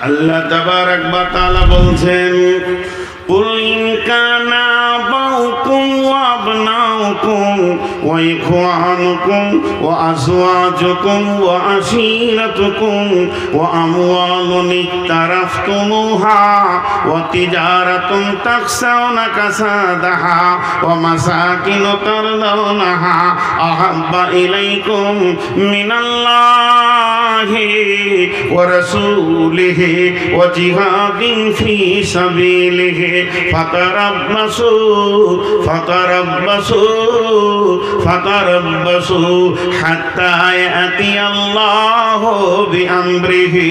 আল্লাহ তাবারাক ওয়া তাআলা বলছেন, কুল ইন কানা আবাউকুম ওয়া আবনাউকুম ওয়া ইখওয়ানুকুম ওয়া আজওয়াজুকুম ওয়া আশীরাতুকুম ওয়া আমওয়ালুন ইকতারাফতুমুহা ওয়া তিজারাতুন তাখশাউনা কাসাদাহা ওয়া মাসাকিনু তারদাউনাহা আহাব্বা ইলাইকুম মিনাল্লাহি ওয়া রাসূলিহি ওয়া জিহাদিন ফি সাবিলিহি ফাতারাব্বাসু হাত্তা ইয়াতিয়াল্লাহু বিআমরিহি।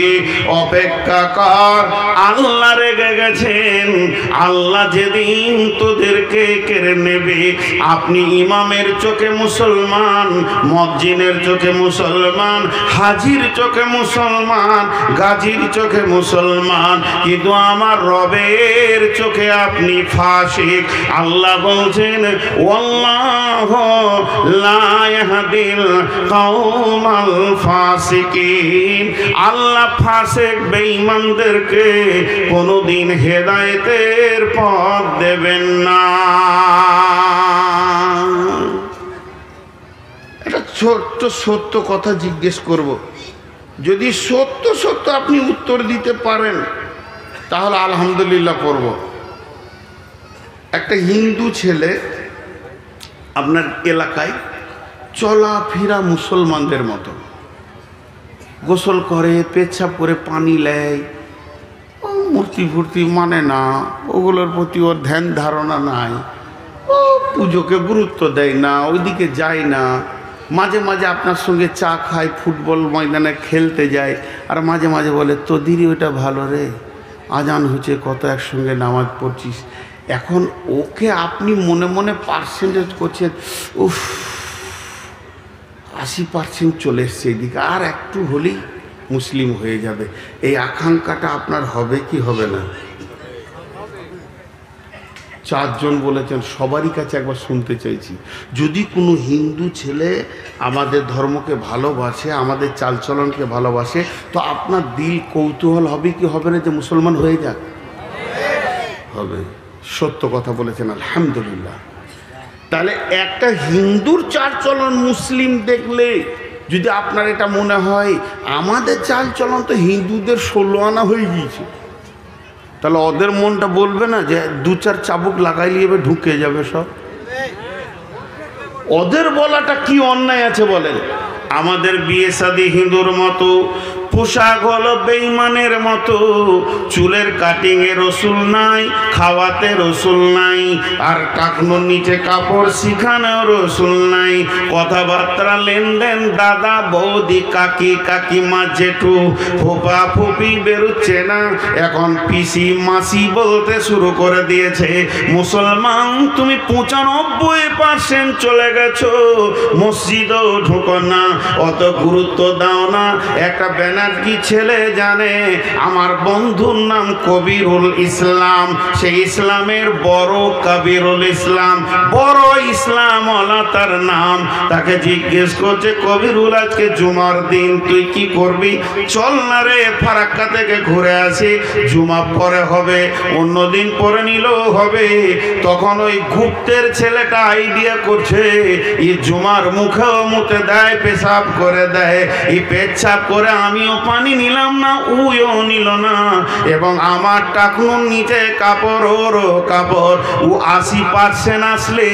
অপেক্ষা কর, আল্লাহ রেগে গেছেন। আল্লাহ যেদিন তোদেরকে কেড়ে নেবে, আপনি ইমামের চোখে মুসলমান, মুয়াজ্জিনের চোখে মুসলমান, হাজির চোখে মুসলমান, গাজীর চোখে মুসলমান, কিন্তু আমার রবের চোখে আপনি ফাসিক। আল্লাহ বলছেন, ওয়াল্লাহু লা ইয়াহদিল কওমাল ফাসিকিন। আল্লাহ ফাসিক বেঈমানদেরকে কোনোদিন হেদায়েতের পথ দেবেন না। একটা ছোট্ট সত্য কথা জিজ্ঞেস করব, যদি সত্য সত্য আপনি উত্তর দিতে পারেন তাহলে আলহামদুলিল্লাহ পড়ব। একটা হিন্দু ছেলে আপনার এলাকায় চলাফেরা মুসলমানদের মতো, গোসল করে, পেচ্ছাপ করে, পানি নেয়, মূর্তি ফুর্তি মানে না, ওগুলোর প্রতি ওর ধ্যান ধারণা নাই, ও পুজোকে গুরুত্ব দেয় না, ওইদিকে যায় না। মাঝে মাঝে আপনার সঙ্গে চা খায়, ফুটবল ময়দানে খেলতে যায়, আর মাঝে মাঝে বলে তোদেরই ওটা ভালো রে, আজান হচ্ছে কত, একসঙ্গে নামাজ পড়ছিস। এখন ওকে আপনি মনে মনে পার্সেন্টেজ করছেন, উফ 80% চলে এসছে এদিকে, আর একটু হলেই মুসলিম হয়ে যাবে। এই আকাঙ্ক্ষাটা আপনার হবে কি হবে না? 4 জন বলেছেন, সবারই কাছে একবার শুনতে চাইছি, যদি কোনো হিন্দু ছেলে আমাদের ধর্মকে ভালোবাসে, আমাদের চালচলনকে ভালোবাসে, তো আপনার দিল কৌতূহল হবে কি হবে না যে মুসলমান হয়ে যাক? হবে। সত্য কথা বলেছেন, আলহামদুলিল্লাহ। তাহলে একটা হিন্দুর চালচলন মুসলিম দেখলে যদি আপনার এটা মনে হয় আমাদের চালচলন তো হিন্দুদের 16 আনা হয়ে গিয়েছে, তাহলে ওদের মনটা বলবে না যে 2-4 চাবুক লাগাইলে এবার ঢুকে যাবে সব? ওদের বলাটা কি অন্যায় আছে বলেন? আমাদের বিয়ে শাদী হিন্দুর মতো, পোশাক হলো বেঈমানের মতো, চুলের কাটিংয়ে রসুল নাই, খাওয়াতে রসুল নাই, আর টাকনোর নিচে কাপড় শিখানেও রসুল নাই। কথাবার্তা লেনদেন দাদা বৌদি কাকি কাকিমা জেঠু ফুপা ফুপি বেরোচ্ছে না, এখন পিসি মাসি বলতে শুরু করে দিয়েছে। মুসলমান তুমি 95% চলে গেছো, মসজিদও ঢুকো না, অত গুরুত্ব দাও না। একটা ব্যানার্জি ছেলে জানে আমার বন্ধুর নাম কবিরুল ইসলাম, সেই ইসলামের বড় কবিরুল ইসলাম, বড় ইসলাম ওয়ালা তার নাম। তাকে জিজ্ঞেস করছে, কবিরুল আজকে জুমার দিন তুই কি করবি? চল না রে ফারাক্কা থেকে ঘুরে আসি, জুমা পরে হবে, অন্যদিন পরে নিলেও হবে। তখন ওই গুপ্তের ছেলেটা আইডিয়া করছে, এই জুমার মুখেও মুতে দেয়, পেশাব করে দেয়, এই পেচ্ছাপ করে আমিও পানি নিলাম না, উইও নিল না, এবং আমার টাকনুর নিচে কাপড়, ওরও কাপড়। ও 80% আসলে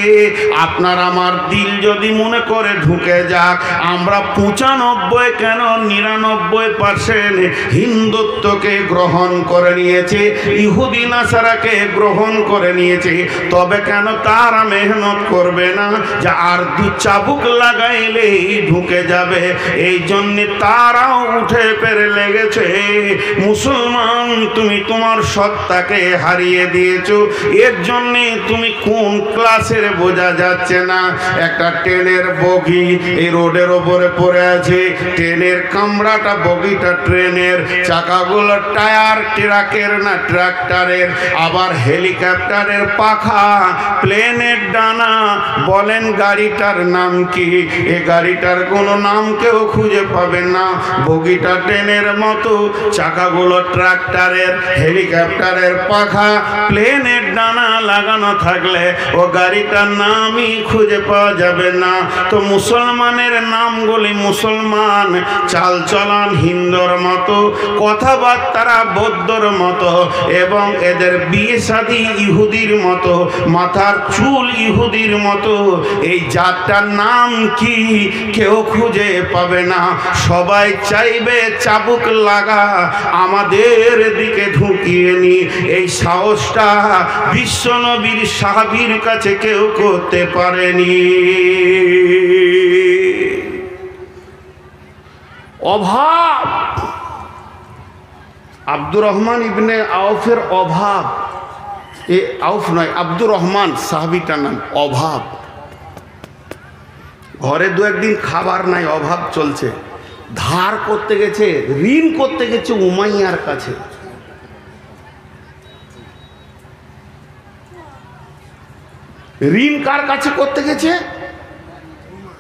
আপনার আমার দিল যদি মনে করে ঢুকে যাক, আমরা 95 কেন 99% হিন্দুত্বকে গ্রহণ করে নিয়েছে, ইহুদি নাসারাকে গ্রহণ করে নিয়েছে, তবে কেন তারা মেহনত করবে না যে আর 2 চাবুক লাগাইলেই ঢুকে যাবে? এই জন্যে তারাও উঠে পেরে লেগেছে। মুসলমান তুমি তোমার সত্তাকে হারিয়ে দিয়েছো, এর জন্যে তুমি কোন ক্লাসের বোঝা যাচ্ছে না। একটা ট্রেনের বগি এই রোডের ওপরে পড়ে আছে, ট্রেনের কামরাটা বগিটা ট্রেনের, চাকাগুলো টায়ার ট্রাকের না ট্রাক্টরের, আবার হেলিকপ্টারের পাখা, প্লেনের ডানা। বলেন গাড়িটার নাম কি? এ গাড়িটার কোনো নাম কেউ খুঁজে পাবেন না। বগিটা চাকাগুলোটা ট্রেনের মতো, চাকাগুলো ট্রাক্টরের, হেলিকপ্টারের পাখা, প্লেনের ডানা লাগানো থাকলে ও গাড়িটার নামই খুঁজে পাওয়া যাবে না। তো মুসলমানের নামগুলি মুসলমান, চালচলন হিন্দুর মতো, কথাবার্তারা বৌদ্ধর মতো, এবং এদের বিয়ে শাদী ইহুদির মতো, মাথার চুল ইহুদির মতো। এই জাতটার নাম কি কেউ খুঁজে পাবে না। সবাই চাইবে চাবুক লাগা আমাদের দিকে ঢুকিয়ে নি। এই সাহসটা বিশ্বনবীর সাহাবীর কাছে কেউ করতে পারেনি। অভাব, আব্দুর রহমান ইবনে আউফের অভাব, এ আউফ নয়, আব্দুর রহমান সাহাবীটার নাম। অভাব, ঘরে দু একদিন খাবার নাই, অভাব চলছে, ধার করতে গেছে, ঋণ করতে গেছে উমাইয়ার কাছে। ঋণ কার কাছে করতে গেছে?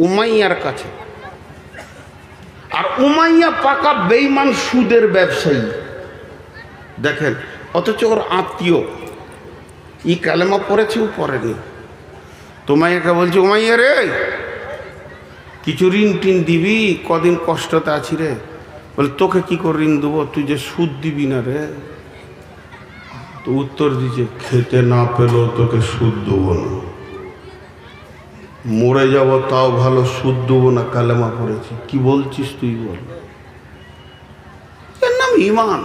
উমাইয়ার কাছে। আর উমাইয়া পাকা বেঈমান, সুদের ব্যবসায়ী। দেখেন, অথচ ওর আত্মীয়, ই কালেমা পড়েছে, ও পড়েনি। উমাইয়াকে বলছে, উমাইয়া রে, কিছু ঋণ টিন দিবি, কদিন কষ্টতে আছি রে। বলে, তোকে কি করে ঋণ দেবো, তুই যে সুদ দিবি না রে। তো উত্তর দিচ্ছে, খেতে না পেলেও তোকে সুদ দেবো না, মরে যাব তাও ভালো, সুদ দেবো না, কালেমা পড়েছি। কি বলছিস তুই বল? এর নাম ঈমান,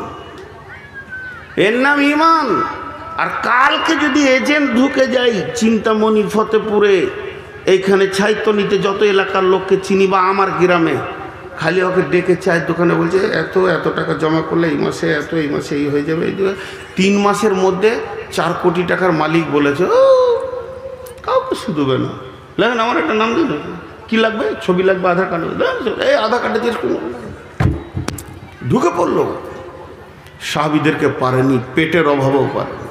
এর নাম ঈমান। আর কালকে যদি এজেন্ট ঢুকে যাই চিন্তামণি, ফতেপুরে, এইখানে ছাইত্য নিতে, যত এলাকার লোককে চিনি, বা আমার গ্রামে, খালি ওকে ডেকে চায়ের দোকানে বলছে এত টাকা জমা করলে এই মাসে এত, এই মাসে এই হয়ে যাবে, এই 3 মাসের মধ্যে 4 কোটি টাকার মালিক বলেছে, ও কাউকে শুধু দেবে না। লাগেন আমার একটা নাম দিন, কি লাগবে? ছবি লাগবে, আধার কার্ড, এই আধার কার্ডে দিয়ে ঢুকে পড়লো। সাহাবীদেরকে পারেনি, পেটের অভাবও পারেনি।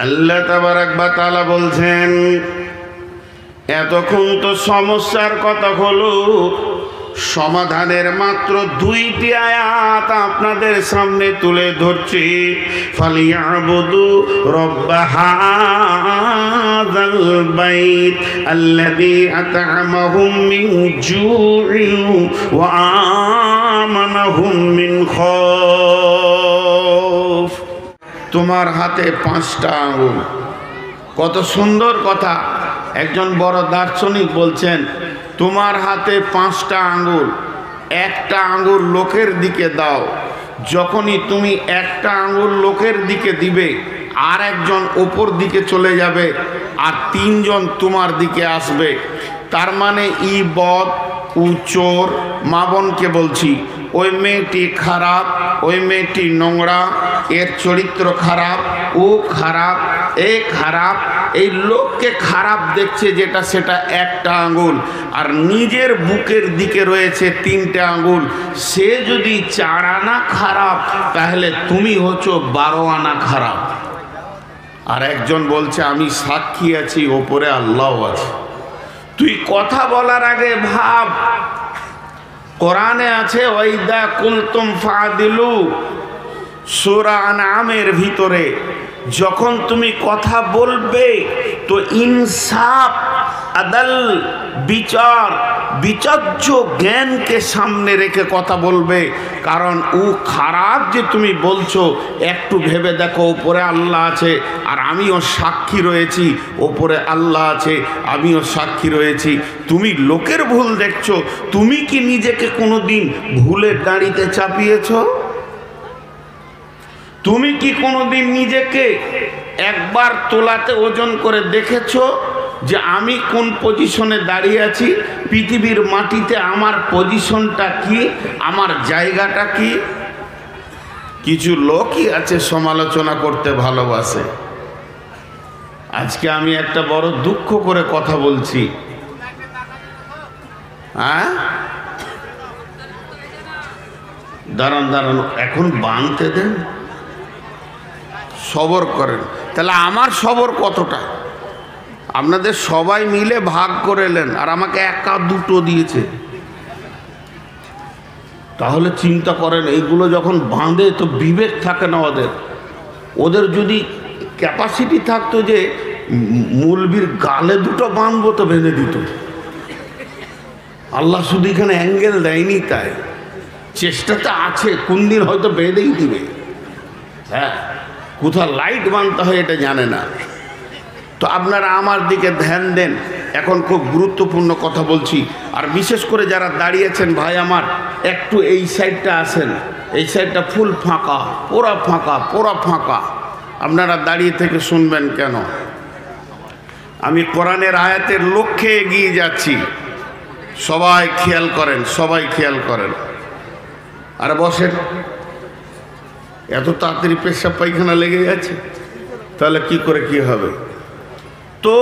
আল্লাহ তাবারাক ওয়া তাআলা বলছেন, এতক্ষণ তো সমস্যার কথা হলো, সমাধানের মাত্র 2টি আয়াত আপনাদের সামনে তুলে ধরছি। ফালিয়াবুদু রব্ব হাযাল বাইত আল্লাযী আত'আমাহুম মিন জু'ইন ওয়া আমানাহুম মিন খাউফ। তোমার হাতে 5টা আঙ্গুল। কত সুন্দর কথা। একজন বড় দার্শনিক বলছেন, তোমার হাতে 5টা আঙ্গুল, একটা আঙ্গুল লোকের দিকে দাও। যখনই তুমি একটা আঙ্গুল লোকের দিকে দিবে, আর একজন ওপর দিকে চলে যাবে, আর 3 জন তোমার দিকে আসবে। তার মানে ই বদ, ও চোর, মা বোনকে বলছি, ওই মেয়েটি খারাপ, ওই মেয়েটি নোংরা, এর চরিত্র খারাপ, ও খারাপ, এ খারাপ। এই লোককে খারাপ দেখছে যেটা, সেটা একটা আঙ্গুল। আর নিজের বুকের দিকে রয়েছে 3টে আঙ্গুল। সে যদি 4 আনা খারাপ, তাহলে তুমি হচ্ছ 12 আনা খারাপ। আর একজন বলছে, আমি সাক্ষী আছি, ওপরে আল্লাহ আছে। তুই কথা বলার আগে ভাব, কোরআনে আছে, ওয়াইদা কুলতুম ফাদিলু, সূরা আনআমের ভিতরে, যখন তুমি কথা বলবে তো ইনসাফ, আদল, বিচার, বিচার্য জ্ঞানকে সামনে রেখে কথা বলবে। কারণ ও খারাপ যে তুমি বলছো, একটু ভেবে দেখো, ওপরে আল্লাহ আছে, আর আমিও সাক্ষী রয়েছি, ওপরে আল্লাহ আছে, আমিও সাক্ষী রয়েছি। তুমি লোকের ভুল দেখছো, তুমি কি নিজেকে কোনোদিন ভুলের দাঁড়িতে চাপিয়েছো? তুমি কি কোনোদিন নিজেকে একবার তোলাতে ওজন করে দেখেছো যে আমি কোন পজিশনে দাঁড়িয়ে আছি, পৃথিবীর মাটিতে আমার পজিশনটা কি, আমার জায়গাটা কি? কিছু লোকই আছে সমালোচনা করতে ভালোবাসে। আজকে আমি একটা বড় দুঃখ করে কথা বলছি। হ্যাঁ, দাঁড়ান দাঁড়ান, এখন বাঁধতে দেন, সবর করেন। তাহলে আমার সবর কতটা? আপনাদের সবাই মিলে ভাগ করে নেন, আর আমাকে 1 2 দিয়েছে। তাহলে চিন্তা করেন, এইগুলো যখন বাঁধে তো বিবেক থাকে না ওদের। ওদের যদি ক্যাপাসিটি থাকতো যে মৌলবীর গালে দুটো বাঁধবো তো বেঁধে দিত। আল্লাহ শুধু এখানে অ্যাঙ্গেল দেয়নি, তাই চেষ্টাটা আছে, কোন দিন হয়তো বেঁধেই দিবে। হ্যাঁ, কোথাও লাইট বাঁধতে হয় এটা জানে না। তো আপনারা আমার দিকে ধ্যান দেন, এখন খুব গুরুত্বপূর্ণ কথা বলছি। আর বিশেষ করে যারা দাঁড়িয়েছেন ভাই আমার, একটু এই সাইডটা আসেন, এই সাইডটা ফুল ফাঁকা, পুরা ফাঁকা, পুরা ফাঁকা। আপনারা দাঁড়িয়ে থেকে শুনবেন কেন? আমি কোরআনের আয়াতের লক্ষ্যে এগিয়ে যাচ্ছি, সবাই খেয়াল করেন, সবাই খেয়াল করেন। আর বসেন, এত তাড়াতাড়ি পেশাব পায়খানা লেগে গেছে, তাহলে কি করে কি হবে? তো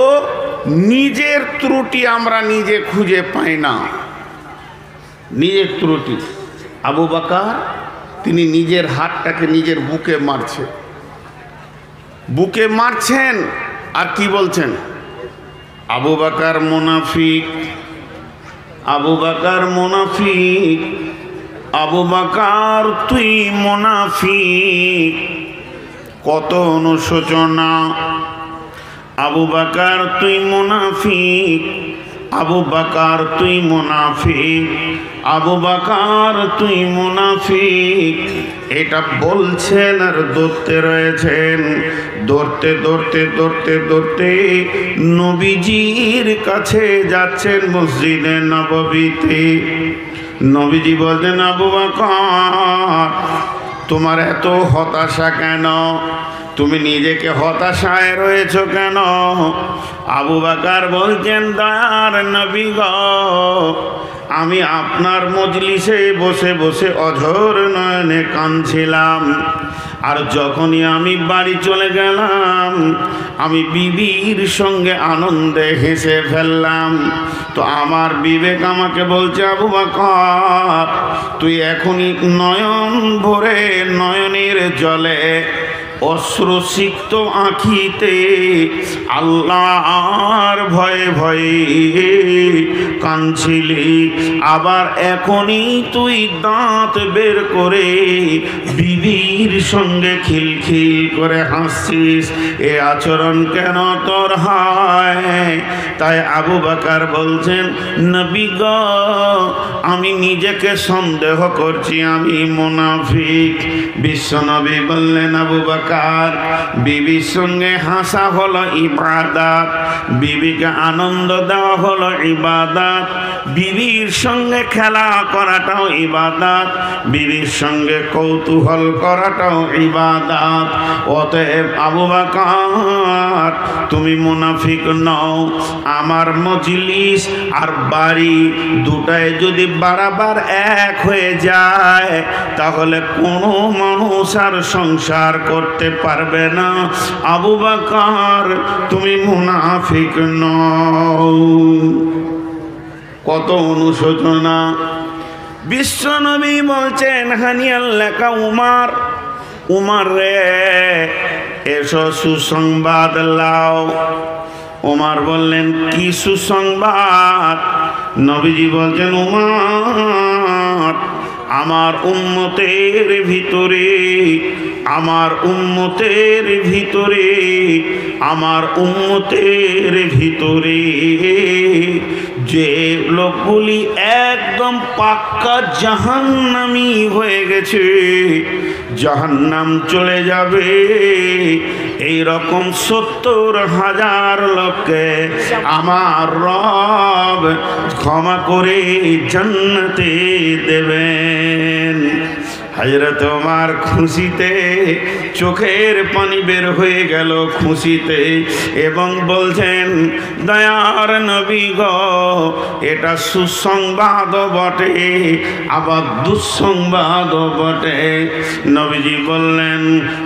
নিজের ত্রুটি আমরা নিজে খুঁজে পাই না, নিজের ত্রুটি। আবু বকর তিনি নিজের হাতটাকে নিজের বুকে মারছে, বুকে মারছেন, আর কি বলছেন? আবু বকর মুনাফিক, আবু বকর মুনাফিক, আবু বকর তুই মুনাফিক। কত অনুশোচনা! আবু বকর তুই মুনাফিক, আবু বকর তুই মুনাফিক, আবু বকর তুই মুনাফিক। এটা বলছেন আর ধরতে রয়েছেন। ধরতে ধরতে ধরতে ধরতে নবীজির কাছে যাচ্ছেন মসজিদে নববীতে। নবীজি বলছেন, আবু বকর তোমার এত হতাশা কেন? তুমি নিজেকে হতাশায় রয়েছ কেন? আবু বকর বলছেন, দয়ার নবী গো, আমি আপনার মজলিসে বসে বসে অঝোর নয়নে কাঁদছিলাম। আর যখনই আমি বাড়ি চলে গেলাম, আমি বিবির সঙ্গে আনন্দে হেসে ফেললাম। তো আমার বিবেক আমাকে বলছে, আবু বকর তুই এখনই নয়ন ভরে নয়নের জলে অশ্রুসিক্ত আঁখিতে আল্লাহর ভয়ে ভয়ে কাঁদছিলি, আবার এখনই তুই দাঁত বের করে বিবির সঙ্গে খিলখিল করে হাসছিস। এ আচরণ কেন তোর হয়? তাই আবু বকর বলছেন, নবী গো, আমি নিজেকে সন্দেহ করছি আমি মুনাফিক। বিশ্বনবী বললেন, আবু বকর বিবির সঙ্গে হাসা হলো ইবাদত, বিবিকে আনন্দ দেওয়া হলো ইবাদত, বিবির সঙ্গে খেলা করাটাও ইবাদত, বিবির সঙ্গে কৌতূহল করাটাও ইবাদত। অতএব আবু বকর তুমি মুনাফিক নও। আমার মজলিস আর বাড়ি দুটায় যদি বারবার এক হয়ে যায়, তাহলে কোনো মানুষ আর সংসার করতে পারবে না। আবু বকর তুমি মুনাফিক নও। কত অনুশোচনা! বিশ্বনবী বলছেন, হানিয়াল লেখা উমার, উমার রে এসো সুসংবাদ লাও। উমার বললেন, কি সুসংবাদ? নবীজি বলছেন, উমার আমার উম্মতের ভিতরে, আমার উম্মতের ভিতরে, আমার উম্মতের ভিতরে যে লোকগুলি একদম পাক্কা জাহান্নামী হয়ে গেছে, জাহান্নাম চলে যাবে, এই রকম ৭০,০০০ লোককে আমার রব ক্ষমা করে জান্নাতে দেবেন। হযরত ওমর খুশিতে চোখের পানি বের হয়ে গেল, খুশিতে, এবং বলছেন, দয়ার নবী গো, এটা সুসংবাদ বটে, আবার দুঃসংবাদ বটে। নবীজি বললেন,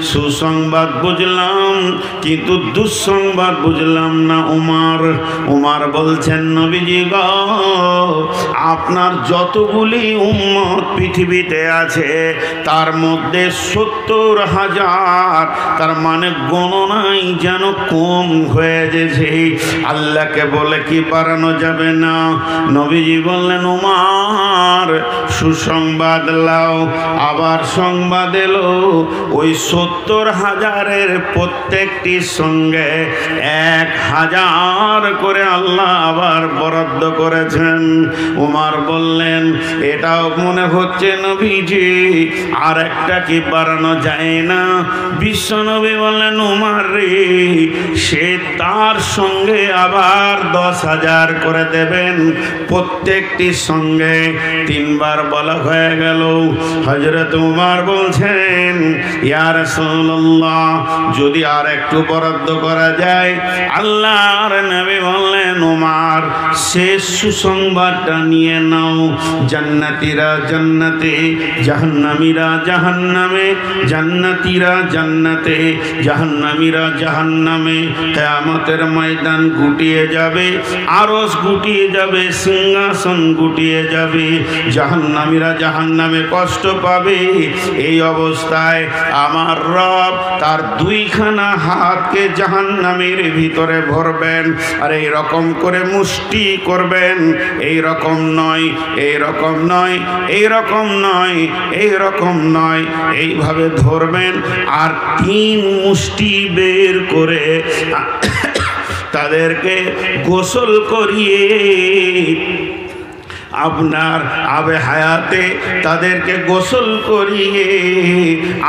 সুসংবাদ বুঝলাম, কিন্তু দুঃসংবাদ বুঝলাম না উমর। উমর বলছেন, নবীজি গো, আপনার যতগুলি উম্মত পৃথিবীতে আছে, তার মধ্যে 70,000, তার মানে গণনাই যেন কম হয়ে গেছে। আল্লাহকে বলে কি বাড়ানো যাবে না? নবীজি বললেন, উমার সুসংবাদ লাও। আবার সংবাদ এলো, ওই 70,000-এর প্রত্যেকটির সঙ্গে 1,000 করে আল্লাহ আবার বরাদ্দ করেছেন। উমার বললেন, এটাও মনে হচ্ছে নবীজি আর একটা কি বাড়ানো যায় না? বিশ্বনবী বললেন, উমার রে, সে তার সঙ্গে আবার 10,000 করে দেবেন, প্রত্যেকটির সঙ্গে 3 বার বলা হয়ে গেল। হযরত উমর বলছেন, ইয়া রাসূলুল্লাহ, যদি আর একটু বরাদ্দ করা যায়। আল্লাহর নবী বললেন, উমর, শেষ সুসংবাদটা নিয়ে নাও। জান্নাতীরা জান্নাতে, জাহান্নামীরা জাহান্নামে, জান্নাতীরা জান্নাতে, জাহান্নামীরা জাহান্নামে। কিয়ামতের ময়দান গুটিয়ে যাবে, আরশ গুটিয়ে যাবে, সিংহাসন গুটিয়ে যাবে, জাহান্নামীরা জাহান্নামে কষ্ট পাবে। এই অবস্থায় আমার রব তার 2খানা হাতকে জাহান্নামের ভিতরে ভরবেন, আর এই রকম করে মুষ্টি করবেন। এই রকম নয়, এই রকম নয়, এই রকম নয়, এই রকম নয়, এইভাবে ধরবেন। আর 3 মুষ্টি বের করে তাদেরকে গোসল করিয়ে আপনার আবে হায়াতে তাদেরকে গোসল করিয়ে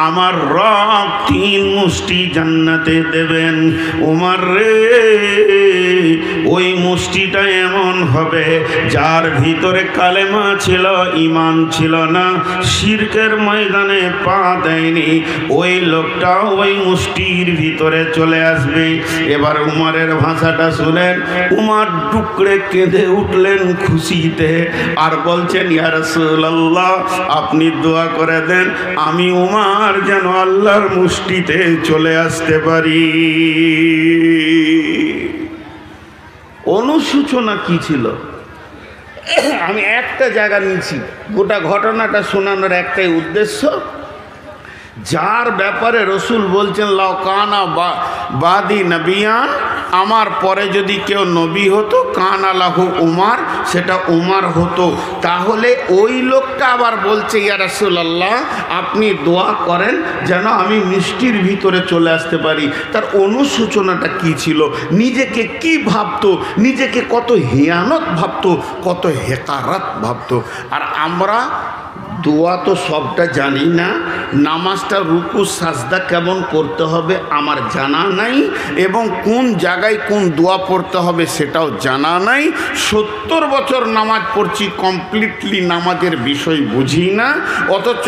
আমার রব 3 মুষ্টি জান্নাতে দেবেন। উমর রে, ওই মুষ্টিটা এমন হবে যার ভিতরে কালেমা ছিল, ঈমান ছিল না, শিরকের ময়দানে পা দেয়নি, ওই লোকটা ওই মুষ্টির ভিতরে চলে আসবে। এবার উমরের ভাষাটা শুনেন। উমর টুকরে কেঁদে উঠলেন খুশিতে, আর বলছেন, ইয়া রাসূলুল্লাহ, আপনি দোয়া করে দেন আমি উমর যেন আল্লাহর মুষ্টিতে চলে আসতে পারি। অনুসূচনা কি ছিল? আমি একটা জায়গা নিয়েছি, গোটা ঘটনাটা শোনানোর একটাই উদ্দেশ্য। যার ব্যাপারে রসুল বলছেন, লাউ কানা বাদি নবিয়ান, আমার পরে যদি কেউ নবী হতো, কানা লাহু উমার, সেটা উমার হতো। তাহলে ওই লোকটা আবার বলছে, ইয়া রাসূলুল্লাহ, আপনি দোয়া করেন যেন আমি মিষ্টির ভিতরে চলে আসতে পারি। তার অনুসূচনাটা কি ছিল? নিজেকে কি ভাবতো? নিজেকে কত হিয়ানত ভাবতো, কত হেকারত ভাবতো। আর আমরা দোয়া তো সবটা জানি না, নামাজটা রুকু সাজদা কেমন করতে হবে আমার জানা নাই, এবং কোন জায়গায় কোন দোয়া পড়তে হবে সেটাও জানা নাই। 70 বছর নামাজ পড়ছি, কমপ্লিটলি নামাজের বিষয় বুঝি না, অথচ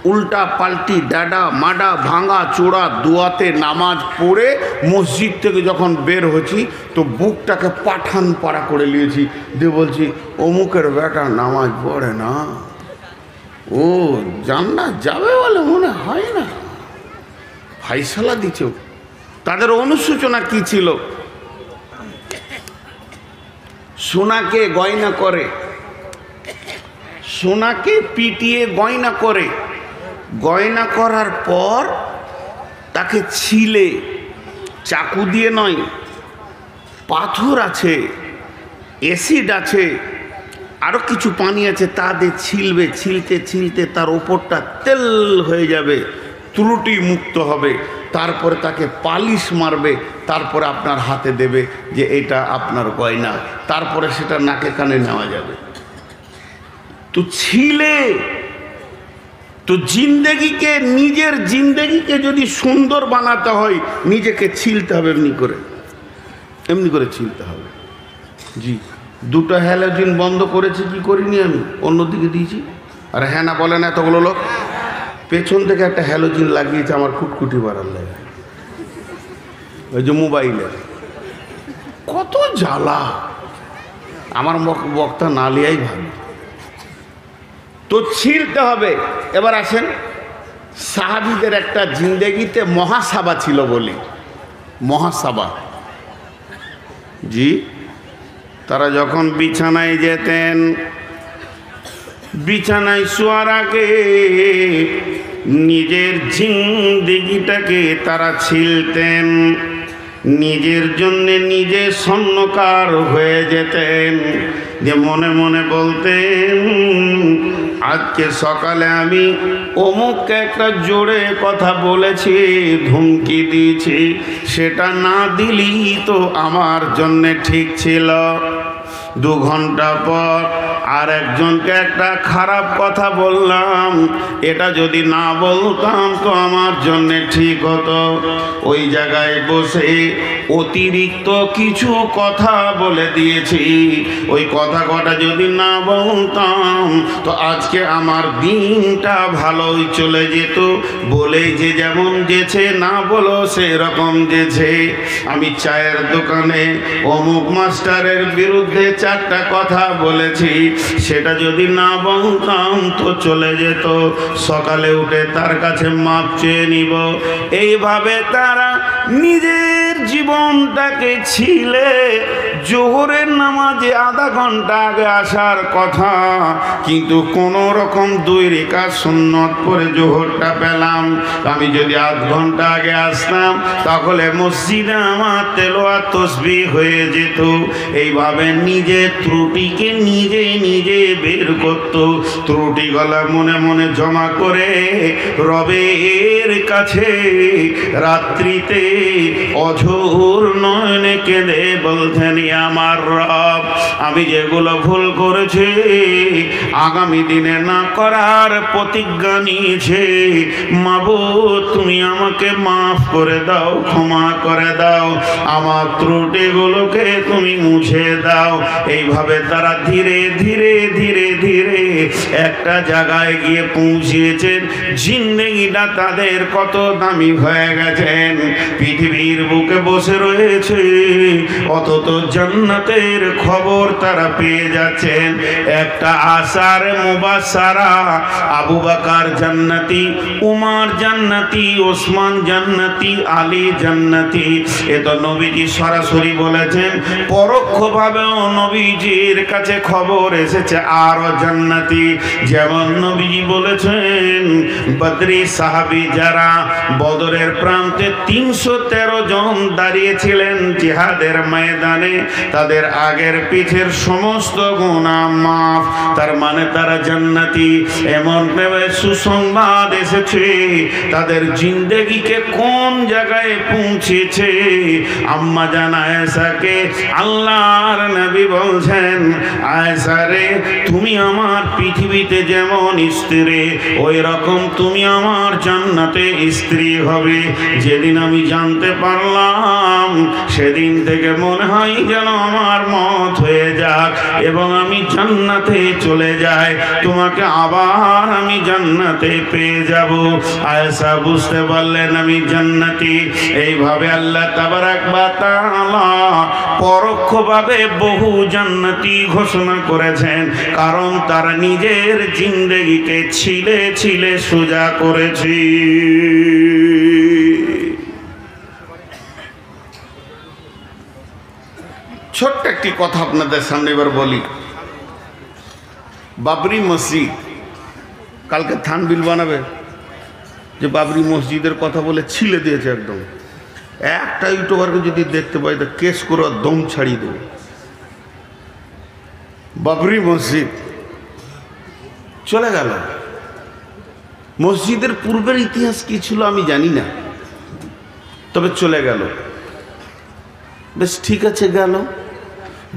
উল্টা পাল্টি ডাডা মাডা ভাঙা চোড়া দোয়াতে নামাজ পড়ে মসজিদ থেকে যখন বের হচ্ছি তো বুকটাকে পাঠান পাড়া করে নিয়েছি, দিয়ে বলছি, অমুকের বেটা নামাজ পড়ে না, ও জান্নাত যাবে বলে মনে হয় না, ফাইসালা দিচ্ছে। তাদের অনুসূচনা কি ছিল? সোনাকে গয়না করে, সোনাকে পিটিয়ে গয়না করে, গয়না করার পর তাকে ছিলে, চাকু দিয়ে নয়, পাথর আছে, অ্যাসিড আছে, আরও কিছু পানি আছে, তা দিয়ে ছিলবে, ছিলতে ছিলতে তার ওপরটা তেল হয়ে যাবে, ত্রুটি মুক্ত হবে, তারপরে তাকে পালিশ মারবে, তারপরে আপনার হাতে দেবে যে এটা আপনার গয়না, তারপরে সেটা নাকে কানে নেওয়া যাবে। তো ছিলে, তো জিন্দেগিকে, নিজের জিন্দেগিকে যদি সুন্দর বানাতে হয় নিজেকে ছিলতে হবে, এমনি করে ছিলতে হবে। জি, 2টা হ্যালোজিন বন্ধ করেছি, কি করিনি আমি, অন্যদিকে দিয়েছি। আর হ্যাঁ না বলেন এতগুলো লোক, পেছন থেকে একটা হ্যালোজিন লাগিয়েছে আমার খুটখুটি বাড়ার লাগে, ওই যে মোবাইলের। কত জ্বালা, আমার বক্তা না লিয়াই ভালো। তো ছিলতে হবে। এবার আসেন, সাহাবীদের একটা জিন্দেগিতে মহাসাবা ছিল বলি, মহাসাবা। জি, তারা যখন বিছানায় যেতেন বিছানায় শোয়ার আগে নিজের জিন্দেগিটাকে তারা ছিলতেন, নিজের জন্যে নিজে স্বর্ণকার হয়ে যেতেন, যে মনে মনে বলতেন আজকে সকালে আমি অমুককে একটা জোরে কথা বলেছি, ধমকি দিয়েছি, সেটা না দিলেই তো আমার জন্যে ঠিক ছিল। 2 ঘন্টা পর আর একজনকে একটা খারাপ কথা বললাম, এটা যদি না বলতাম তো আমার জন্য ঠিক হতো। ওই জায়গায় বসে অতিরিক্ত কিছু কথা বলে দিয়েছি, ওই কথা কটা যদি না বলতাম তো আজকে আমার দিনটা ভালোই চলে যেত। বলে যে যেমন যেছে, না বলো সেরকম যেছে। আমি চায়ের দোকানে অমুক মাস্টারের বিরুদ্ধে 4টা কথা বলেছি, সেটা যদি না বলতাম তো চলে যেত। সকালে উঠে তার কাছে মাপ চেয়ে নিব। এইভাবে তারা নিজের জীবনটাকে ছিলে। জোহরের নামাজে আধা ঘন্টা আগে আসার কথা, কিন্তু কোনো রকম 2 রেখাত সুন্নত পড়ে জোহরটা পেলাম। আমি যদি আধ ঘন্টা আগে আসতাম তাহলে মসজিদে আমার তেলাওয়াত তাসবিহ হয়ে যেত। এইভাবে নিজের ত্রুটিকে নিজে নিজে বের করত, ত্রুটিগুলো মনে মনে জমা করে রবের কাছে রাত্রিতে অঝোর নয়নে কেঁদে বলতেন, আমার রব, আমি যেগুলো ভুল করেছি আগামী দিনে না করার প্রতিজ্ঞা নিয়েছে, মাবুদ তুমি আমাকে মাফ করে দাও, ক্ষমা করে দাও, আমার ত্রুটিগুলোকে তুমি মুছে দাও। এইভাবে তারা ধীরে ধীরে ধীরে ধীরে একটা জায়গায় গিয়ে পৌঁছেছেন। জিন্দেগিটা তাদের কত দামি হয়ে গেছেন। পৃথিবীর বুকে বসে রয়েছে, অথচ জান্নাতের খবর তারা পেয়ে যাচ্ছেন। একটা আশার মুবাশশারা, আবু বকর জান্নাতি, উমর জান্নাতি, ওসমান জান্নাতি, আলী জান্নাতি। এ তো নবীজি সরাসরি বলেছেন, পরোক্ষভাবেও নবীজির কাছে খবর এসেছে আরো জান্নাতি। যেমন নবীজি বলেছেন, বদরি সাহাবী যারা বদরের প্রান্তে 313 জন দাঁড়িয়েছিলেন জিহাদের ময়দানে, তাদের আগের পিছের সমস্ত গুনাহ মাফ, তার মানে তারা জান্নাতি। এমন ভাবে সুসংবাদ এসেছে, তাদের জিন্দেগিকে কোন জায়গায় পৌঁছেছে। আম্মা জান আয়েশাকে আল্লাহর নবী বলছেন, আয়েশা রে, তুমি আমার পৃথিবীতে যেমন স্ত্রী, ওই রকম তুমি আমার জান্নাতে স্ত্রী হবে। যেদিন আমি জানতে পারলাম, সেদিন থেকে মনে হয় যেন আমার মত হয়ে যাক এবং আমি জান্নাতে চলে যাই, তোমাকে আবার আমি জান্নাতে পেয়ে যাব। আয়েশা বুঝতে পারলেন আমি জান্নাতি। এইভাবে আল্লাহ তাবারাক ওয়া তাআলা পরোক্ষভাবে বহু জান্নাতি ঘোষণা করেছেন, কারণ তারা নিজের জিন্দেগিকে ছিলে ছিলে সোজা করেছে। ছোট্ট একটি কথা আপনাদের সামনে এবার বলি। বাবরি মসজিদ, কালকে থানবিল বানাবে যে বাবরি মসজিদের কথা বলে ছিলে দিয়েছে একদম। একটা ইউটিউবারকে যদি দেখতে পাই তো কেস করে দম ছাড়িয়ে দেবে। বাবরি মসজিদ চলে গেল। মসজিদের পূর্বের ইতিহাস কি ছিল আমি জানি না, তবে চলে গেল। বেশ ঠিক আছে, গেল।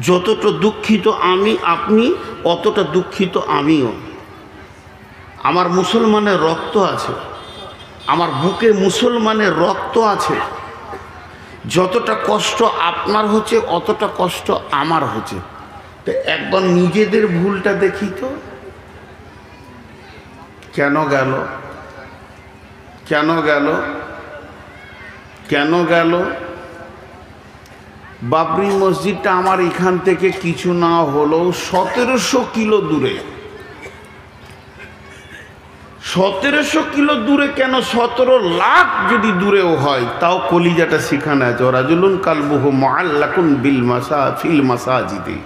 যতটা দুঃখিত আমি আপনি, অতটা দুঃখিত আমিও। আমার মুসলমানের রক্ত আছে, আমার বুকে মুসলমানের রক্ত আছে। যতটা কষ্ট আপনার হচ্ছে, অতটা কষ্ট আমার হচ্ছে। তো একবার নিজেদের ভুলটা দেখি তো, কেন গেল, কেন গেল, কেন গেল? বাবরি মসজিদটা আমার এখান থেকে কিছু না হলেও 1700 কিলো দূরে। 1700 কিলো দূরে কেন, 17 লাখ যদি দূরেও হয়, তাও কলিজাটা সেখানে আছে। রাজুলুন কালবুহু মুআল্লাকুন বিল মাসাজিদি।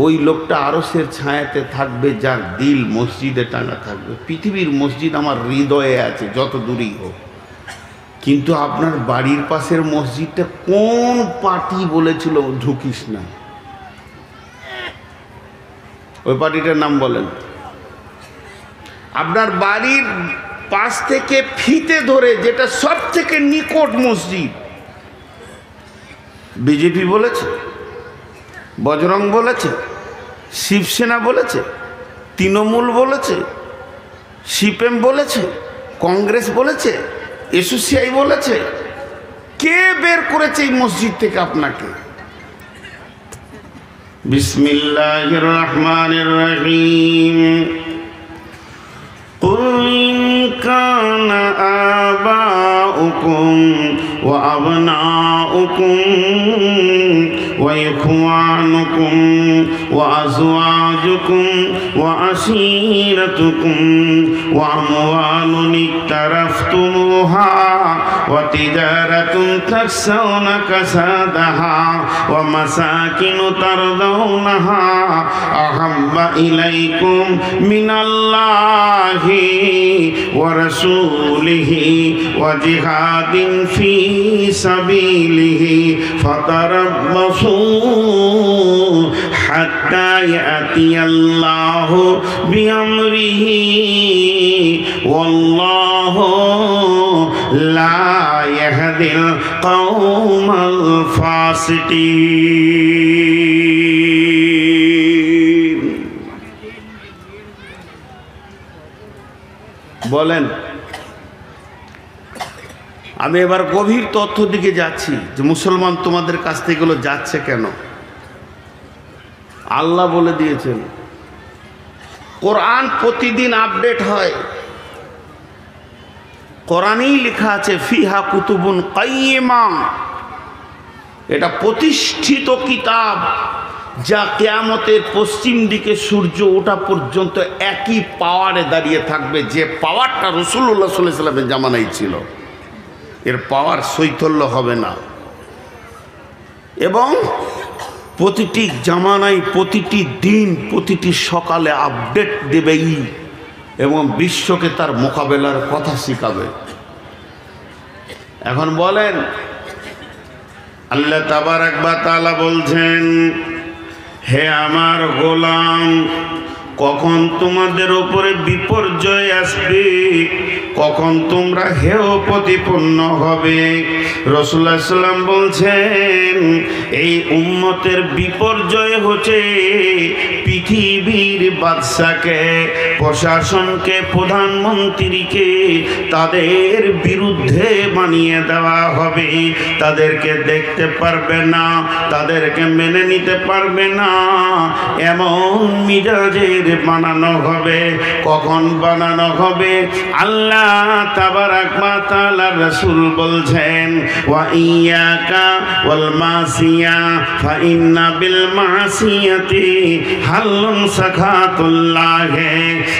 ওই লোকটা আরশের ছায়াতে থাকবে যার দিল মসজিদে টানা থাকবে। পৃথিবীর মসজিদ আমার হৃদয়ে আছে যত দূরেই হোক, কিন্তু আপনার বাড়ির পাশের মসজিদটা কোন পার্টি বলেছিল ঢুকিস না? ওই পার্টিটার নাম বলেন। আপনার বাড়ির পাশ থেকে ফিতে ধরে যেটা সব থেকে নিকট মসজিদ, বিজেপি বলেছে, বজরং বলেছে, শিবসেনা বলেছে, তৃণমূল বলেছে, সিপিএম বলেছে, কংগ্রেস বলেছে, এসোসিয়াই বলেছে, কে বের করেছে এই মসজিদ থেকে আপনাকে? বিসমিল্লাহির রহমানির রহিম। কুল ইন কানা আবাউকুম ওয়া আবনাউকুম ওয়া ইখওয়ানুকুম ওয়া আযওয়াজুকুম ওয়া আশীরাতুকুম ওয়া আমওয়ালুন ইকতারাফতুমুহা ওয়া তিজারাতুন তাখশাউনা কাসাদাহা ওয়া মাসাকিনু তারদাউনাহা আহাব্বা ইলাইকুম মিনাল্লাহি ওয়া রাসূলিহি ওয়া জিহাদিন ফি সাবিলিহি ফাতারাব্বাসু হাত্তা ইয়াতিয়াল্লাহু বিআমরিহি ওয়াল্লাহু লা ইয়াহদিল কওমাল ফাসিকিন। বলেন, আমি এবার গভীর তথ্য দিকে যাচ্ছি যে মুসলমান তোমাদের কাছ থেকে এগুলো যাচ্ছে কেন। আল্লাহ বলে দিয়েছেন, কোরআন প্রতিদিন আপডেট হয়। কোরআনেই লেখা আছে ফিহা কুতুবুন কাইয়্যিমা, এটা প্রতিষ্ঠিত কিতাব যা কিয়ামতের পশ্চিম দিকে সূর্য ওঠা পর্যন্ত একই পাওয়ারে দাঁড়িয়ে থাকবে, যে পাওয়ারটা রাসূলুল্লাহ সাল্লাল্লাহু আলাইহি ওয়াসাল্লামের জামানায় ছিল। এর পাওয়ার শৈথল্য হবে না, এবং প্রতিটি জামানায় প্রতিটি দিন প্রতিটি সকালে আপডেট দেবেই এবং বিশ্বকে তার মোকাবেলার কথা শিখাবে। এখন বলেন, আল্লাহ তাবারাক ওয়া তাআলা বলছেন, হে আমার গোলাম, কখন তোমাদের উপরে বিপর্যয় আসবে, কখন তোমরা হেয় প্রতিপন্ন হবে। রাসূলুল্লাহ সাল্লাল্লাহু আলাইহি ওয়াসাল্লাম বলছেন, এই উম্মতের বিপর্যয় হচ্ছে পৃথিবীর বাদশাকে, প্রশাসনকে, প্রধানমন্ত্রীকে তাদের বিরুদ্ধে বানিয়ে দেওয়া হবে। তাদেরকে দেখতে পারবে না, তাদেরকে মেনে নিতে পারবে না, এমন মিজাজের বানানো হবে। কখন বানানো হবে? আল্লাহ তাবারাক ওয়া তাআলা রাসূল বলছেন, ওয়া ইয়াকা ওয়াল মাসিয়া ফা ইন্না বিল মাসিয়াতি হাল্লুন সাখাতুল্লাহ,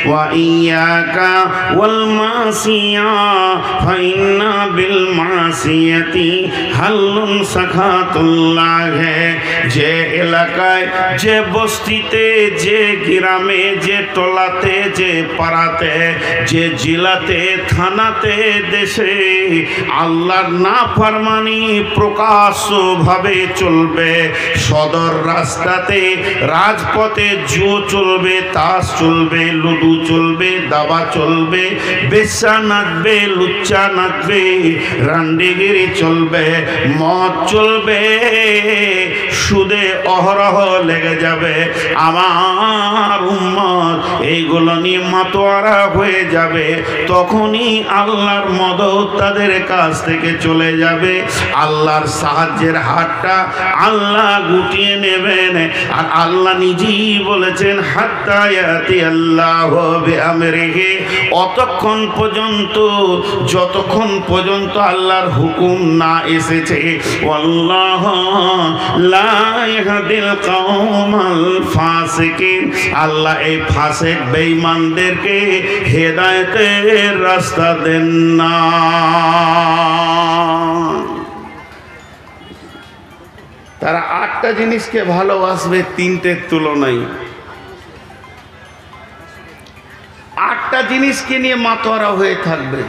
ওয়া ইয়াকা ওয়াল মাসিয়া ফা ইন্না বিল মাসিয়াতি হাল্লুন সাখাতুল্লাহ। যে এলাকায়, যে বস্তিতে, যে গ্রামে, যে টলাতে, যে পাড়াতে, যে জেলাতে, থানাতে, দেশে আল্লাহর নাফরমানি প্রকাশ্যভাবে চলবে, সদর রাস্তাতে, রাজপথে জুয়ো চলবে, তাস চলবে, লুডু চলবে, দাবা চলবে, বেশ্যা নাচবে, লুচ্চা নাচবে, রান্ডিগিরি চলবে, মদ চলবে, সুদে অহরহ লেগে যাবে। আমার উম্মত এইগুলো নিয়ে মাতোয়ারা হয়ে যাবে। তখনই আল্লাহর মদদ তাদের কাছ থেকে চলে যাবে। আল্লাহর সাহায্যের হাতটা আল্লাহ গুটিয়ে নেবেন। আর আল্লাহ নিজেই বলেছেন, হাত্তা ইয়াতি আল্লাহু বিআমরিহি, অতক্ষণ পর্যন্ত যতক্ষণ পর্যন্ত আল্লাহর হুকুম না এসেছে। আল্লাহ লা ইয়াহদিল কওমাল ফাসিকিন, আল্লাহ এই ফাসিক বেঈমানদেরকে হেদায়েতের রাস্তা দেন না। তারা 8টা জিনিসকে ভালোবাসবে 3টের তুলনায়। 8টা জিনিসকে নিয়ে মাতোয়ারা হয়ে থাকবে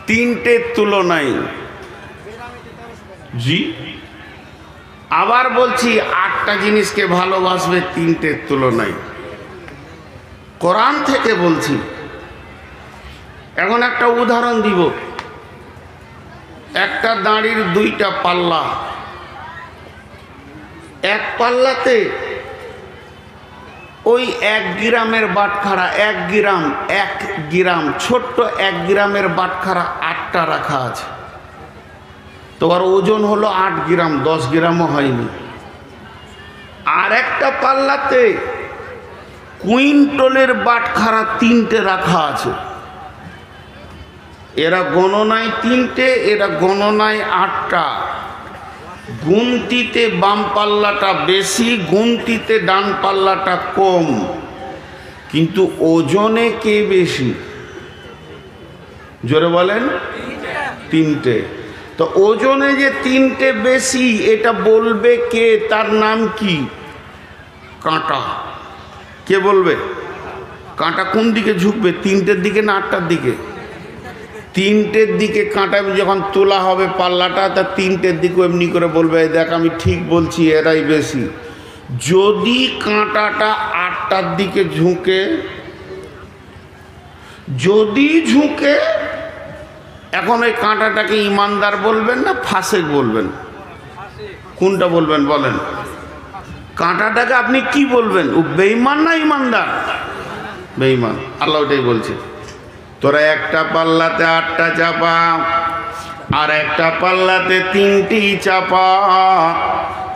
3টের তুলনায়। জি, আবার বলছি 8টা জিনিসকে ভালোবাসবে 3টের তুলনায়। কোরআন থেকে বলছি। এখন একটা উদাহরণ দিব। একটা দাঁড়ির 2টা পাল্লা। এক পাল্লাতে ওই 1 গ্রামের বাটখারা, 1 গ্রাম ছোট্ট 1 গ্রামের বাটখারা 8টা রাখা আছে। তোমার ওজন হলো 8 গ্রাম, 10 গ্রামও হয়নি। আর একটা পাল্লাতে কুইন্টলের বাটখারা 3টে রাখা আছে। এরা গণনায় 3টে, এরা গণনায় 8টা। গুনতিতে বাম পাল্লাটা বেশি, গুনতিতে ডান পাল্লাটা কম, কিন্তু ওজনে কে বেশি? জোরে বলেন। 3টে। তো ওজনে যে 3টে বেশি এটা বলবে কে? তার নাম কি? কাঁটা। কে বলবে? কাঁটা কোন দিকে ঝুঁকবে, 3টের দিকে না 8টার দিকে? 3টের দিকে কাঁটা যখন তোলা হবে পাল্লাটা, তা 3টের দিকে এমনি করে বলবে দেখ আমি ঠিক বলছি, এরাই বেশি। যদি কাঁটাটা 8টার দিকে ঝুঁকে, যদি ঝুঁকে, এখন ওই কাঁটাটাকে ইমানদার বলবেন না ফাসেক বলবেন? কোনটা বলবেন বলেন? কাঁটাটাকে আপনি কি বলবেন? ও বেঈমান না ইমানদার? বেঈমান। আল্লাহ ওটাই বলছে, তোরা একটা পাল্লাতে 8টা চাপা, আর একটা পাল্লাতে 3টি চাপা।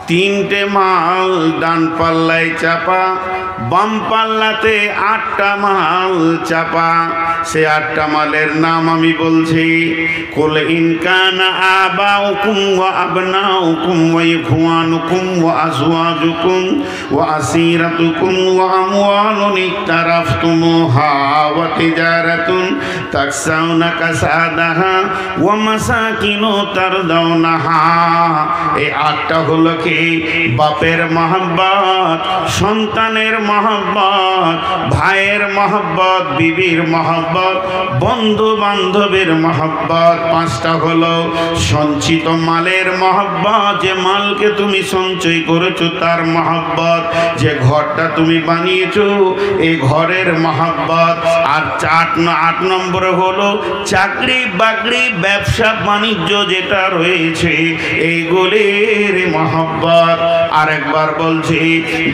3টে মাল ডান পাল্লায় চাপা, বাম পাল্লাতে 8টা মাল চাপা। সে 8টা মালের নাম আমি বলছি। কুল ইন কানা আবাউকুম ওয়া আবনাউকুম ওয়া ইখওয়ানুকুম ওয়া আজওয়াজুকুম ওয়া আসীরাতুকুম ওয়া আমওয়ালুন ইকতারাফতুমুহা ওয়া তিজারাতুন তাকসাউনা কাসাদাহা ওয়া মাসাকিনু তারদাউনাহা। এই 8টা হলো কি? বাপের মহব্বত, সন্তানের মহব্বত, ভাইয়ের মহব্বত, বিবির মহব্বত, বন্ধু বান্ধবের মহব্বত। 5টা হলো সঞ্চিত মালের মহব্বত, যে মালকে তুমি সঞ্চয় করেছো তার মহব্বত, যে ঘরটা তুমি বানিয়েছো এই ঘরের মহব্বত। আর 8 নম্বরে হলো চাকরি বাকরি, ব্যবসা বাণিজ্য যেটা রয়েছে এইগুলির মহব্বত। আরেকবার বলছি,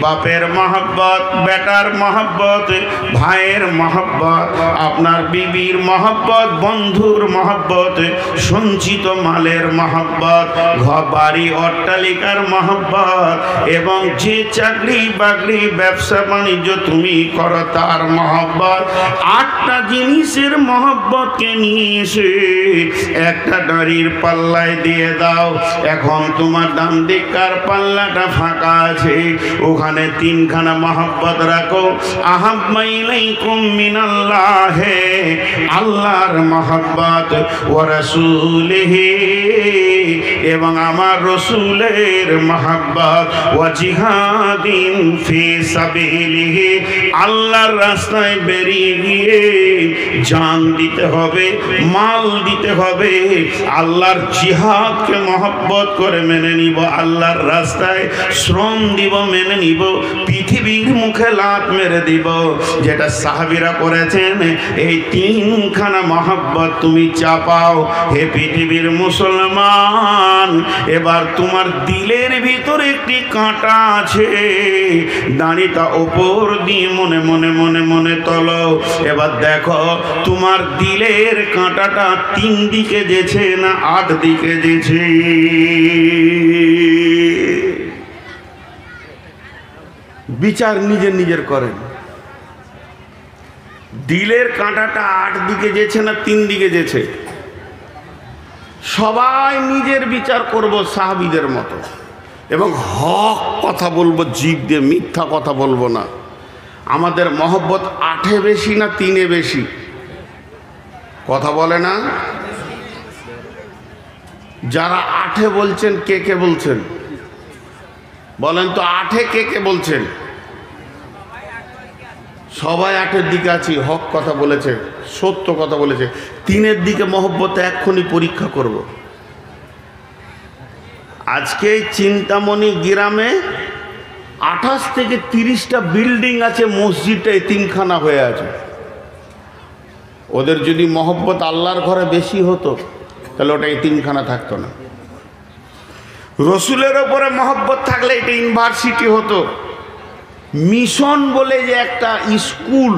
বাপের মহব্বত, বেটার মহব্বত, ভাইয়ের মহব্বত, আপনার বিবির মহব্বত, বন্ধুর মহব্বত, সঞ্চিত মালের মহব্বত, ঘর বাড়ি অট্টালিকার মহব্বত, এবং যে চাকরি বাকরি ব্যবসা বাণিজ্য তুমি করো তার মহব্বত। 8টা জিনিসের মহব্বতকে নিয়ে এসে একটা নারীর পাল্লায় দিয়ে দাও। এখন তোমার ডান দিককার পাল্লাটা ফাঁকা আছে, ওখানে 3খানা মহব্বত রাখো। আহাব্বা ইলাইকুম মিনাল্লাহি, আল্লাহর মহব্বত, ওয়া রাসূলিহি, এবং আমার রসুলের মহব্বত, ওয়া জিহাদিন ফি সাবিলিহি, আল্লাহর রাস্তায় বেরিয়ে গিয়ে জান দিতে হবে, মাল দিতে হবে। আল্লাহর জিহাদকে মহব্বত করে মেনে নিব, আল্লাহর রাস্তায় শ্রম দিব, মেনে নিব, পৃথিবীর মুখে লাত মেরে দিব, যেটা সাহাবীরা করেছেন। এই 3খানা মহব্বত তুমি চাপাও। হে পৃথিবীর মুসলমান, এবার তোমার দিলের ভিতরে একটি কাঁটা আছে, দাঁড়িটা ওপর দিয়ে মনে মনে মনে মনে তোলো। এবার দেখো তোমার দিলের কাঁটাটা 3 দিকে যেছে না 8 দিকে যেছে? বিচার নিজের করেন। দিলের কাঁটাটা 8 দিকে যেছে না 3 দিকে যেছে? সবাই নিজের বিচার করব সাহাবীদের মতো, এবং হক কথা বলবো, জিভ দিয়ে মিথ্যা কথা বলবো না। আমাদের মহব্বত 8-এ বেশি না 3-এ বেশি? কথা বলে না? যারা 8-এ বলছেন কে কে বলছেন? বলেন তো 8-এ কে কে বলছেন? সবাই 8-এর দিকে আছি। হক কথা বলেছে, সত্য কথা বলেছে। 3-এর দিকে মহব্বতে এক্ষুনি পরীক্ষা করব। আজকে চিন্তামণি গ্রামে 28 থেকে 30টা বিল্ডিং আছে, মসজিদটা এতিমখানা হয়ে আছে। ওদের যদি মহব্বত আল্লাহর ঘরে বেশি হতো তাহলে ওটা এতিমখানা থাকতো না। রসুলের ওপরে মহব্বত থাকলে এটা ইউনিভার্সিটি হতো। মিশন বলে যে একটা স্কুল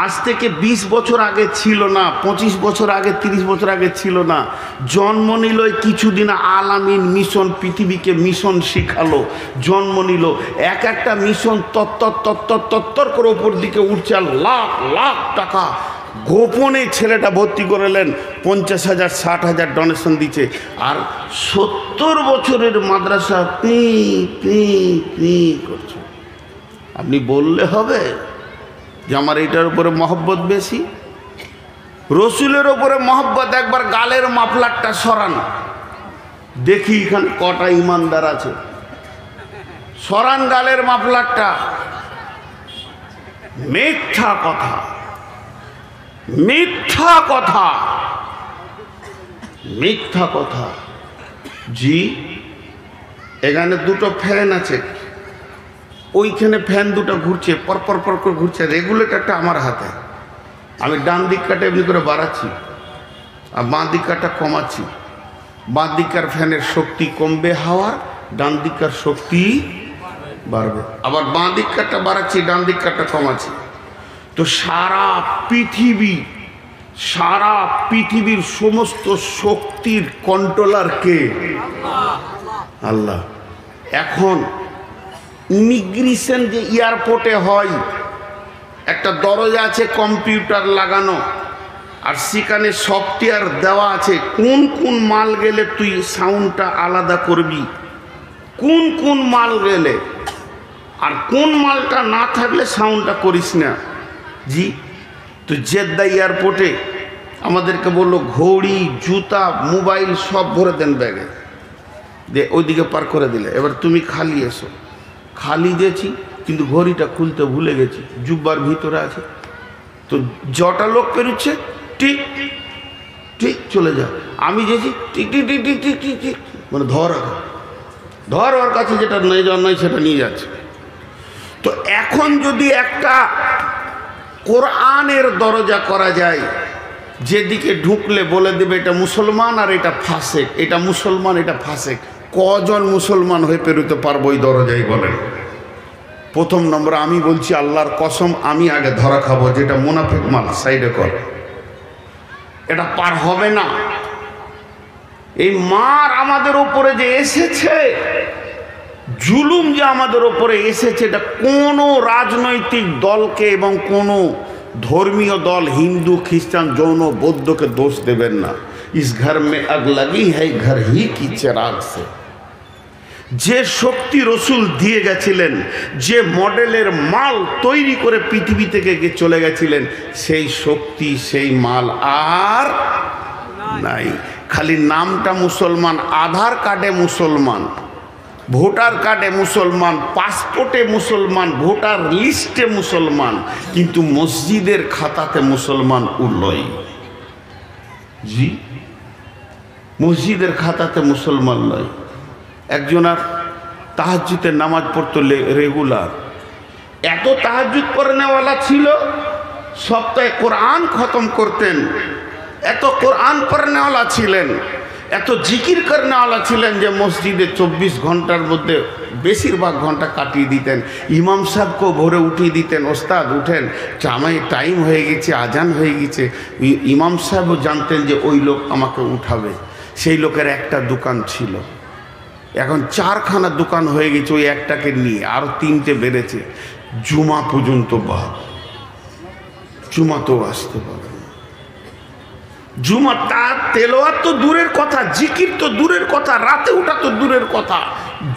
আজ থেকে 20 বছর আগে ছিল না, 25 বছর আগে, 30 বছর আগে ছিল না। জন্ম নিল কিছুদিন আল আমিন মিশন, পৃথিবীকে মিশন শিখালো, জন্ম নিল। এক একটা মিশন তত্তর করে ওপর দিকে উঠছে, আর লাখ লাখ টাকা গোপনে ছেলেটা ভর্তি করলেন, 50,000 60,000 ডোনেশন দিচ্ছে। আর 70 বছরের মাদ্রাসা পি পি পি করছে। আপনি বললে হবে যে আমার এইটার উপরে মহব্বত বেশি? রসুলের উপরে মহব্বত। একবার গালের মাফলারটা সরান, দেখি এখানে কটা ইমানদার আছে। সরান গালের মাফলারটা। মিথ্যা কথা, মিথ্যা কথা, মিথ্যা কথা। জি, এখানে দুটো ফ্যান আছে, ওইখানে ফ্যান দুটো ঘুরছে, পরপর পর করে ঘুরছে। রেগুলেটরটা আমার হাতে, আমি ডান দিকটা এমনি করে বাড়াচ্ছি আর বাঁ দিকটা কমাচ্ছি। বাঁ দিকার ফ্যানের শক্তি কমবে হাওয়ার, ডান দিকার শক্তি বাড়বে। আবার বাঁ দিকটা বাড়াচ্ছি, ডান দিকটা কমাচ্ছি। তো সারা পৃথিবীর সমস্ত শক্তির কন্ট্রোলার কে? আল্লাহ। এখন ইমিগ্রেশন যে এয়ারপোর্টে হয়, একটা দরজা আছে কম্পিউটার লাগানো, আর সেখানে সফটওয়্যার দেওয়া আছে কোন কোন মাল গেলে তুই সাউন্ডটা আলাদা করবি, কোন কোন মাল গেলে, আর কোন মালটা না থাকলে সাউন্ডটা করিস না। জি, তো জেদ্দা এয়ারপোর্টে আমাদেরকে বললো ঘড়ি, জুতা, মোবাইল সব ভরে দেন ব্যাগে, যে ওইদিকে পার করে দিলে। এবার তুমি খালি এসো। খালি দিয়েছি, কিন্তু ঘড়িটা খুলতে ভুলে গেছি, জুব্বার ভিতরে আছে। তো যটা লোক পেরোচ্ছে ঠিক ঠিক চলে যা। আমি যেছি টিক টিক টিক টিক টিক টিক টিক, মানে ধর ওর কাছে যেটা নেই যাওয়ার নয় সেটা নিয়ে যাচ্ছে। তো এখন যদি একটা কোরআনের দরজা করা যায়, যেদিকে ঢুকলে বলে দেবে এটা মুসলমান আর এটা ফাসেক, এটা মুসলমান এটা ফাসেক, কজন মুসলমান হয়ে পেরোতে পারবো ওই দরজায় বলেন? প্রথম নম্বর আমি বলছি আল্লাহর কসম, আমি আগে ধরা খাবো, যেটা মুনাফিক মাল সাইডে কর, এটা পার হবে না। এই মার আমাদের উপরে যে এসেছে, জুলুম যে আমাদের উপরে এসেছে, এটা কোনো রাজনৈতিক দলকে এবং কোনো ধর্মীয় দল, হিন্দু, খ্রিস্টান, জৈন, বৌদ্ধকে দোষ দেবেন না। ইস ঘর মে আগ লাগি হ্যায় ঘর হি কি চিরাগ সে। যে শক্তি রসুল দিয়ে গেছিলেন, যে মডেলের মাল তৈরি করে পৃথিবী থেকে চলে গেছিলেন, সেই শক্তি, সেই মাল আর নাই। খালি নামটা মুসলমান, আধার কার্ডে মুসলমান, ভোটার কার্ডে মুসলমান, পাসপোর্টে মুসলমান, ভোটার লিস্টে মুসলমান, কিন্তু মসজিদের খাতাতে মুসলমান উল্লই। জি, মসজিদের খাতাতে মুসলমান নয়। একজনার তাহাজ্জুদের নামাজ পড়তো রেগুলার, এত তাহাজ্জুদ পড়নেওয়ালা ছিল, সপ্তাহে কোরআন খতম করতেন, এত কোরআন পড়নেওয়ালা ছিলেন, এত জিকির করনেওয়ালা ছিলেন যে মসজিদে 24 ঘন্টার মধ্যে বেশিরভাগ ঘন্টা কাটিয়ে দিতেন। ইমাম সাহেবকেও ভোরে উঠিয়ে দিতেন, ওস্তাদ উঠেন, টাইম হয়ে গেছে, আজান হয়ে গেছে। ইমাম সাহেবও জানতেন যে ওই লোক আমাকে উঠাবে। সেই লোকের একটা দোকান ছিল, এখন 4খানা দোকান হয়ে গেছে ওই একটাকে নিয়ে, আরও 3টে বেড়েছে। জুমা পর্যন্ত জুমাতেও আসতে পারে না। জুমা তার তেলাওয়াত তো দূরের কথা, জিকির তো দূরের কথা, রাতে ওঠা তো দূরের কথা,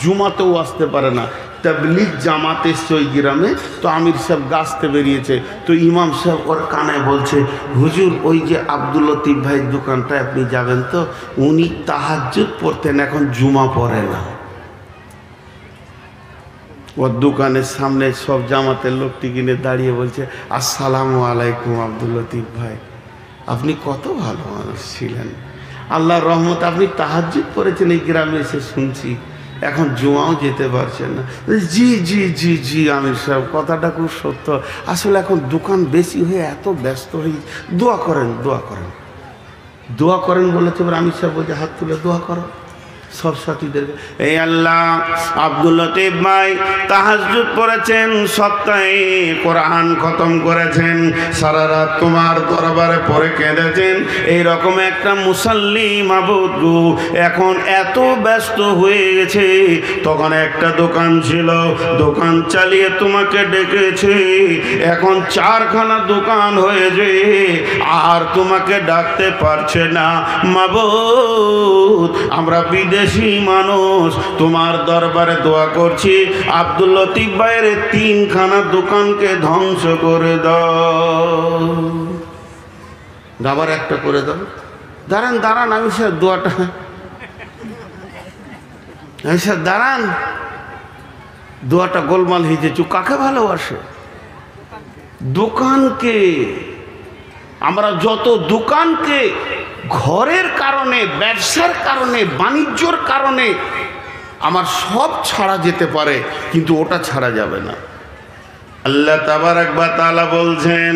জুমাতেও আসতে পারে না। তাবলীগ জামাত এসছে ওই গ্রামে, তো আমির সাহেব গাছতে বেরিয়েছে, তো ইমাম সাহেব ওর কানে বলছে, হুজুর ওই যে আব্দুল লতিফ ভাইয়ের দোকানটায় আপনি যাবেন তো, উনি তাহাজ্জুদ পড়তেন, এখন জুমা পড়ে না। ওর দোকানের সামনে সব জামাতের লোকটি কিনে দাঁড়িয়ে বলছে, আসসালামু আলাইকুম আব্দুল লতিফ ভাই, আপনি কত ভালো মানুষ ছিলেন, আল্লাহর রহমত, আপনি তাহাজ্জুদ পড়েছেন এই গ্রামে এসে শুনছি, এখন জুমাও যেতে পারছেন না। জি জি জি জি আমির সাহেব, কথাটা খুব সত্য, আসলে এখন দোকান বেশি হয়ে এত ব্যস্ত হয়ে, দোয়া করেন দোয়া করেন দোয়া করেন বলেছে। এবার আমির সাহেব বলছে, হাত তুলে দোয়া করো সব সাথীদেরকে। এই আল্লাহ, আব্দুল লতিফ ভাই তাহাজ্জুদ পড়েছেন, সপ্তাহে কোরআন খতম করেছেন, সারা রাত তোমার দরবারে পড়ে কেঁদেছেন, এইরকম একটা মুসাল্লি মাবুদ গো এখন এত ব্যস্ত হয়ে গেছে। তখন একটা দোকান ছিল, দোকান চালিয়ে তোমাকে ডেকেছে, এখন 4খানা দোকান হয়েছে, আর তোমাকে ডাকতে পারছে না। মাবুদ, আমরা বিদেশি মানুষ, তোমার দরবারে দোয়া করছি, আব্দুল লতিফ ভাইয়ের 3খানা দোকানকে ধ্বংস করে দাও, আবার একটা করে দাও। দাঁড়ান দাঁড়ান আমি স্যার, দোয়াটা আমি স্যার দাঁড়ান, দোয়াটা গোলমাল হয়েছে। কাকে ভালোবাসে? দোকানকে। আমরা যত দোকানকে ঘরের কারণে, ব্যবসার কারণে, বাণিজ্যর কারণে আমার সব ছাড়া যেতে পারে, কিন্তু ওটা ছাড়া যাবে না। আল্লাহ তাবারাক ওয়া তাআলা বলছেন,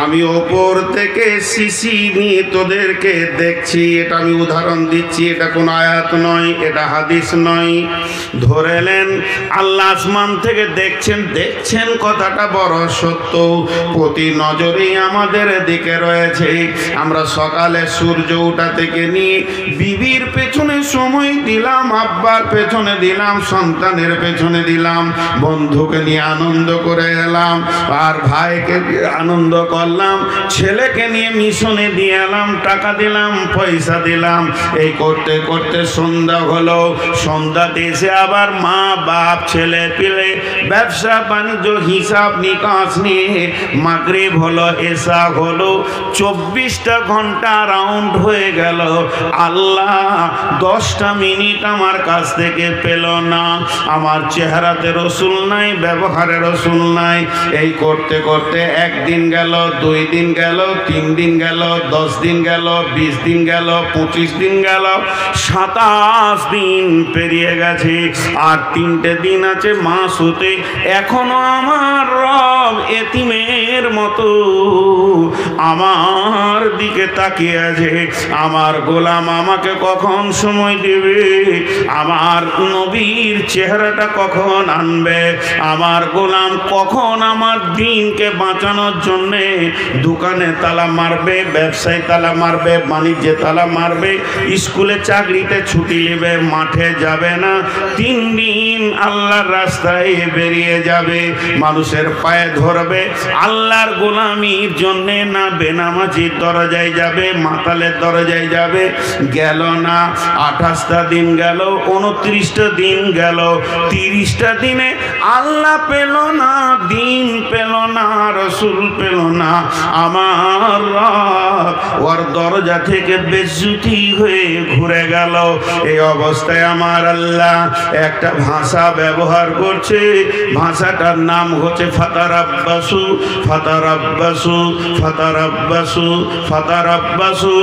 আমি ওপর থেকে শিশি নিয়ে তোদেরকে দেখছি। এটা আমি উদাহরণ দিচ্ছি, এটা কোনো আয়াত নয়, এটা হাদিস নয়। ধরেলেন আল্লাহ আসমান থেকে দেখছেন, দেখছেন কথাটা বড় সত্য, প্রতি নজরেই আমাদের দিকে রয়েছে। আমরা সকালে সূর্য ওঠা থেকে নিয়ে বিবির পেছনে সময় দিলাম, আব্বার পেছনে দিলাম, সন্তানের পেছনে দিলাম, বন্ধুকে নিয়ে আনন্দ করে এলাম, আর ভাইকে আনন্দ করলাম, ছেলেকে নিয়ে মিশনে দিয়ে এলাম, টাকা দিলাম, পয়সা দিলাম। এই করতে করতে সন্ধ্যা হলো, সন্ধ্যাতে এসে আবার মা বাপ ছেলে পেলে ব্যবসা বাণিজ্য হিসাব নিকাশ নিয়ে মাগরিব হলো, এশা হলো, 24টা ঘন্টা রাউন্ড হয়ে গেল। আল্লাহ 10টা মিনিট আমার কাছ থেকে পেল না। আমার চেহারাতে রসুল নাই, ব্যবহারে রসুল নাই। এই করতে করতে একদিন গেল, 2 দিন গেল, 3 দিন গেল, 10 দিন গেল, 20 দিন গেল, 25 দিন গেল, 27 দিন পেরিয়ে গেছে। আর 3টে দিন আছে মাস হতে। এখনো আমার রব এতিমের মতো আমার দিকে তাকিয়ে আছে। আমার গোলাম আমাকে কখন সময় দেবে, আমার নবীর চেহারাটা কখন আনবে, আমার গোলাম কখন আমার দিনকে বাঁচানোর জন্যে দোকানে তালা মারবে, ব্যবসায় তালা মারবে, বাণিজ্যে তালা মারবে, স্কুলে চাকরিতে ছুটি নেবে, মাঠে যাবে না, 3 দিন আল্লাহর রাস্তায় বেরিয়ে যাবে, মানুষের পায়ে ধরবে, আল্লাহর গোলামির জন্যে না বেনামাজির দরজায় যাবে, মাতালের দরজায় যাবে। গেল না, 28টা দিন গেল, 29টা দিন গেল, 30টা দিনে আল্লাহ পেল না, দিন পেল না, রসুল পেল না। আমার রব ওর দরজা থেকে বেজ্জতি হয়ে ঘুরে গেল। এই অবস্থায় আমার আল্লাহ একটা ভাষা ব্যবহার করছে, ভাষাটার নাম হচ্ছে ফাতারাব্বাসু, ফাতারাব্বাসু, ফাতারাব্বাসু, ফাতারাব্বাসু।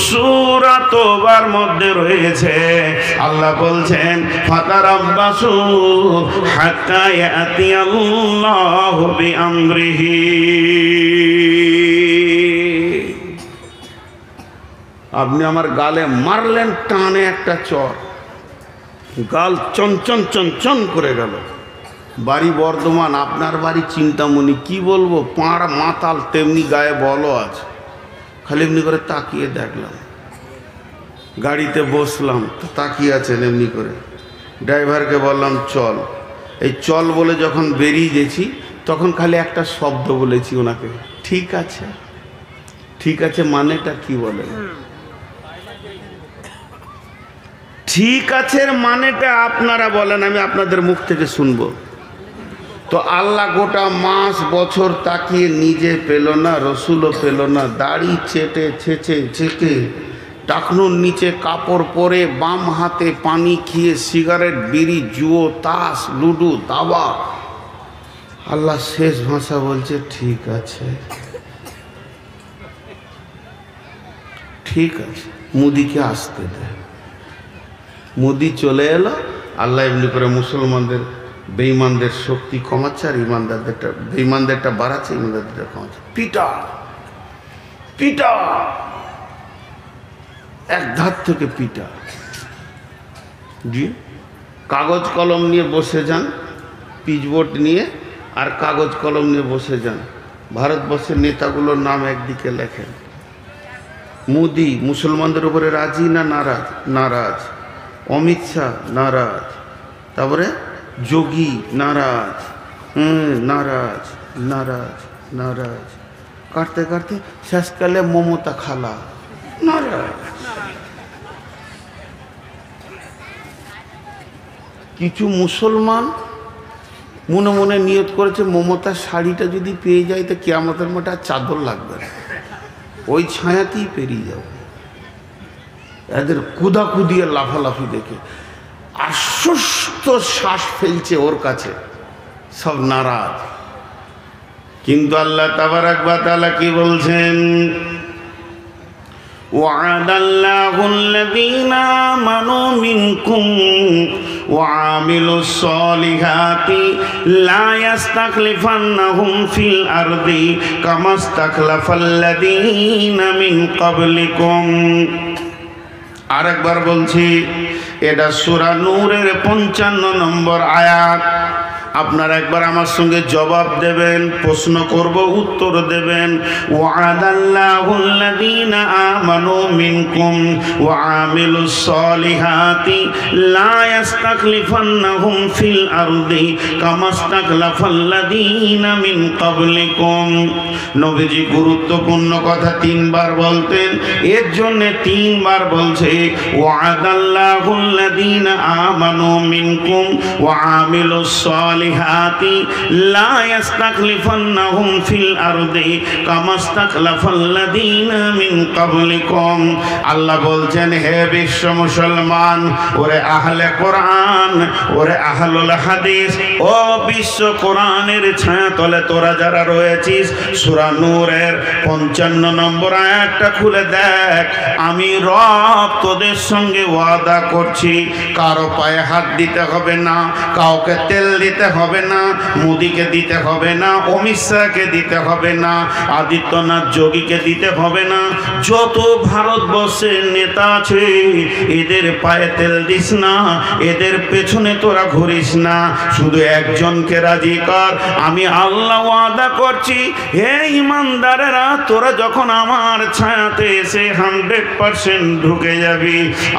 সূরা তওবার মধ্যে রয়েছে, আল্লাহ বলছেন ফাতারাব্বাসু হাত্তা ইয়াতিয়াল্লাহু বিআমরিহি। আপনি আমার গালে মারলেন টানে একটা চর, গাল চঞ্চন চঞ্চন করে গেল। বাড়ি বর্ধমান, আপনার বাড়ি চিন্তামণি, কি বলবো, পাড় মাতাল তেমনি গায়ে বলও আছে। খালি এমনি করে তাকিয়ে দেখলাম, গাড়িতে বসলাম তো তাকিয়ে আছেন এমনি করে। ড্রাইভারকে বললাম চল, এই চল বলে যখন বেরিয়ে গেছি তখন খালি একটা শব্দ বলেছি ওনাকে, ঠিক আছে। ঠিক আছে মানেটা কি বলেন? ঠিক আছে মানেটা আপনারা বলেন, আমি আপনাদের মুখ থেকে শুনবো। তো আল্লাহ গোটা মাস বছর তাকিয়ে নিজে পেল না, রসুলও পেল না, দাড়ি চেটে ছেঁচে ছেঁকে টাকনুর নিচে কাপড় পরে বাম হাতে পানি খেয়ে সিগারেট বিড়ি জুয়ো তাস লুডু দাবা। আল্লাহ শেষ ভাষা বলছে ঠিক আছে, ঠিক আছে, মুদিকে আসতে দে। মুদি চলে এলো। আল্লাহ এমনি করে মুসলমানদের বেঈমানদের শক্তি কমাচ্ছে আর ইমানদারদেরটা বেঈমানদেরটা বাড়াচ্ছে, ইমানদারদেরটা কমাচ্ছে। পিটা পিটা, এক ধার থেকে পিটা। জি, কাগজ কলম নিয়ে বসে যান, পিচবোর্ড নিয়ে আর কাগজ কলম নিয়ে বসে যান। ভারতবর্ষের নেতাগুলোর নাম একদিকে লেখেন। মোদি মুসলমানদের উপরে রাজি না নারাজ? নারাজ। অমিত শাহ নারাজ। তারপরে যোগী নারাজ। নারাজ নারাজ নারাজ। কাটতে কাটতে শেষকালে মমতা খালা নারাজ। কিছু মুসলমান মনে মনে নিয়ত করেছে মমতার শাড়িটা যদি পেয়ে যায় তো কিয়ামতের মাঠে আর চাদর লাগবে না, ওই ছায়াতেই পেরিয়ে যাবে। এদের কুদাকুদি আর লাফালাফি দেখে আশ্বস্ত শ্বাস ফেলছে ওর কাছে, সব নারাজ। কিন্তু আল্লাহ তাবারাক ওয়া তাআলা কি বলছেন? ওয়া'দাল্লাহু আল্লাযীনা আমানু মিনকুম وعاملوا الصالحات لا يستخلفنهم في الأرض كما استخلف الذين من قبلكم। আরেকবার বলছি, এটা সূরা নূরের 55 নম্বর আয়াত। আপনারা একবার আমার সঙ্গে জবাব দেবেন, প্রশ্ন করব, উত্তর দেবেন। ওয়া'দাল্লাহুল্লাযীনা আমানু মিনকুম ওয়া আমিলুস সলিহাতি লা ইস্তাখলিফান্নাহুম ফিল আরদি কামা ইস্তাখলাফাল্লাযীনা মিন ক্বাবলিকুম। নবীজি গুরুত্বপূর্ণ কথা তিনবার বলতেন, এর জন্য তিনবার বলছে ওয়া'দাল্লাহুল্লাযীনা আমানু মিনকুম ওয়া আমিলুস সলিহাতি লা ইস্তাখলিফান্নাহুম ফিল আরদি কামা ইস্তাখলাফাল্লাযীনা মিন ক্বাবলিকুম। আল্লাহ বলছেন, হে বিশ্ব মুসলমান, ওরে আহলে কোরআন, ওরে আহলুল হাদিস, ও বিশ্ব কোরআনের ছায়াতলে তোরা যারা রয়েছিস, সূরা নূরের 55 নম্বর আয়াতটা খুলে দেখ। আমি রব তোদের সঙ্গে ওয়াদা করছি, কারো পায়ে হাত দিতে হবে না, কাউকে তেল দিতে হবে না, মোদিকে দিতে হবে না, অমিত শাহকে দিতে হবে না, আদিত্যনাথ যোগীকে দিতে হবে না, যত ভারতবর্ষের নেতা আছে এদের পায়ে তেল দিস না, এদের পেছনে তোরা ঘুরিস না, শুধু একজনকে রাজি কর। আমি আল্লাহ ওয়াদা করছি, হে ইমানদারেরা, তোরা যখন আমার ছায়াতে এসে 100% ঢুকে যাবি,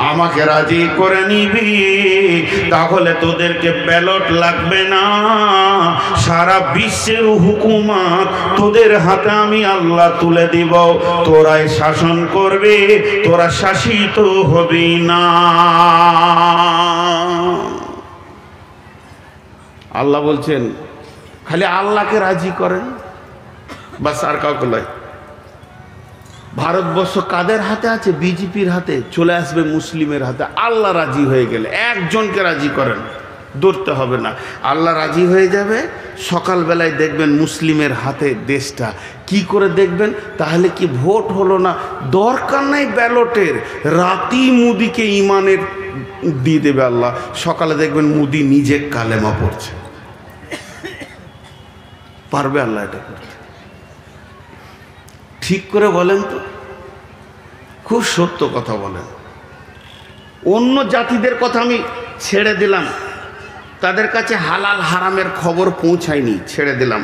আমাকে রাজি করে নিবি, তাহলে তোদেরকে ব্যালট লাগবে না। সারা বিশ্বের হুকুমত তোদের হাতে আমি আল্লাহ তুলে দিব, তোরাই শাসন করবে, তোরা শাসিত হবি না। আল্লাহ বলছেন, খালি আল্লাহকে রাজি করেন, বাস, আর কাউকে নয়। ভারতবর্ষ কাদের হাতে আছে? বিজেপির হাতে, চলে আসবে মুসলিমের হাতে। আল্লাহ রাজি হয়ে গেলে একজনকে রাজি করেন, দৌড়তে হবে না, আল্লাহ রাজি হয়ে যাবে। সকালবেলায় দেখবেন মুসলিমের হাতে দেশটা। কি করে দেখবেন? তাহলে কি ভোট হলো না? দরকার নাই ব্যালটের, রাতি মুদিকে ইমানের দিয়ে দেবে আল্লাহ। সকালে দেখবেন মুদি নিজে কালেমা পড়ছে। পারবে আল্লাহ এটা করতে? ঠিক করে বলেন তো, খুব সত্য কথা বলেন। অন্য জাতিদের কথা আমি ছেড়ে দিলাম, তাদের কাছে হালাল হারামের খবর পৌঁছায়নি, ছেড়ে দিলাম।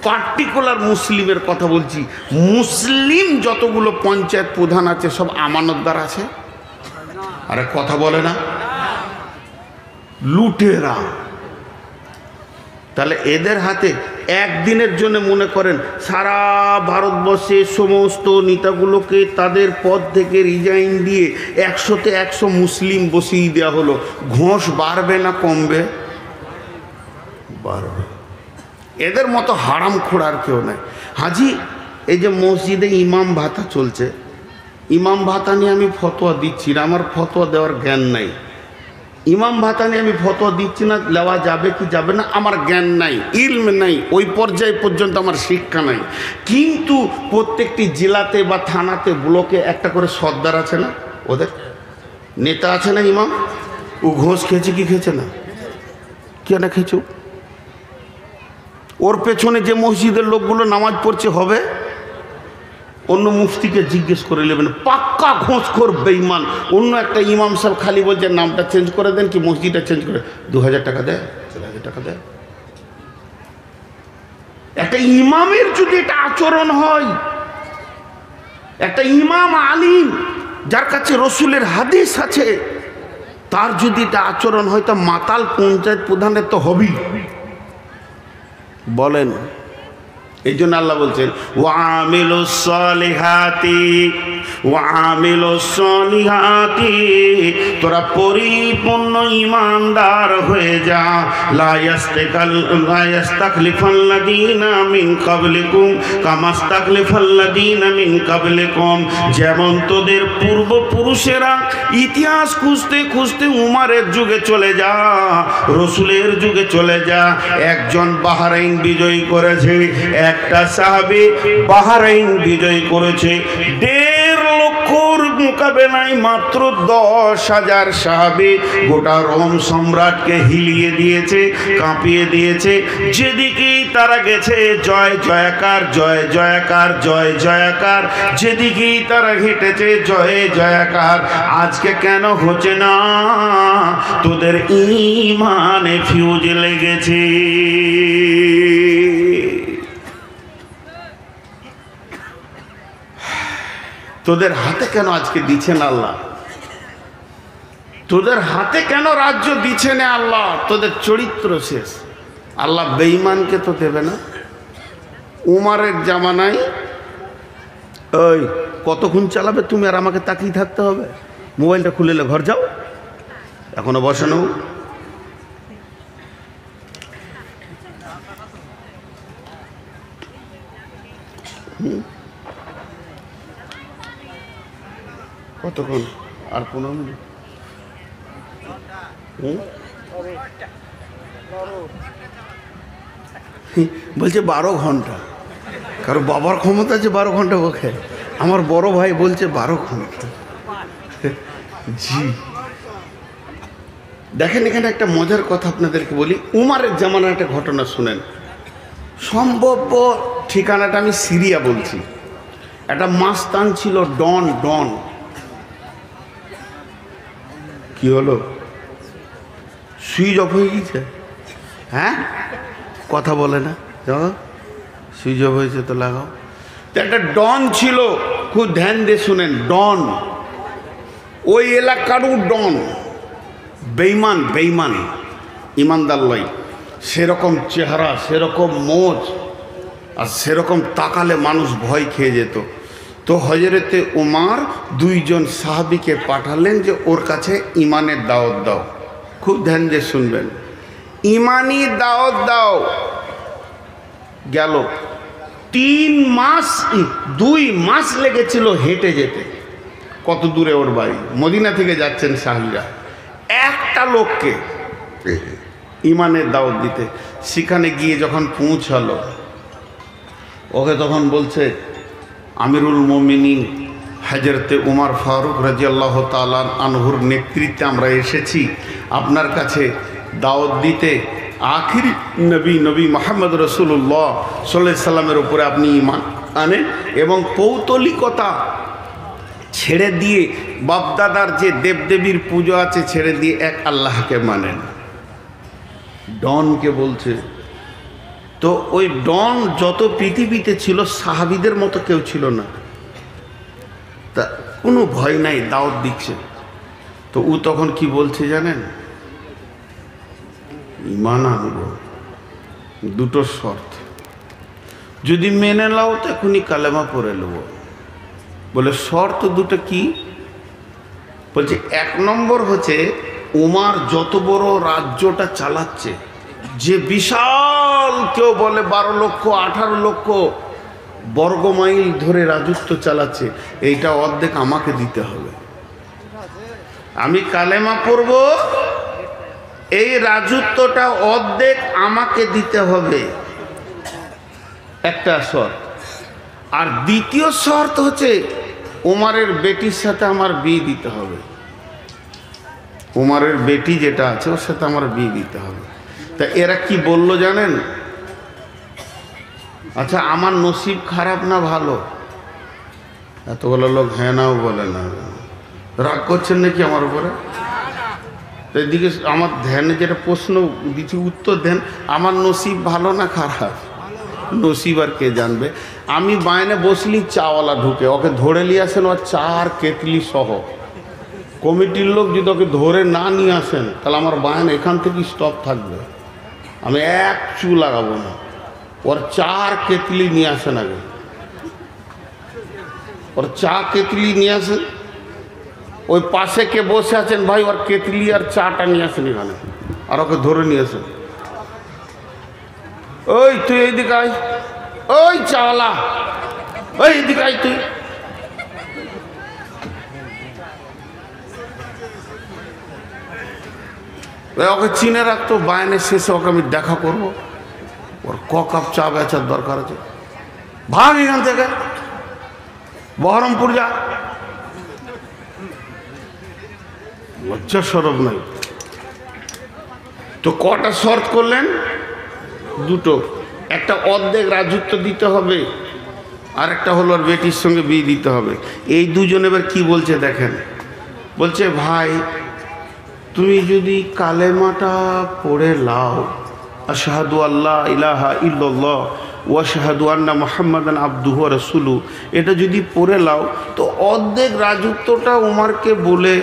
পার্টিকুলার মুসলিমের কথা বলছি। মুসলিম যতগুলো পঞ্চায়েত প্রধান আছে সব আমানতদার আছে। আরে কথা বলে না, লুটেরা। তাহলে এদের হাতে একদিনের জন্য মনে করেন সারা ভারতবর্ষের সমস্ত নেতাগুলোকে তাদের পদ থেকে রিজাইন দিয়ে 100-তে 100 মুসলিম বসিয়ে দেওয়া হলো, ঘোষ বাড়বে না কমবে? বাড়বে। এদের মতো হারামখোর আর কেউ নাই। হাজি এই যে মসজিদে ইমাম ভাতা চলছে, ইমাম ভাতা নিয়ে আমি ফতোয়া দিচ্ছি না, আমার ফতোয়া দেওয়ার জ্ঞান নাই। ইমাম ভাতা নিয়ে আমি ফতোয়া দিচ্ছি না, নেওয়া যাবে কি যাবে না আমার জ্ঞান নাই, ইলম নাই, ওই পর্যায় পর্যন্ত আমার শিক্ষা নাই। কিন্তু প্রত্যেকটি জেলাতে বা থানাতে ব্লকে একটা করে সর্দার আছে না, ওদের নেতা আছে না ইমাম, ও ঘোষ খেয়েছে কি খেয়েছে না, কেন খেয়েছ? ওর পেছনে যে মসজিদের লোকগুলো নামাজ পড়ছে হবে, অন্য মুফতিকে জিজ্ঞেস করে নেবেন, পাক্কা ঘোষখোর বেঈমান। অন্য একটা ইমাম সাহেব খালি বলছে নামটা চেঞ্জ করে দেন কি মসজিদটা চেঞ্জ করে, 2000 টাকা দেয়, 4000 টাকা দেয়। একটা ইমামের যদি এটা আচরণ হয়, একটা ইমাম আলিম যার কাছে রসুলের হাদিস আছে, তার যদি এটা আচরণ হয়, তা মাতাল পঞ্চায়েত প্রধানের তো হবেই। বলেন, এই জন্য আল্লাহ বলছেন ওয়ামিলুস সালিহাতি ওয়ামিলুস সালিহাতি, তোরা পরিপূর্ণ ঈমানদার হয়ে যা। লা ইয়াস্তাখলিফাল্লাযীনা মিন ক্বাবলিকুম কামাস্তাখলিফাল্লাযীনা মিন ক্বাবলিকুম, যেমন তোদের পূর্বপুরুষেরা ইতিহাস খুঁজতে খুঁজতে উমারের যুগে চলে যা, রসুলের যুগে চলে যা, একজন বাহরাইন বিজয় করেছে, একটা সাহাবী বাহরাইন বিজয় করেছে, 1.5 লক্ষর মোকাবেলায় মাত্র 10,000 সাহাবী গোটা রোম সম্রাটকে হিলিয়ে দিয়েছে, কাঁপিয়ে দিয়েছে। যেদিকেই তারা গেছে জয় জয়কার, জয় জয়কার, জয় জয়কার, যেদিকেই তারা হেঁটেছে জয় জয়কার। আজকে কেন হচ্ছে না? তোদের ঈমানে ফিউজ লেগেছে। তোদের হাতে কেন আজকে দিচ্ছেন আল্লাহ? তোদের হাতে কেন রাজ্য দিচ্ছেন আল্লাহ? তোদের চরিত্র শেষ। আল্লাহ বেঈমানকে তো দেবে না। উমারের জামানায় ওই কতক্ষণ চালাবে তুমি আর আমাকে তাকিয়ে থাকতে হবে? মোবাইলটা খুলে ঘর যাও, এখনো বসানো। কতক্ষণ? আর 15 মিনিট। বলছে 12 ঘন্টা। কারো বাবার ক্ষমতা আছে 12 ঘন্টা বকে। আমার বড় ভাই বলছে 12 ঘন্টা। জি দেখেন, এখানে একটা মজার কথা আপনাদেরকে বলি। উমারের জামানার একটা ঘটনা শুনেন। সম্ভব্য ঠিকানাটা আমি সিরিয়া বলছি। একটা মাস্তান ছিল, ডন। ডন কি হলো? সুইচ অফ হয়ে গেছে? হ্যাঁ, কথা বলে না। সুইচ অফ হয়েছে তো লাগাও। তো একটা ডন ছিল, খুব ধ্যান দিয়ে শুনেন। ডন ওই এলাকারও ডন, বেঈমান। বেঈমান, ইমানদার লয়। সেরকম চেহারা, সেরকম মোজ, আর সেরকম তাকালে মানুষ ভয় খেয়ে যেত। তো হযরতে উমার 2 জন সাহাবীকে পাঠালেন যে ওর কাছে ইমানের দাওয়াত দাও। খুব ধ্যান দিয়ে শুনবেন, ইমানি দাওয়াত দাও। গেল 3 মাস, 2 মাস লেগেছিল হেঁটে যেতে। কত দূরে ওর বাড়ি, মদিনা থেকে যাচ্ছেন সাহাবীরা। একটা লোককে ইমানের দাওয়াত দিতে, সেখানে গিয়ে যখন পৌঁছালো, ওকে তখন বলছে আমিরুল মুমিনিন হযরতে উমর ফারুক রাদিয়াল্লাহু তাআলা আনহুর নেতৃত্বে আমরা এসেছি আপনার কাছে দাওয়াত দিতে। আখিরি নবী মুহাম্মদ রাসূলুল্লাহ সাল্লাল্লাহু আলাইহি সাল্লামের উপরে আপনি ঈমান আনেন এবং পৌতলিকতা ছেড়ে দিয়ে, বাপদাদার যে দেবদেবীর পুজো আছে ছেড়ে দিয়ে এক আল্লাহকে মানেন। ডনকে বলছে। তো ওই ডন যত পৃথিবীতে ছিল সাহাবীদের মতো কেউ ছিল না, তা কোনো ভয় নাই, দাওয়াত দিচ্ছে। তো ও তখন কি বলছে জানেন? ঈমান আনবো, 2টো শর্ত। যদি মেনে নাও তো এখনই কালেমা পড়ে নেব। বলে শর্ত 2টো কি? বলছে 1 নম্বর হচ্ছে উমার যত বড় রাজ্যটা চালাচ্ছে, যে বিশাল, কেউ বলে 12 লক্ষ 18 লক্ষ বর্গমাইল ধরে রাজত্ব চালাচ্ছে, এইটা অর্ধেক আমাকে দিতে হবে। আমি কালেমা পড়ব, এই রাজত্বটা অর্ধেক আমাকে দিতে হবে, একটা শর্ত। আর দ্বিতীয় শর্ত হচ্ছে ওমরের বেটির সাথে আমার বিয়ে দিতে হবে। ওমরের বেটি যেটা আছে ওর সাথে আমার বিয়ে দিতে হবে। তা এরা কি বলল জানেন? আচ্ছা, আমার নসিব খারাপ না ভালো? এতগুলো লোক হ্যাঁ নাও বলে না। রাগ করছেন নাকি আমার উপরে? এদিকে আমার ধ্যানে যেটা প্রশ্ন দিচ্ছি উত্তর দেন, আমার নসিব ভালো না খারাপ? নসিব আর কে জানবে। আমি বাইনে বসলি চাওয়ালা ঢুকে ওকে ধরে নিয়ে আসেন, ওর চা আর কেটলি সহ। কমিটির লোক যদি ওকে ধরে না নিয়ে আসেন তাহলে আমার বায়ন এখান থেকে স্টপ থাকবে, আমি এক চু লাগাবো না। ওর চা আর কেতলি নিয়ে আসেন আগে, ওর চা কেতলি নিয়ে আসেন। ওই পাশে কে বসে আছেন ভাই, ওর কেতলি আর চাটা নিয়ে আসেন এখানে, আর ওকে ধরে নিয়ে আসেন। ওই তুই এইদিকে আয়, ওই চাওয়ালা, ওই এইদিকে আয় তুই। ওকে চিনে রাখতো, বায়নের শেষে ওকে আমি দেখা করব, ওর ক কাপ চা বেচার দরকার আছে। ভাগ এখান থেকে, বহরমপুর যা, লজ্জা সরব নাই। তো কটা শর্ত করলেন? দুটো। একটা অর্ধেক রাজত্ব দিতে হবে, আর একটা হলো ওর বেটির সঙ্গে বিয়ে দিতে হবে। এই দুজন এবার কি বলছে দেখেন। বলছে ভাই তুমি যদি কালেমাটা পড়ে লাও, আশহাদু আল্লাহ ইলাহা ইল্লাল্লাহ ওয়া আশহাদু আন্না মুহাম্মাদান আবদুহু ওয়া রাসূলুহু, এটা যদি পড়ে লাও তো অর্ধেক রাজত্বটা উমরকে বলে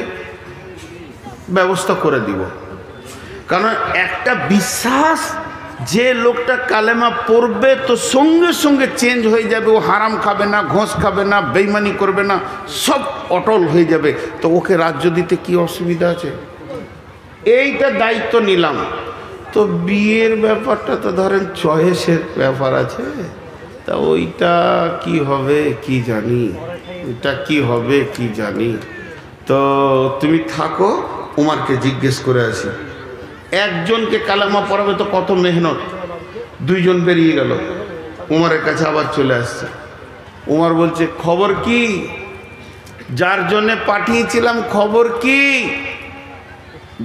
ব্যবস্থা করে দিব। কারণ একটা বিশ্বাস, যে লোকটা কালেমা পড়বে তো সঙ্গে সঙ্গে চেঞ্জ হয়ে যাবে, ও হারাম খাবে না, ঘোষ খাবে না, বেইমানি করবে না, সব অটল হয়ে যাবে। তো ওকে রাজ্য দিতে কি অসুবিধা আছে? এইটা দায়িত্ব নিলাম। তো বিয়ের ব্যাপারটা তো ধরেন চয়েসের ব্যাপার আছে, তা ওইটা কি হবে কি জানি, এটা কি হবে কি জানি। তো তুমি থাকো, উমারকে জিজ্ঞেস করে আসি। একজনকে কালেমা পড়াবে তো কত মেহনত, দুইজন বেরিয়ে গেল, উমারের কাছে আবার চলে আসছে। উমার বলছে খবর কি, যার জন্য পাঠিয়েছিলাম খবর কি?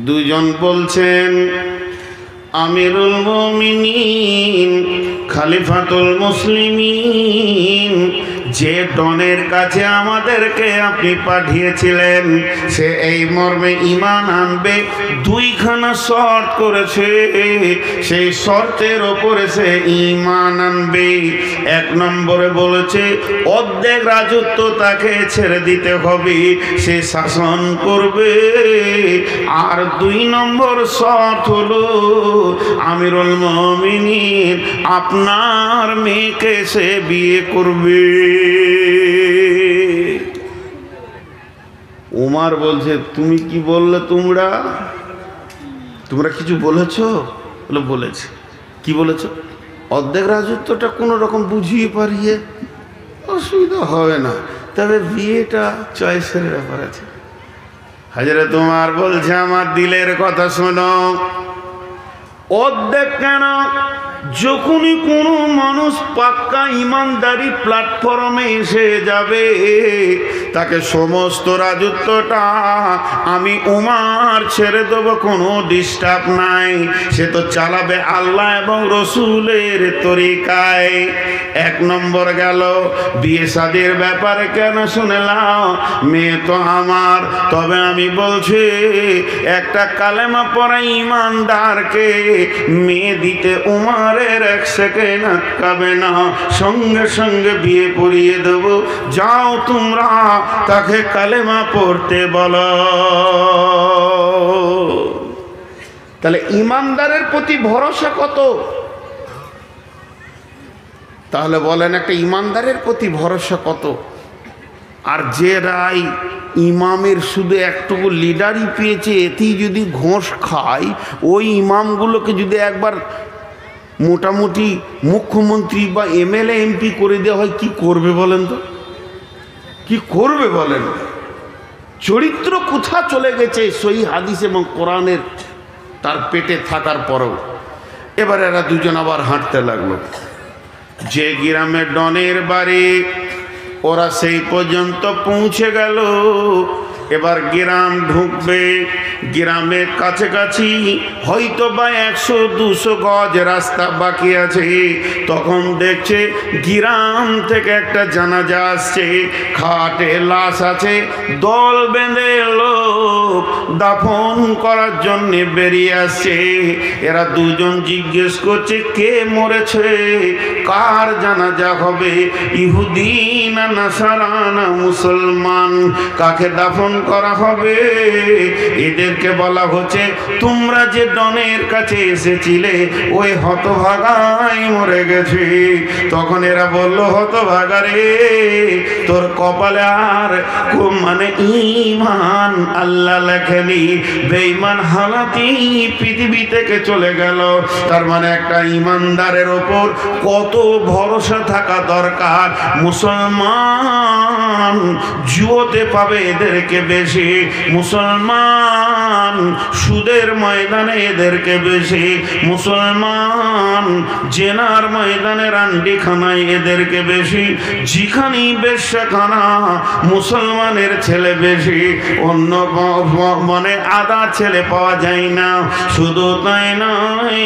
দুজন বলছেন আমিরুল মুমিনিন খলিফাতুল মুসলিমিন, যে ডনের কাছে আমাদেরকে আপনি পাঠিয়েছিলেন সে এই মর্মে ঈমান আনবে, দুইখানা শর্ত করেছে, সেই শর্তের ওপরে সে ঈমান আনবে। এক নম্বরে বলেছে অর্ধেক রাজত্ব তাকে ছেড়ে দিতে হবে, সে শাসন করবে। আর দুই নম্বর শর্ত হলো আমিরুল মুমিনিন আপনার মেয়েকে সে বিয়ে করবে। উমার বলছে তুমি কি বললে, তোমরা কিছু বলেছো? বলে বলেছে। কি বলেছো? অর্ধেক রাজত্বটা কোনো রকম বুঝিয়ে পারিয়ে, অসুবিধা হবে না, তবে বিয়েটা চয়েসের ব্যাপার আছে। হযরত উমর বলছে আমার দিলের কথা শোনো। অর্ধেক কেন, যখনই কোনো মানুষ পাক্কা ইমানদারি প্ল্যাটফর্মে এসে যাবে তাকে সমস্ত রাজত্বটা আমি উমার ছেড়ে দেবো, কোনো ডিস্টার্ব নাই, সে তো চালাবে আল্লাহ এবং রসুলের তরিকায়। এক নম্বর গেল। বিয়ে শাদীর ব্যাপারে কেন শুনলাম, মেয়ে তো আমার, তবে আমি বলছি একটা কালেমা পড়া ইমানদারকে মেয়ে দিতে উমারের এক সেকেন্ড আটকাবে না, সঙ্গে সঙ্গে বিয়ে পড়িয়ে দেব। যাও তোমরা তাকে কালেমা পড়তে বলো। তাহলে ইমানদারের প্রতি ভরসা কত? তাহলে বলেন একটা ইমানদারের প্রতি ভরসা কত? আর যে রায় ইমামের শুধু একটুকু লিডারই পেয়েছে, এতেই যদি ঘোষ খায়, ওই ইমামগুলোকে যদি একবার মোটামুটি মুখ্যমন্ত্রী বা এমএলএ এমপি করে দেওয়া হয়, কি করবে বলেন তো? কি করবে বলেন? চরিত্র কোথা চলে গেছে সহি হাদিস এবং কোরআনের তার পেটে থাকার পরেও। এবার এরা দুজন আবার হাঁটতে লাগলো। যে গ্রামে ডনের বাড়ি ওরা সেই পর্যন্ত পৌঁছে গেল। এবার গ্রাম ঢুকবে, গ্রামের কাছাকাছি হয়তো বা 100-200 গজ রাস্তা বাকি আছে। তখন দেখছে গ্রাম থেকে একটা জানাজা আসছে, খাটে লাশ আছে, দল বেঁধে লোক দাফন করার জন্য বেরিয়ে আসছে। এরা দুজন জিজ্ঞেস করছে কে মরেছে, কার জানাজা হবে, ইহুদি না নাসারা না মুসলমান, কাকে দাফন করা হবে? এদেরকে বলা হচ্ছে তোমরা যে ডনের কাছে এসেছিলে ওই হতভাগাই মরে গেছে। তখন এরা বলল হতভাগা রে, তোর কপালে আর মানে ঈমান আল্লাহ লেখেনি, বেঈমান হালাতি পৃথিবী থেকে চলে গেল। তার মানে একটা ঈমানদারের ওপর কত ভরসা থাকা দরকার। মুসলমান জুয়োতে পাবে এদেরকে বেশি, মুসলমান সুদের ময়দানে এদেরকে বেশি, মুসলমান জেনার ময়দানে রান্ডিখানায় এদেরকে বেশি, যেখানেই বেশ্যাখানা মুসলমানের ছেলে বেশি, অন্য মানে আদা ছেলে পাওয়া যায় না। শুধু তাই নয়,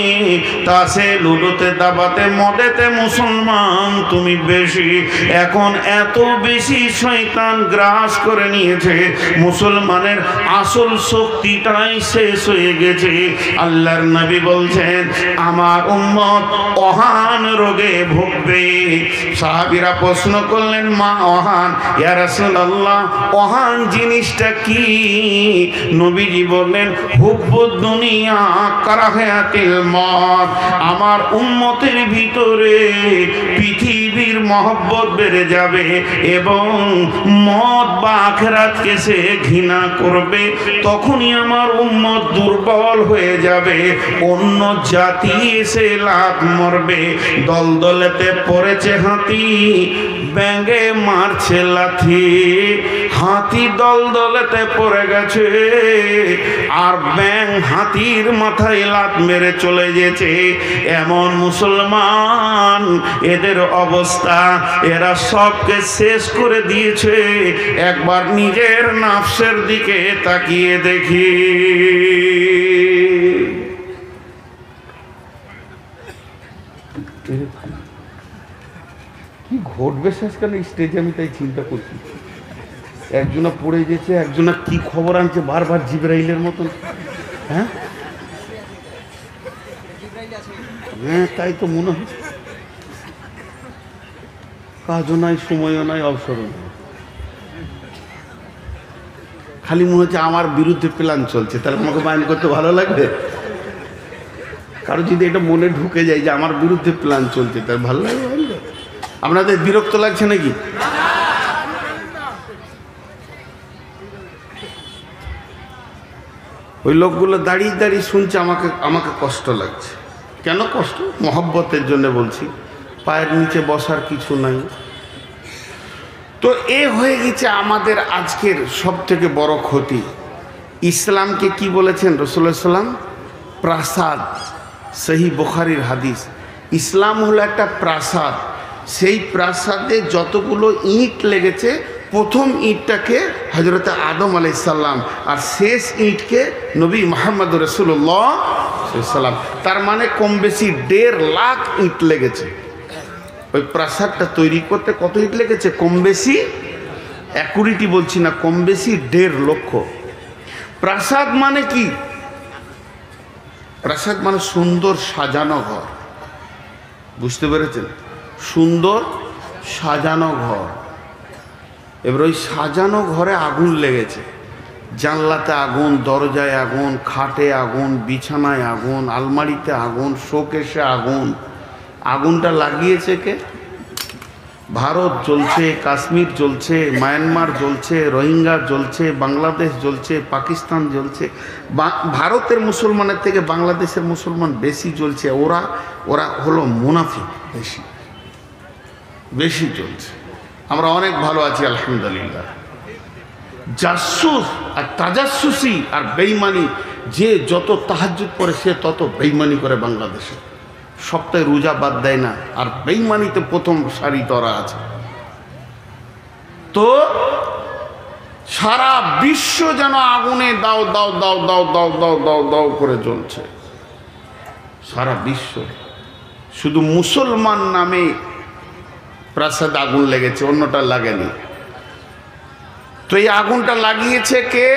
তাসে লুডোতে দাবাতে মদেতে মুসলমান তুমি বেশি। এখন এত বেশি শয়তান গ্রাস করে নিয়েছে, মুসলমানের আসল শক্তিটাই শেষ হয়ে গেছে। আল্লাহর নবী বলছেন আমার উম্মত অহান রোগে ভুগবে। সাহাবীরা প্রশ্ন করলেন মা অহান, ইয়া রাসূলুল্লাহ অহান জিনিসটা কি? নবীজি বললেন হুব্বুদ দুনিয়া কারাহাতিল মত, আমার উম্মতের ভিতরে পৃথিবীর মহব্বত বেড়ে যাবে এবং মত বা আখিরাতকে সে ঘৃণা করবে। তখনই আমার উম্মত দুর্বল হয়ে যাবে, অন্য জাতি এসে লাত মরবে। দলদলেতে পড়েছে হাতি, ব্যাঙে মারছে লাথি, হাতি দলদলেতে পড়ে গেছে আর ব্যাঙ হাতির মাথায় লাত মেরে চলে গেছে। এমন মুসলমান এদের অবস্থা, এরা সবকে শেষ করে দিয়েছে। একবার নিজের নাফসের দিকে তাকিয়ে দেখি। কি ঘটবে শেষকালে স্টেজে, আমি তাই চিন্তা করছি। একজনা পড়ে গেছে, একজনা কি খবর আনছে বারবার জিবরাইলের মতন। হ্যাঁ হ্যাঁ, তাই তো মনে হয়। কাজও নাই, সময়ও নাই, অবসরও নাই, খালি মনে হচ্ছে আমার বিরুদ্ধে প্ল্যান চলছে। তাহলে আমাকে বায়ন করতে ভালো লাগবে? কারো যদি এটা মনে ঢুকে যায় যে আমার বিরুদ্ধে প্ল্যান চলছে, তার ভালো লাগবে? আপনাদের বিরক্ত লাগছে নাকি? ওই লোকগুলো দাঁড়িয়ে দাঁড়িয়ে শুনছে, আমাকে কষ্ট লাগছে। কেন কষ্ট? মহব্বতের জন্য বলছি। পায়ের নিচে বসার কিছু নাই। তো এ হয়ে গেছে আমাদের আজকের সব থেকে বড় ক্ষতি। ইসলামকে কি বলেছেন রাসূলুল্লাহ সাল্লাম? প্রাসাদ। সহি বুখারীর হাদিস। ইসলাম হলো একটা প্রাসাদ। সেই প্রাসাদে যতগুলো ইট লেগেছে, প্রথম ইটটাকে হযরত আদম আলাইহিস সালাম আর শেষ ইটকে নবী মুহাম্মদ রাসূলুল্লাহ সাল্লাম। তার মানে কম বেশি 1.5 লাখ ইট লেগেছে। ওই প্রাসাদটা তৈরি করতে কত ইট লেগেছে? কম বেশি, অ্যাকুরেটি বলছি না, কম বেশি 1.5 লক্ষ। প্রাসাদ মানে কি? প্রাসাদ মানে সুন্দর সাজানো ঘর। বুঝতে পেরেছেন? সুন্দর সাজানো ঘর। এবার ওই সাজানো ঘরে আগুন লেগেছে, জানলাতে আগুন, দরজায় আগুন, খাটে আগুন, বিছানায় আগুন, আলমারিতে আগুন, শোকেসে আগুন। আগুনটা লাগিয়েছে কে? ভারত জ্বলছে, কাশ্মীর জ্বলছে, মায়ানমার জ্বলছে, রোহিঙ্গা জ্বলছে, বাংলাদেশ জ্বলছে, পাকিস্তান জ্বলছে। ভারতের মুসলমানের থেকে বাংলাদেশের মুসলমান বেশি জ্বলছে। ওরা হলো মুনাফিক, বেশি চলছে। আমরা অনেক ভালো আছি আলহামদুলিল্লাহ। জাসুস আর তাজাসুসি আর বেঈমানি, যে যত তাহাজ্জুদ করে সে তত বেঈমানি করে। বাংলাদেশে সপ্তাহে রোজা বাদ দেয় না, আর বেঈমানিতে প্রথম সারি তরা আছে। তো সারা বিশ্ব যেন আগুনে দাও দাও দাও দাও দাও দাও দাও দাও করে জ্বলছে। সারা বিশ্ব, শুধু মুসলমান নামে প্রাসাদ আগুন লেগেছে, অন্যটা লাগেনি। তো এই আগুনটা লাগিয়েছে কে?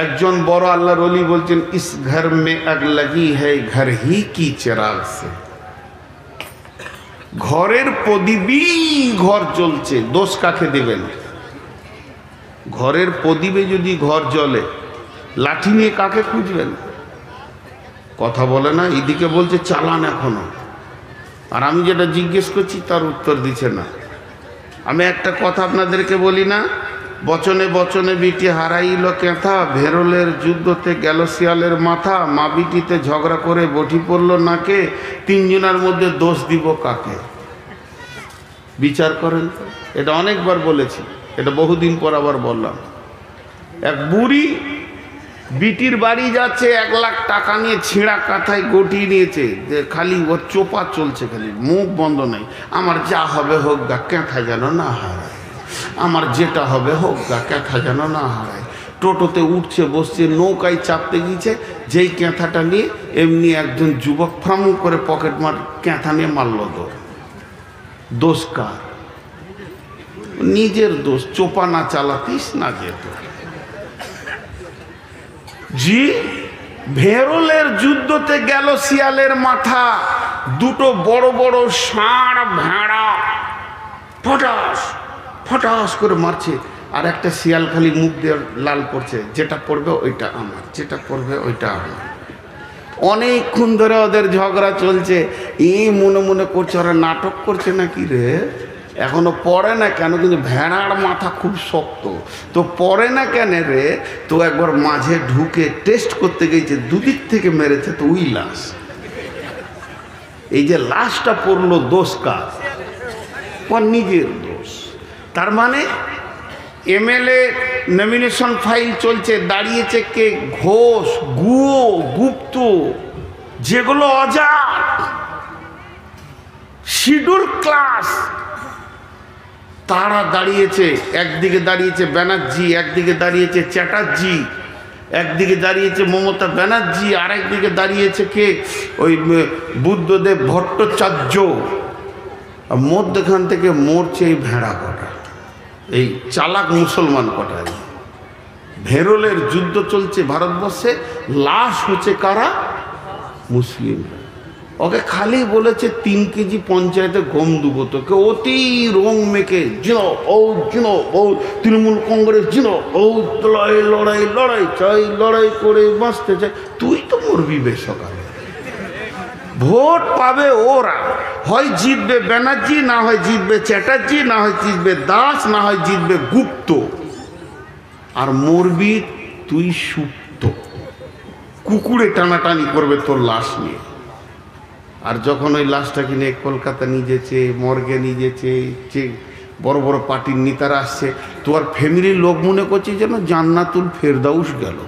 একজন বড় আল্লাহর ওলি বলছেন, ইস ঘর মে আগ লাগি হ্যায় ঘর হি কি চিরাগ সে। ঘরের প্রদীপই ঘর জ্বলছে, দোষ কাকে দেবেন? ঘরের প্রদীপে যদি ঘর জ্বলে, লাঠি নিয়ে কাকে খুঁজবেন? কথা বলে না, এদিকে বলছে চালান এখনো, আর আমি যেটা জিজ্ঞেস করছি তার উত্তর দিচ্ছে না। আমি একটা কথা আপনাদেরকে বলি না, বচনে বচনে বিটি হারাইল কেথা, ভেরলের যুদ্ধতে গেল শিয়ালের মাথা, মা বিটিতে ঝগড়া করে বটি পড়ল নাকে, তিনজনের মধ্যে দোষ দিব কাকে? বিচার করেন। এটা অনেকবার বলেছি, এটা বহুদিন পর আবার বললাম। এক বুড়ি বিটির বাড়ি যাচ্ছে, 1 লাখ টাকা নিয়ে ছিঁড়া কাঁথায় গটিয়ে নিয়েছে, যে খালি ওর চোপা চলছে, খালি মুখ বন্ধ নেই। আমার যা হবে হোক গা, ক্যাঁথা যেন না হারায়, আমার যেটা হবে হোক গা, ক্যাঁথা যেন না হারায়। টোটোতে উঠছে বসছে, নৌকায় চাপতে গিয়েছে, যেই ক্যাঁথাটা নিয়ে এমনি একজন যুবক ফ্রাম করে পকেট মার ক্যাঁথা নিয়ে মারল। দোষ কার? নিজের দোষ। চোপা না চালাতিস না যেত। জি, ভেরলের যুদ্ধতে গেল শিয়ালের মাথা, দুটো বড় বড় ষাঁড় ভেড়া ফটাস ফটাস করে মারছে, আর একটা শিয়াল খালি মুখ দিয়ে লাল পড়ছে, যেটা পড়বে ওইটা আমার, যেটা পড়বে ওইটা আমার। অনেকক্ষণ ধরে ওদের ঝগড়া চলছে। মনে মনে করছে ওরা নাটক করছে নাকি রে, এখনো পড়ে না কেন? কিন্তু ভেড়ার মাথা খুব শক্ত, তো পড়ে না কেন রে? তো একবার মাঝে ঢুকে টেস্ট করতে গেছে, দুদিক থেকে মেরেছে, তো ওই লাশ। এই যে লাশটা পড়লো, দোষ কার? নিজের দোষ। তার মানে এমএলএ নমিনেশন ফাইল চলছে, দাঁড়িয়েছে কে? ঘোষ, গুয়ো, গুপ্ত, যেগুলো অজাত, শিডিউল ক্লাস, তারা দাঁড়িয়েছে। একদিকে দাঁড়িয়েছে ব্যানার্জি, একদিকে দাঁড়িয়েছে চ্যাটার্জি, একদিকে দাঁড়িয়েছে মমতা ব্যানার্জি, আর একদিকে দাঁড়িয়েছে কে? ওই বুদ্ধদেব ভট্টাচার্য। মধ্যখান থেকে মরছে এই ভেড়া কটা, এই চালাক মুসলমান কটা। ভেরলের যুদ্ধ চলছে ভারতবর্ষে, লাশ হচ্ছে কারা? মুসলিম। ওকে খালি বলেছে 3 কেজি পঞ্চায়েতে গম দেবো তোকে, অতি রং মেখে জিনো ও জিনো ও তৃণমূল কংগ্রেস জিনো ও লড়াই লড়াই লড়াই চাই, লড়াই করে বাঁচতে চাই। তুই তো মরবি বেসকালে। ভোট পাবে ওরা, হয় জিতবে ব্যানার্জি, না হয় জিতবে চ্যাটার্জি, না হয় জিতবে দাস, না হয় জিতবে গুপ্ত, আর মরবি তুই সুপ্ত। কুকুরে টানাটানি করবে তোর লাশ নিয়ে। আর যখন ওই লাশটাকে নিয়ে কলকাতা নিয়ে যেছে, মর্গে নিয়ে যেছে, যে বড় বড় পার্টির নেতারা আসছে, তোর ফ্যামিলির লোক মনে করছে যেন জান্নাতুল ফেরদাউস গেল।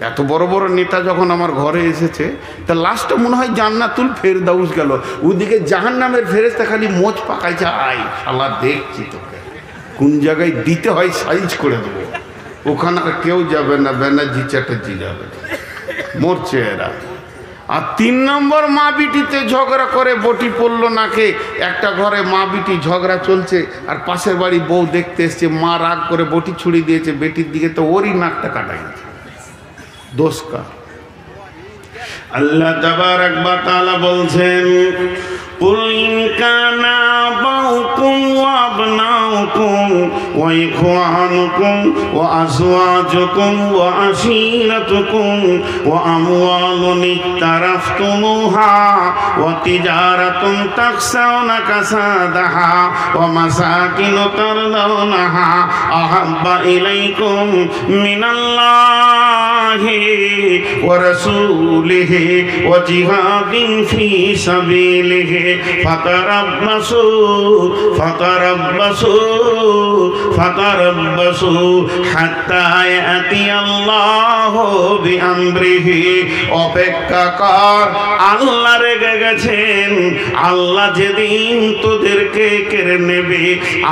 এত বড় বড় নেতা যখন আমার ঘরে এসেছে, তা লাশটা মনে হয় জান্নাতুল ফেরদাউস গেল। ওদিকে জাহান্নামের ফেরেশতা খালি মোচ পাকাইছে, আয় শালা দেখছি তোকে কোন জায়গায় দিতে হয় সাইজ করে দেবো। ওখানে আর কেউ যাবে না, ব্যানার্জি চ্যাটার্জি যাবে, মরছে এরা। আর 3 নম্বর, মা বিটিতে ঝগড়া করে বটি পড়লো নাকে। একটা ঘরে মা বিটি ঝগড়া চলছে, আর পাশের বাড়ি বউ দেখতে এসছে, মা রাগ করে বটি ছুড়ে দিয়েছে বেটির দিকে, তো ওরই নাকটা কাটা গেছে। দোষ কার? আল্লাহ তাবারাক ওয়া তাআলা বলছেন, কুল ইন কানা আবাউকুম ওয়া আবনাউকুম ওয়া وإخوانكم وأزواجكم وعشيرتكم وأموال اقترفتموها وتجارة تخشون كسادها ومساكن ترضونها أحب إليكم من الله ورسوله وجهاد في سبيله فتربصوا حتى يأتي الله بأمره অপেক্ষা কর আল্লাহ রেগে গেছেন আল্লাহ যেদিন তোদেরকে কেড়ে নেবে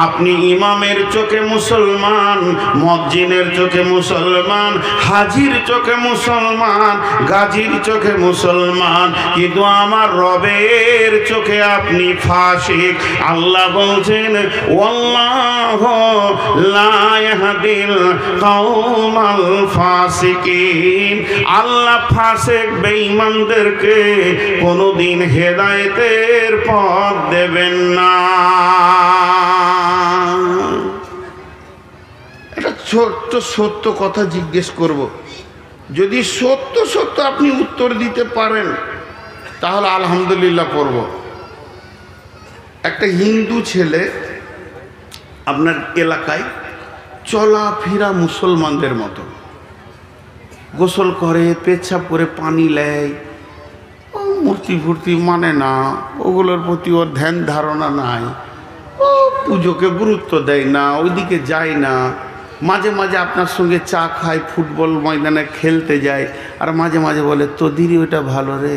আপনি ইমামের চোখে মুসলমান মুয়াজ্জিনের চোখে মুসলমান হাজির চোখে মুসলমান গাজীর চোখে মুসলমান কিন্তু আমার রবের চোখে আপনি ফাসিক আল্লাহ বলছেন ওয়াল্লাহু লা ইয়াহদিল কওমাল ফাসিকিন আল্লাহ ফাসিক বেঈমানদেরকে কোনোদিন হেদায়েতের পথ দেবেন না। এটা ছোট্ট সত্য কথা জিজ্ঞেস করব, যদি সত্য সত্য আপনি উত্তর দিতে পারেন তাহলে আলহামদুলিল্লাহ পড়ব। একটা হিন্দু ছেলে আপনার এলাকায় চলাফেরা মুসলমানদের মতো গোসল করে, পেচ্ছাপ করে, পানি নেয়, মূর্তি ফুর্তি মানে না, ওগুলোর প্রতি ওর ধ্যান ধারণা নাই, ও পুজোকে গুরুত্ব দেয় না, ওইদিকে যায় না। মাঝে মাঝে আপনার সঙ্গে চা খায়, ফুটবল ময়দানে খেলতে যায়, আর মাঝে মাঝে বলে তোদেরই ওটা ভালো রে,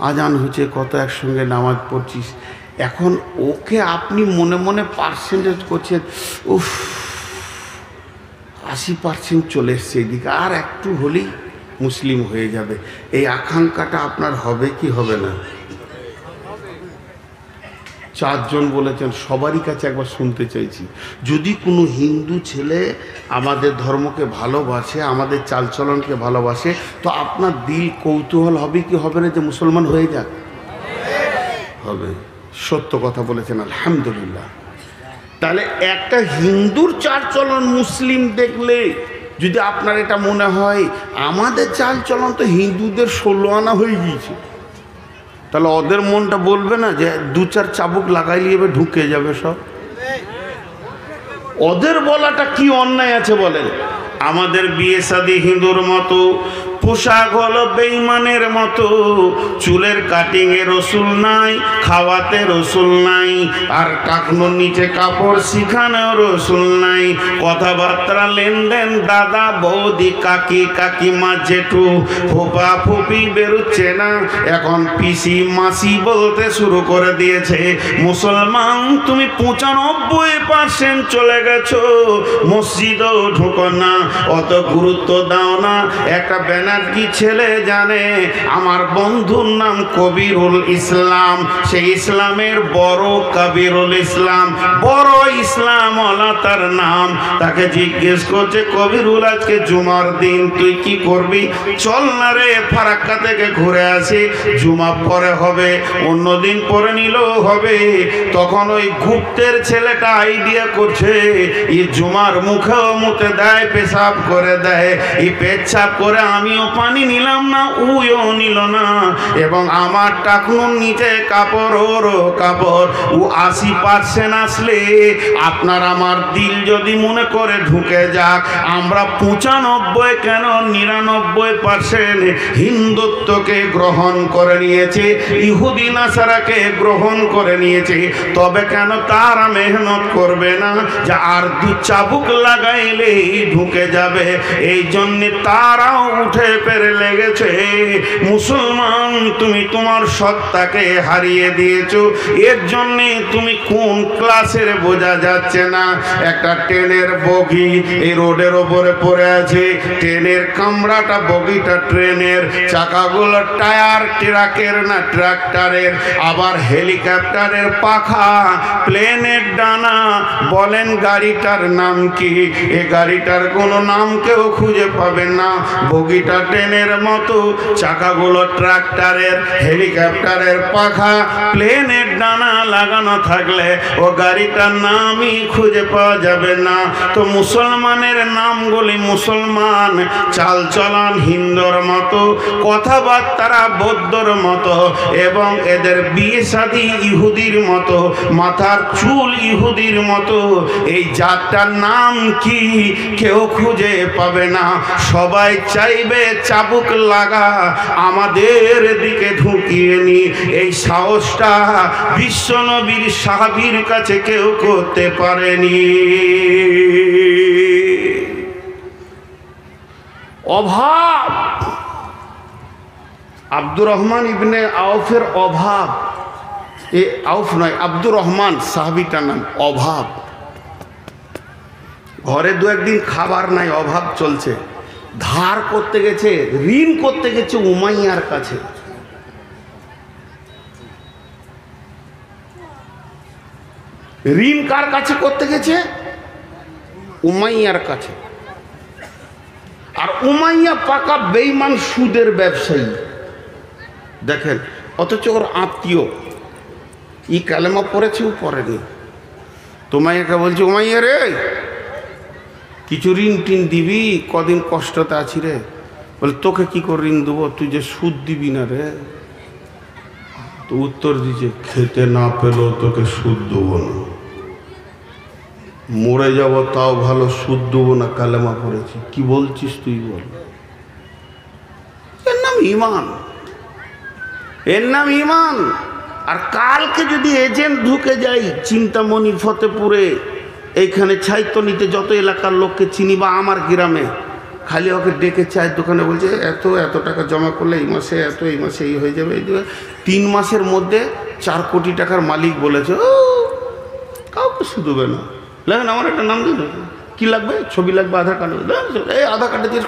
আজান হচ্ছে কত একসঙ্গে নামাজ পড়ছিস। এখন ওকে আপনি মনে মনে পার্সেন্টেজ করছেন, উফ 80% চলে এসছে এদিকে, আর একটু হলেই মুসলিম হয়ে যাবে। এই আকাঙ্ক্ষাটা আপনার হবে কি হবে না? 4 জন বলেছেন, সবারই কাছে একবার শুনতে চাইছি, যদি কোনো হিন্দু ছেলে আমাদের ধর্মকে ভালোবাসে, আমাদের চালচলনকে ভালোবাসে, তো আপনার দিল কৌতূহল হবে কি হবে না যে মুসলমান হয়ে যাক? হবে। সত্য কথা বলেছেন, আলহামদুলিল্লাহ। তাহলে একটা হিন্দুর চালচলন মুসলিম দেখলে যদি আপনার এটা মনে হয় আমাদের চালচলন তো হিন্দুদের 16 আনা হয়ে গিয়েছে, তাহলে ওদের মনটা বলবে না যে 2-4 চাবুক লাগাইলে এবার ঢুকে যাবে সব? ওদের বলাটা কি অন্যায় আছে বলেন? আমাদের বিয়ে শাদী হিন্দুর মতো, পোশাক হলো বেঈমানের মতো, চুলের কাটিংয়ে রসুল নাই, খাওয়াতে রসুল নাই, আর টাকনোর নিচে কাপড় শিখানেও রসুল নাই, কথাবার্তা লেনদেন দাদা বৌদি কাকি কাকিমা জেঠু ফুপা ফুপি বেরোচ্ছে না, এখন পিসি মাসি বলতে শুরু করে দিয়েছে। মুসলমান তুমি 95% চলে গেছো, মসজিদও ঢুকো না, অত গুরুত্ব দাও না। একটা ব্যানার্জি ছেলে জানে আমার বন্ধুর নাম কবিরুল ইসলাম, সেই ইসলামের বড় কবিরুল ইসলাম, বড় ইসলাম ওয়ালা তার নাম। তাকে জিজ্ঞেস করছে, কবিরুল আজকে জুমার দিন তুই কি করবি? চল না রে ফারাক্কা থেকে ঘুরে আসি, জুমা পরে হবে, অন্যদিন পরে নিলেও হবে। তখন ওই গুপ্তের ছেলেটা আইডিয়া করছে, এই জুমার মুখেও মুতে দেয়, পেশাব করে দেয়, এই পেচ্ছাপ করে আমিও পানি নিলাম না, উইও নিল না, এবং আমার টাকনুর নিচে কাপড়, ওরও কাপড়। ও 80% আসলে আপনার আমার দিল যদি মনে করে ঢুকে যাক, আমরা 95 কেন 99% হিন্দুত্বকে গ্রহণ করে নিয়েছে, ইহুদি নাসারাকে গ্রহণ করে নিয়েছে, তবে কেন তারা মেহনত করবে না যে আর 2 চাবুক লাগাইলেই ঢুকে যাবে? এই জন্য তারাও উঠে পেরে লেগেছে। মুসলমান তুমি তোমার সত্তাকে হারিয়ে দিয়েছো, এর জন্য তুমি কোন ক্লাসের বোঝা যাচ্ছে না। একটা ট্রেনের বগি এই রোডের ওপরে পড়ে আছে, ট্রেনের কামরাটা বগিটা ট্রেনের, চাকাগুলো টায়ার ট্রাকের না ট্রাক্টরের, আবার হেলিকপ্টারের পাখা, প্লেনের ডানা, বলেন গাড়িটার নাম কি? এ গাড়িটার কোনো নাম কেউ খুঁজে পাবেন না। বগিটা মোটা ট্রেনের মতো, চাকাগুলো ট্রাক্টরের, হেলিকপ্টারের পাখা, প্লেনের ডানা লাগানো থাকলে ও গাড়িটার নামই খুঁজে পাওয়া যাবে না। তো মুসলমানের নামগুলি মুসলমান, চালচলন হিন্দুর মতো, কথাবার্তারা বৌদ্ধর মতো, এবং এদের বিয়ে শাদী ইহুদির মতো, মাথার চুল ইহুদির মতো। এই জাতটার নাম কি কেউ খুঁজে পাবে না। সবাই চাইবে চাবুক লাগা আমাদের দিকে ঢুকিয়ে নি। এই সাহসটা বিশ্বনবীর সাহাবীর কাছে কেউ করতে পারেনি। অভাব, আব্দুর রহমান ইবনে আউফের অভাব, এ আউফ নয়, আব্দুর রহমান সাহাবীটার নাম। অভাব, ঘরে দু একদিন খাবার নাই, অভাব চলছে, ধার করতে গেছে, ঋণ করতে গেছে উমাইয়ার কাছে। ঋণ কার কাছে করতে গেছে? উমাইয়ার কাছে। আর উমাইয়া পাকা বেঈমান সুদের ব্যবসায়ী, দেখেন, অথচ ওর আত্মীয়, ই কালেমা পড়েছে ও পড়েনি। উমাইয়াকে বলছে, উমাইয়া রে, কিছু ঋণ টিন দিবি, কদিন কষ্টতে আছি রে। বলে, তোকে কি করে ঋণ দেবো, তুই যে সুদ দিবি না রে। তো উত্তর দিচ্ছে, খেতে না পেলেও তোকে সুদ দেবো না, মরে যাব তাও ভালো, সুদ দেবো না, কালেমা পড়েছি। কি বলছিস তুই বল? এর নাম ঈমান, এর নাম ঈমান। আর কালকে যদি এজেন্ট ঢুকে যাই চিন্তামণি, ফতেপুরে, এইখানে ছাইতনিতে, যত এলাকার লোককে চিনি, বা আমার গ্রামে, খালি ওকে ডেকে চায়ের দোকানে বলছে এত এত টাকা জমা করলে এই মাসে এত, এই মাসে এই হয়ে যাবে, এই 3 মাসের মধ্যে 4 কোটি টাকার মালিক বলেছে, ও কাউকে শুধবে না। লাগেন আমার একটা নাম দিন, কি লাগবে? ছবি লাগবে, আধার কার্ড, এই আধার কার্ডে দিয়ে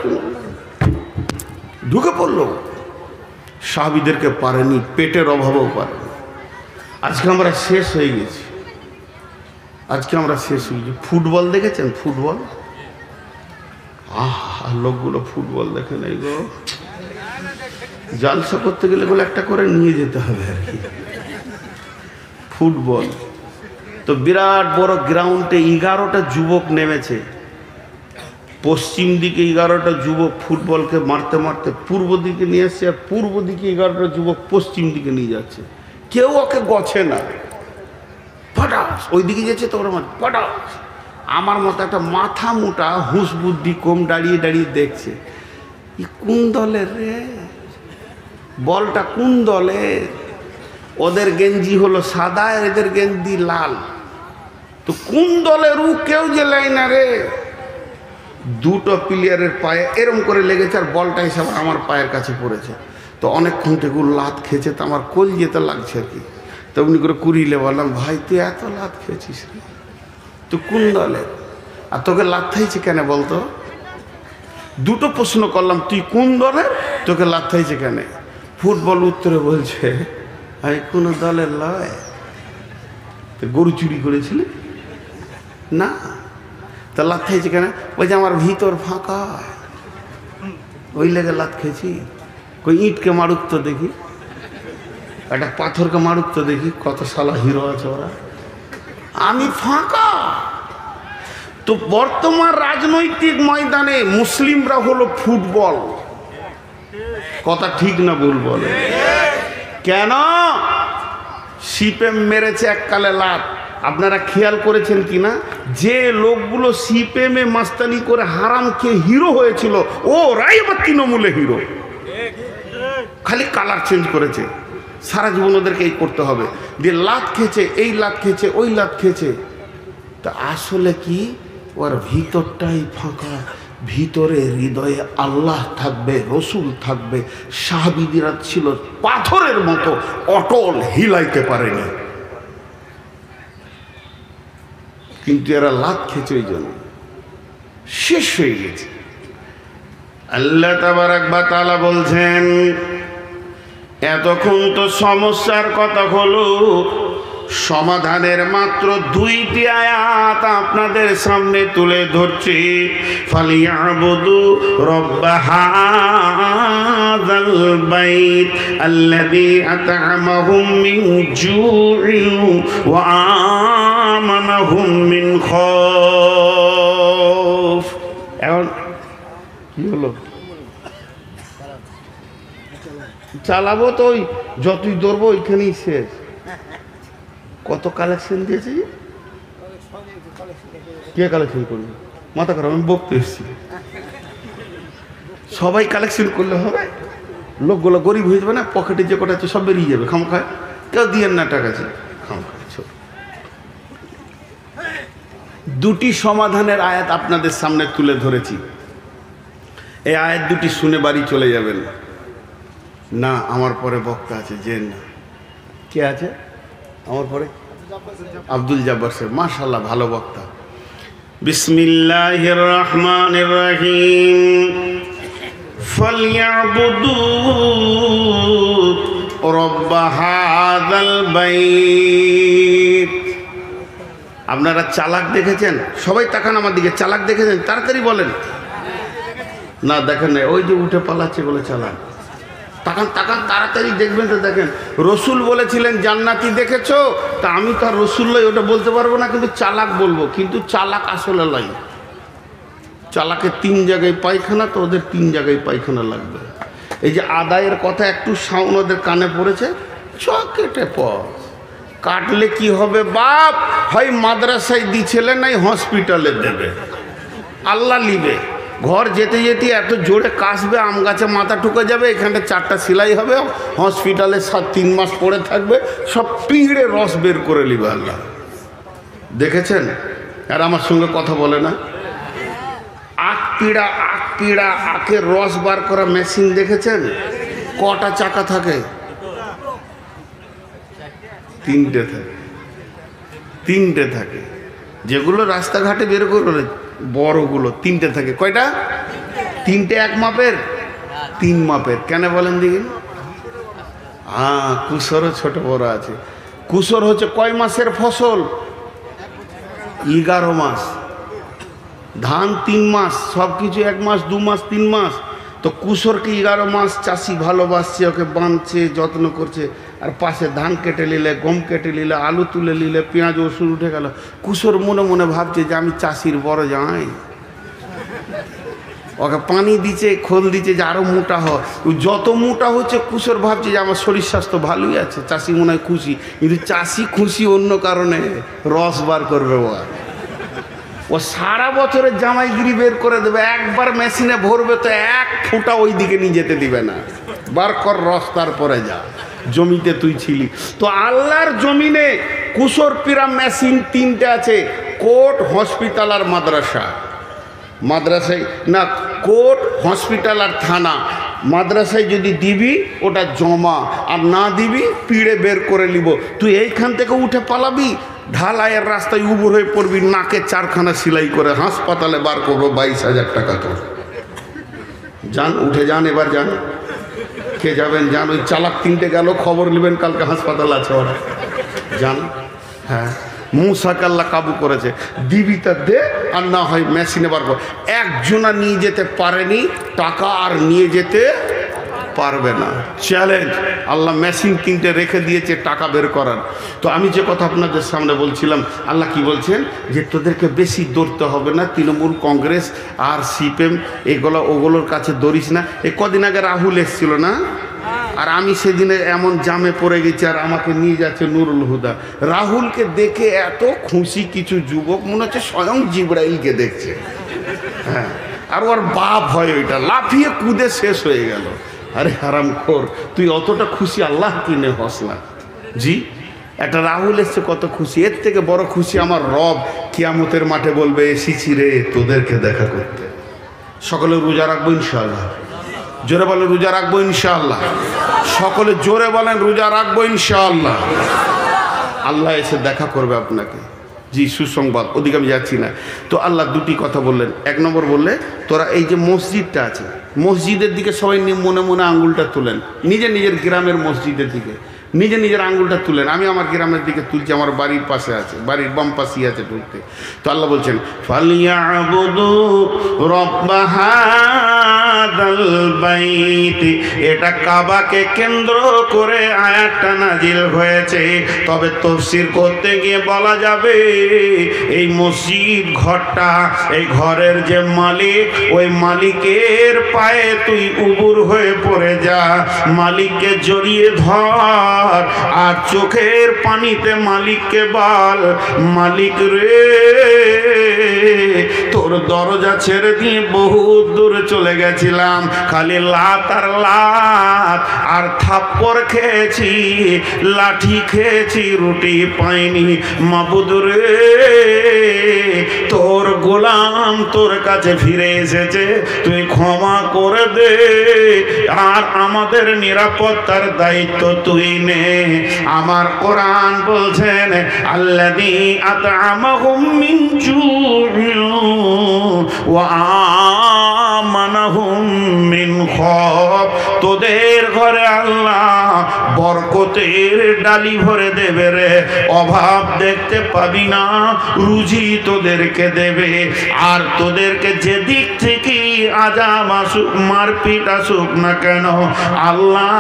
ঢুকে পড়লো। সাহাবীদেরকে পারেনি, পেটের অভাবেও পারেনি। আজকে আমরা শেষ হয়ে গেছি, আজকে আমরা শেষ হয়ে গেছি। ফুটবল দেখেছেন? ফুটবল, লোকগুলো ফুটবল দেখে নাই গো। জালসা করতে গেলে বলে একটা করে নিয়ে যেতে হবে আর কি। ফুটবল তো বিরাট বড় গ্রাউন্ডে 11টা যুবক নেমেছে। পশ্চিম দিকে 11টা যুবক ফুটবলকে মারতে মারতে পূর্ব দিকে নিয়ে আসছে, আর পূর্ব দিকে 11টা যুবক পশ্চিম দিকে নিয়ে যাচ্ছে। কেউ ওকে গছে না, পটাস ওই দিকে যাচ্ছে, তোর পটাস। আমার মতো একটা মাথা মোটা, হুঁশ বুদ্ধি কম, দাঁড়িয়ে দাঁড়িয়ে দেখছে, কোন দলের রে, বলটা কোন দলের? ওদের গেঞ্জি হলো সাদা, এদের গেঞ্জি লাল। তো কোন দলের ও কেউ যে লাই না রে। দুটো প্লেয়ারের পায়ে এরম করে লেগেছে, আর বলটা হিসাবে আমার পায়ের কাছে পড়েছে। তো অনেকক্ষণ থেকে লাত খেয়েছে, তো আমার কোল যেতে লাগছে আর কি। তো উনি করে কুড়িলে বললাম, ভাই তুই এত লাত খেয়েছিস রে, তুই কোন দলের, আর তোকে লাত খাইছে কেন বলতো? দুটো প্রশ্ন করলাম, তুই কোন দলের, তোকে লাত খাইছে কেন? ফুটবল উত্তরে বলছে, ভাই কোন দলের লয়। তো গরু চুরি করেছিলি না, তা লাত খাইছে কেন? বলছে আমার ভিতর ফাঁকা, ওই লেগে লাত খেয়েছি। কই ইটকে মারুক তো দেখি, একটা পাথরকে মারুক তো দেখি, কত সালা হিরো আছে ওরা, আমি ফাঁকা। তো বর্তমান রাজনৈতিক ময়দানে মুসলিমরা হলো ফুটবল। কথা ঠিক না ভুল বলে? কেন? সিপেম মেরেছে এককালে লাত। আপনারা খেয়াল করেছেন কিনা, যে লোকগুলো সিপেমে মাস্তানি করে হারাম খেয়ে হিরো হয়েছিল, ওরাই আবার তৃণমূলে হিরো, খালি কালার চেঞ্জ করেছে। সারা জীবন ওদেরকে এই করতে হবে, যে লাত খেয়েছে, এই লাত খেয়েছে, ওই লাত খেয়েছে। তা আসলে কি, ওর ভিতরটাই ফাঁকা, ভিতরে হৃদয়ে আল্লাহ থাকবে, রসুল থাকবে। সাহাবীরা ছিল পাথরের মতো অটল, হিলাইতে পারেনি। কিন্তু এরা লাত খেয়েছে, ওই জন্য শেষ হয়ে গেছে। আল্লাহ তাবারাক ওয়া তাআলা বলছেন, এতক্ষণ তো সমস্যার কথা হলো, সমাধানের মাত্র 2টি আয়াত আপনাদের সামনে তুলে ধরছি। ফালিয়াবুদু রব্ব হাযাল বাইত আল্লাযী আত'আমাহুম মিন জু'ইন ওয়া আমানাহুম মিন খাউফ। এখন কি হলো? চালাবো তো ওই যতই ধরবো ওইখানেই শেষ। কত কালেকশন দিয়েছি? কে কালেকশন করবে? মাথা খারাপ, আমি বকতে এসেছি। সবাই কালেকশন করলে হবে? লোকগুলো গরিব হয়ে যাবে না, পকেটে যে কটা আছে সব বেরিয়ে যাবে খামখায়। কেউ দিয়েন না টাকা আছে খামখায়। 2টি সমাধানের আয়াত আপনাদের সামনে তুলে ধরেছি। এই আয়াত 2টি শুনে বাড়ি চলে যাবেন না। আমার পরে বক্তা আছে, যে না কে আছে আমার পরে? আব্দুল জব্বার সাহেব, মাশাআল্লাহ ভালো বক্তা। বিসমিল্লাহির রহমানির রহিম। ফালইয়াবুদু রব্ব হাযাল বাইত। আপনারা চালাক দেখেছেন? সবাই তাকান আমার দিকে। চালাক দেখেছেন? তাড়াতাড়ি বলেন। না দেখেন না, ওই যে উঠে পালাচ্ছে বলে চালাক। তাকান তাকান, তাড়াতাড়ি দেখবেন তো। দেখেন, রসুল বলেছিলেন জান্নাতি দেখেছো? তা আমি তো আর রসুল লই, ওটা বলতে পারবো না, কিন্তু চালাক বলবো। কিন্তু চালাক আসলে লাই। চালাকে 3 জায়গায় পায়খানা, তো ওদের 3 জায়গায় পায়খানা লাগবে। এই যে আদায়ের কথা একটু সাউন্ড ওদের কানে পড়েছে, চকেটে পর কাটলে কি হবে বাপ? হয় মাদ্রাসায় দিছিলে, নাই হসপিটালে দেবে। আল্লাহ লিবে। ঘর যেতে যেতে এত জোরে কাশবে, আম গাছে মাথা ঠুকে যাবে, এখানটা 4টা সেলাই হবে, হসপিটালে 3 মাস পড়ে থাকবে, সব পিঁড়ে রস বের করে নিবে আল্লাহ। দেখেছেন? আর আমার সঙ্গে কথা বলে না। আখ পিড়া আখের রস বার করা মেশিন দেখেছেন? কটা চাকা থাকে? 3টে থাকে। 3টে থাকে। যেগুলো রাস্তাঘাটে বের করে বড়গুলো 3টে থাকে। কয়টা? 3টে এক মাপের? 3 মাপের। কেন বলেন দিকে? হ্যাঁ, কুসরও ছোট বড় আছে। কুসর হচ্ছে কয় মাসের ফসল? 11 মাস। ধান 3 মাস, সব কিছু 1 মাস 2 মাস 3 মাস। তো কুসরকে 11 মাস চাষি ভালোবাসছে, ওকে বাঁধছে, যত্ন করছে। আর পাশে ধান কেটে নিলে, গম কেটে নিলে, আলু তুলে নিলে, পেঁয়াজ ওষুধ উঠে গেল। কুসর মনে মনে ভাবছে যে আমি চাষির বড় জামাই। ওকে পানি দিচ্ছে, খোল দিচ্ছে যে আরো মোটা হয়। যত মোটা হচ্ছে কুসর ভাবছে যে আমার শরীর স্বাস্থ্য ভালোই আছে, চাষি মনে হয় খুশি। কিন্তু চাষি খুশি অন্য কারণে, রস বার করবে। ও সারা বছরের জামাইগিরি বের করে দেবে, একবার মেশিনে ভরবে তো 1 ফুটা ওই দিকে নিয়ে যেতে দিবে না। বার কর রস, তারপরে যা। জমিতে তুই ছিলি তো। আল্লাহর জমিনে কুসর পিরা মেশিন 3টে আছে। কোর্ট, হসপিটাল আর মাদ্রাসা। মাদ্রাসায় না, কোর্ট, হসপিটাল আর থানা। মাদ্রাসায় যদি দিবি ওটা জমা, আর না দিবি পিড়ে বের করে নিব। তুই এইখান থেকে উঠে পালাবি, ঢালাইয়ের রাস্তায় উবুর হয়ে পড়বি, নাকে 4খানা সেলাই করে হাসপাতালে বার করবো 22,000 টাকা তোর। যান, উঠে যান, এবার যান। কে যাবেন? যান। ওই চালাক 3টে গেল, খবর নেবেন কালকে হাসপাতাল আছে ওরা। যান। হ্যাঁ, মুসাকে আল্লাহ কাবু করেছে। দিবি তা দে, আর না হয় মেশিনে বার কর। একজনা নিয়ে যেতে পারেনি টাকা, আর নিয়ে যেতে পারবে না। চ্যালেঞ্জ। আল্লাহ মেশিন 3টে রেখে দিয়েছে টাকা বের করার। তো আমি যে কথা আপনাদের সামনে বলছিলাম, আল্লাহ কি বলছেন? যে তোদেরকে বেশি দৌড়তে হবে না। তৃণমূল, কংগ্রেস আর সিপিএম ওগুলোর কাছে দৌড়িস না। এই কদিন আগে রাহুল এসেছিল না? আর আমি সেদিনে এমন জামে পড়ে গেছি, আর আমাকে নিয়ে যাচ্ছে নুরুল হুদা। রাহুলকে দেখে এত খুশি কিছু যুবক, মনে হচ্ছে স্বয়ং জিবরাইলকে দেখছে। হ্যাঁ, আর ওর বাপ হয় ওইটা, লাফিয়ে কুদে শেষ হয়ে গেল। আরে হারামখোর, তুই অতটা খুশি আল্লাহ কিনে হস না। জি, একটা রাহুল এসছে, কত খুশি। এর থেকে বড় খুশি আমার রব কিয়ামতের মাঠে বলবে, এসেছি রে তোদেরকে দেখা করতে। সকলে রোজা রাখবো ইনশাআল্লাহ। জোরে বলেন রোজা রাখবো ইনশাআল্লাহ। সকলে জোরে বলেন রোজা রাখবো ইনশাআল্লাহ। আল্লাহ এসে দেখা করবে আপনাকে। জি, সুসংবাদ। ওদিকে আমি যাচ্ছি না। তো আল্লাহ 2টি কথা বললেন। 1 নম্বর বললে, তোরা এই যে মসজিদটা আছে, মসজিদের দিকে সবাই মনে মনে আঙ্গুলটা তোলেন, নিজের নিজের গ্রামের মসজিদের দিকে। নিজে নিজের আঙ্গুলটা তুলেন। আমি আমার গ্রামের দিকে তুলছি, আমার বাড়ির পাশে আছে, বাড়ির বাম পাশেই আছে ঢুকতে। তো আল্লাহ বলছেন ফালিয়াবুদু রাব্বা হাযাল বাইত, এটা কাবাকে কেন্দ্র করে আয়াতটা নাজিল হয়েছে। তবে তাফসীর করতে গিয়ে বলা যাবে এই মসজিদ ঘরটা, এই ঘরের যে মালিক, ওই মালিকের পায়ে তুই উবুর হয়ে পড়ে যা, মালিককে জড়িয়ে ধর, আর চোখের পানিতে মালিককে বল, মালিক রে তোর দরজা ছেড়ে দিয়ে বহুত দূরে চলে গেছিলাম, খালি লাত আর লাত আর থাপ্পড় খেয়েছি, লাঠি খেয়েছি, রুটি পাইনি। মাবুদ রে তোর গোলাম তোর কাছে ফিরে এসেছে, তুই ক্ষমা করে দে, আর আমাদের নিরাপত্তার দায়িত্ব তুই নে। আমার কোরআন বলছেন আল্লাযী আত'আমাহুম মিন জু'ইন ওয়া আমানাহুম মিন খাওফ, তোদের ঘরে আল্লাহ বরকতের ডালি ভরে দেবে রে, অভাব দেখতে পাবি না, রুজি তোদেরকে দেবে। আর তোদেরকে যে দিক থেকে আযাব আসুক, মারপিট আসুক না কেন, আল্লাহ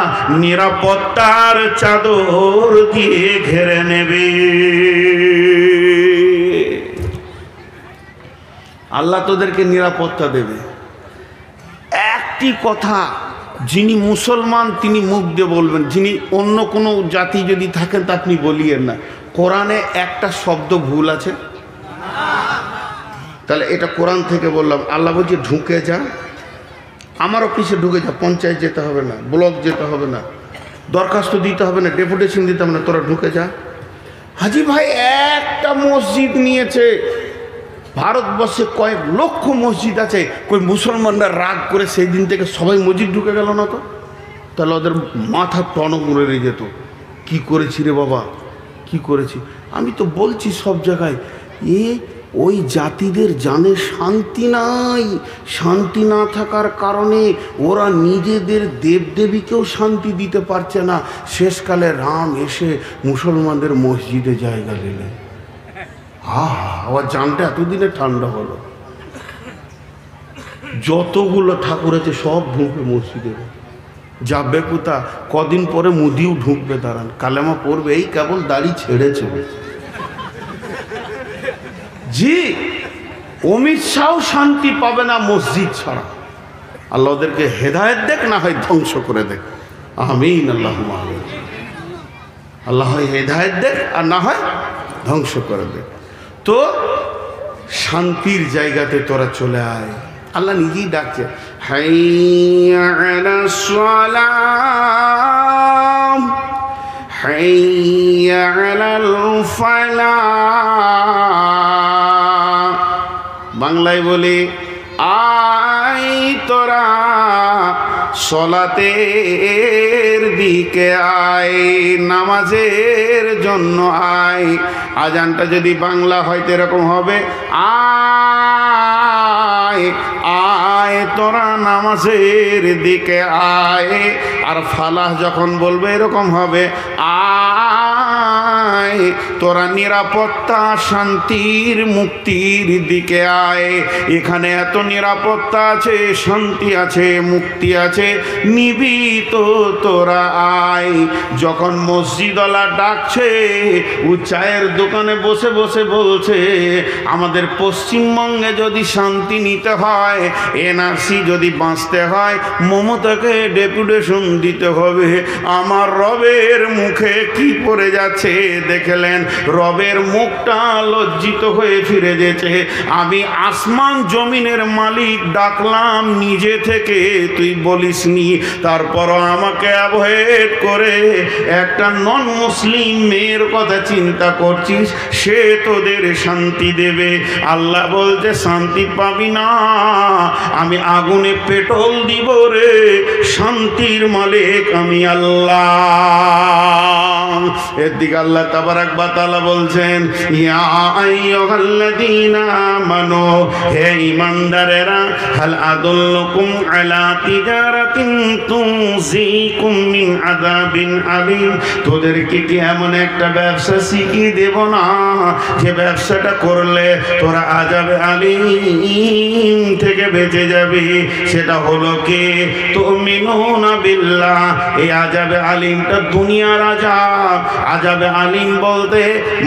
নিরাপত্তার চাদর দিয়ে ঘেরে নেবে। আল্লাহ তোদেরকে নিরাপত্তা দেবে। একটি কথা যিনি মুসলমান তিনি মুখ দিয়ে বলবেন, যিনি অন্য কোনো জাতি যদি থাকেন তা আপনি বলিয়েন না কোরআনে একটা শব্দ ভুল আছে। তাহলে এটা কোরআন থেকে বললাম। আল্লাহ বলছে ঢুকে যা, আমার অফিসে ঢুকে যা, পঞ্চায়েত যেতে হবে না, ব্লক যেতে হবে না, দরখাস্ত দিতে হবে না, ডেপুটেশন দিতে হবে না, তোরা ঢুকে যা। হাজি ভাই একটা মসজিদ নিয়েছে, ভারতবর্ষে কয়েক লক্ষ মসজিদ আছে, কই মুসলমানরা রাগ করে সেই দিন থেকে সবাই মসজিদ ঢুকে গেল না? তো তাহলে ওদের মাথা টনক উড়ে যেত, কি করেছি রে বাবা, কি করেছি। আমি তো বলছি সব জায়গায় ওই জাতিদের জানে শান্তি নাই, শান্তি না থাকার কারণে ওরা নিজেদের দেবদেবীকেও শান্তি দিতে পারছে না। শেষকালে রাম এসে মুসলমানদের মসজিদে জায়গা নিলেন, আবার জানটা এতদিনে ঠান্ডা হলো। যতগুলো ঠাকুর আছে সব ঢুকবে মসজিদে, যাবে কোথা, কদিন পরে মুদিও ঢুকবে, দাঁড়ান কালেমা পড়বে, এই কেবল দাড়ি ছেড়েছে। জি অমিত শাহ শান্তি পাবে না মসজিদ ছাড়া। আল্লাহ ওদেরকে হেদায়েত দেখ, না হয় ধ্বংস করে দেখ, আমিন আল্লাহুম্মা আমিন। আল্লাহ হয় হেদায়েত দেখ আর না হয় ধ্বংস করে দেখ। তো শান্তির জায়গাতে তোরা চলে আয়। আল্লাহ নিজেই ডাকছে, হাইয়া আলাস সালাম হাইয়া আলাল ফালাহ। বাংলায় বলি আয় তোরা সলাতের দিকে আয়, নামাজের জন্য আয়। আজানটা যদি বাংলা হয় তো এরকম হবে, আয় আয় তোরা নামাজের দিকে আয়। আর ফালাহ যখন বলবে এরকম হবে, আয় তোরা নিরাপত্তা শান্তির মুক্তির দিকে আয়। এখানে এত নিরাপত্তা আছে, শান্তি আছে, মুক্তি আছে, নিবি তো তোরা আয়। যখন মসজিদওয়ালা ডাকছে, ও চায়ের দোকানে বসে বসে বলছে আমাদের পশ্চিমবঙ্গে যদি শান্তি নিতে হয়, এনআরসি যদি বাঁচতে হয়, মমতাকে ডেপুটেশন দিতে হবে। আমার রবের মুখে কি পড়ে যাচ্ছে দেখলেন, রবের মুখটা লজ্জিত হয়ে ফিরে যেতে। আমি আসমান জমিনের মালিক ডাকলাম নিজে থেকে, তুই বলিসনি, তারপরও আমাকে অ্যাভয়েড করে একটা নন মুসলিম মেয়ের কথা চিন্তা করছিস, সে তোদের শান্তি দেবে। আল্লাহ বলছে শান্তি পাবি না, আমি আগুনে পেট্রোল দিব রে, শান্তির মালিক আমি আল্লাহ। এর দিকে আল্লাহ আল্লাহ তাবারাক ওয়া তাআলা বলছেন, ইয়া আইয়ুহাল্লাযীনা আমানু, হে ঈমানদারেরা, হাল আদুল্লুকুম আলা তিজারাতিন তুনজিকুম মিন আযাবিন আলীম, তোদেরকে কি এমন একটা ব্যবসা শিখিয়ে দেব না যে ব্যবসাটা করলে তোরা আযাবে আলীম থেকে বেঁচে যাবে? সেটা হলো কি? তুমিনুনা বিল্লাহ। এই আযাবে আলীমটা দুনিয়ার আযাব। আযাবে আলীম বলতে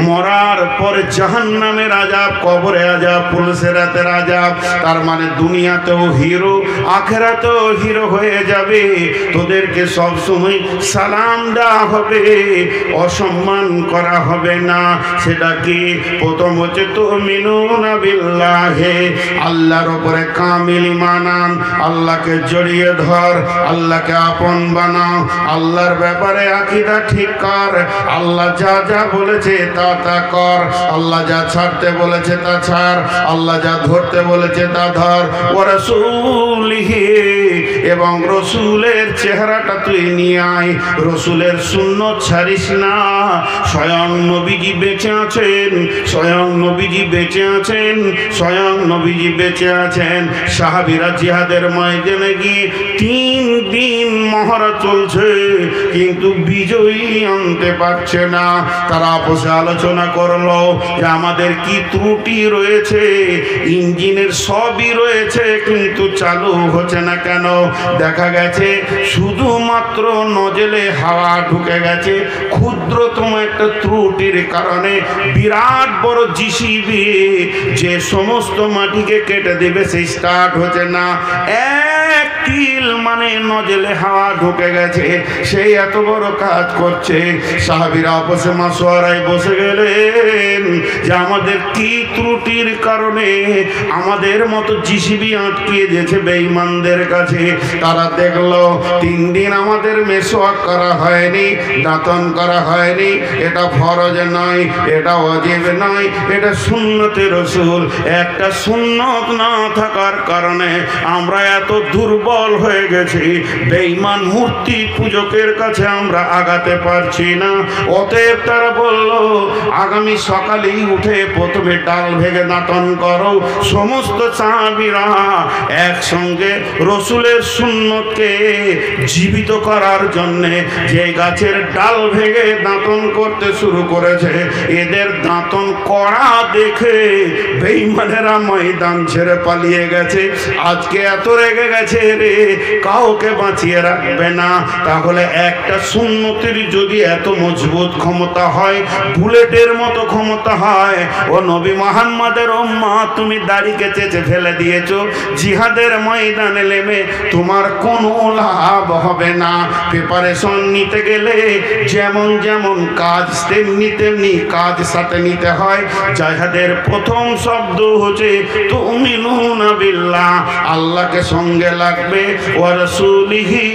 মরার পর জাহান্নামের আযাব, কবরে আযাব, পুলসিরাতের আযাব। তার মানে দুনিয়াতেও হিরো, আখিরাতেও হিরো হয়ে যাবে। তোদেরকে সব সময় সালাম দেওয়া হবে, অসম্মান করা হবে না। সেটা কি? প্রথম হচ্ছে তুমিনুনা বিল্লাহি, আল্লাহর উপরে কামিল ঈমান আন, আল্লাহকে জড়িয়ে ধর, আল্লাহকে আপন বানাও, আল্লাহর ব্যাপারে আকীদা ঠিক কর, আল্লাহ যা যা বলেছে তা তা কর, আল্লাহ যা ছাড়তে বলেছে তা ছাড়, আল্লাহ যা ধরতে বলেছে তা ধর। ওয়া রাসূলিহি, এবং রসুলের চেহারাটা তুই নিয়ে আয়, রসুলের সুন্নত ছাড়িস না। স্বয়ং নবীজি বেঁচে আছেন, স্বয়ং নবীজি বেঁচে আছেন, স্বয়ং নবীজি বেঁচে আছেন। সাহাবীরা জিহাদের ময়দানে গিয়ে 3 দিন মহড়া চলছে, কিন্তু বিজয়ী আনতে পারছে না। তারা আপসে আলোচনা করলো যে আমাদের কি ত্রুটি রয়েছে, ইঞ্জিনের সবই রয়েছে কিন্তু চালু হচ্ছে না কেন? দেখা গেছে শুধুমাত্র নজলে হাওয়া ঢুকে গেছে, ক্ষুদ্রতম একটা ত্রুটির কারণে বিরাট বড় জিসিবি যে সমস্ত মাটিকে কেটে দেবে সেই স্টার্ট হচ্ছে না। এক কিল মানে নজলে হাওয়া ঢুকে গেছে, সেই এত বড় কাজ করছে। সাহাবীরা আপসে মাশওয়ারায় বসে গেলেন যে আমাদের কি ত্রুটির কারণে আমাদের মতো জিসিবি আটকিয়ে দিয়েছে বেঈমানদের কাছে। তারা দেখলো 3 দিন আমাদের মেসওয়াক করা হয়নি, দাঁতন করা হয়নি। এটা ফরজ নয়, এটা ওয়াজিব নয়, এটা সুন্নতে রাসূল। একটা সুন্নত না থাকার কারণে আমরা এত দুর্বল হয়ে গেছি, বেঈমান মূর্তি পূজকের কাছে আমরা আগাতে পারছি না। অতএব তারা বলল আগামী সকালেই উঠে প্রথমে ডাল ভেঙে দাঁতন করো। সমস্ত সাহাবীরা একসঙ্গে রসুলের সুন্নতকে জীবিত করার জন্যে যে গাছের ডাল ভেঙে দাঁতন করতে শুরু করেছে, এদের দাঁতন কড়া দেখে বেঈমানেরা ময়দান ছেড়ে পালিয়ে গেছে। আজকে এত রেগে গেছে রে, কাউকে বাঁচিয়ে রাখবে না। তাহলে একটা সুন্নতের যদি এত মজবুত ক্ষমতা হয়, বুলেটের মতো ক্ষমতা হয়, ও নবী মুহাম্মদের উম্মত, তুমি দাড়িকে চেঁচে ফেলে দিয়েছো, জিহাদের ময়দানে নেমে তোমার কোনো লাভ হবে না। প্রিপারেশন নিতে গেলে যেমন যেমন কাজ তেমনি তেমনি কাজ সাথে নিতে হয়। জিহাদের প্রথম শব্দ হচ্ছে তুমিনুনা বিল্লাহ, আল্লাহকে সঙ্গে লাগবে, ওয়া রাসূলিহি,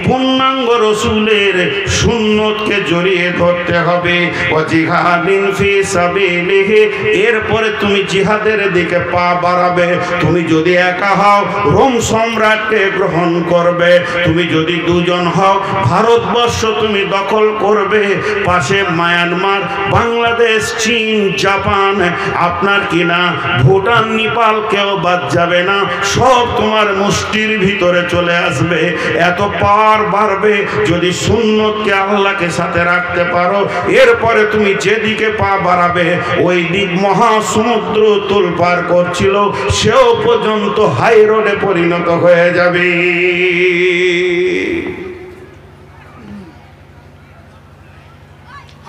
পূর্ণাঙ্গ রসুলের সুন্নতকে জড়িয়ে ধরতে হবে, ওয়া জিহাদিন ফি সাবিলিহি, এরপরে তুমি জিহাদের দিকে পা বাড়াবে। তুমি যদি একা হও রোম সম্রাটকে গ্রহণ করবে, তুমি যদি 2 জন হও ভারতবর্ষ তুমি দখল করবে, পাশে মায়ানমার, বাংলাদেশ, চীন, জাপান, আপনার কিনা ভুটান, নেপাল কেউ বাদ যাবে না, সব তোমার মুষ্টির ভিতরে চলে আসবে। এত পাওয়ার বাড়বে যদি সুন্নতকে আল্লাহকে সাথে রাখতে পারো। এরপরে তুমি যেদিকে পা বাড়াবে ওই দিক মহাসমুদ্র তোলপাড় করছিল, সেও পর্যন্ত হাই রোডে পরিণত হয়ে যাবে।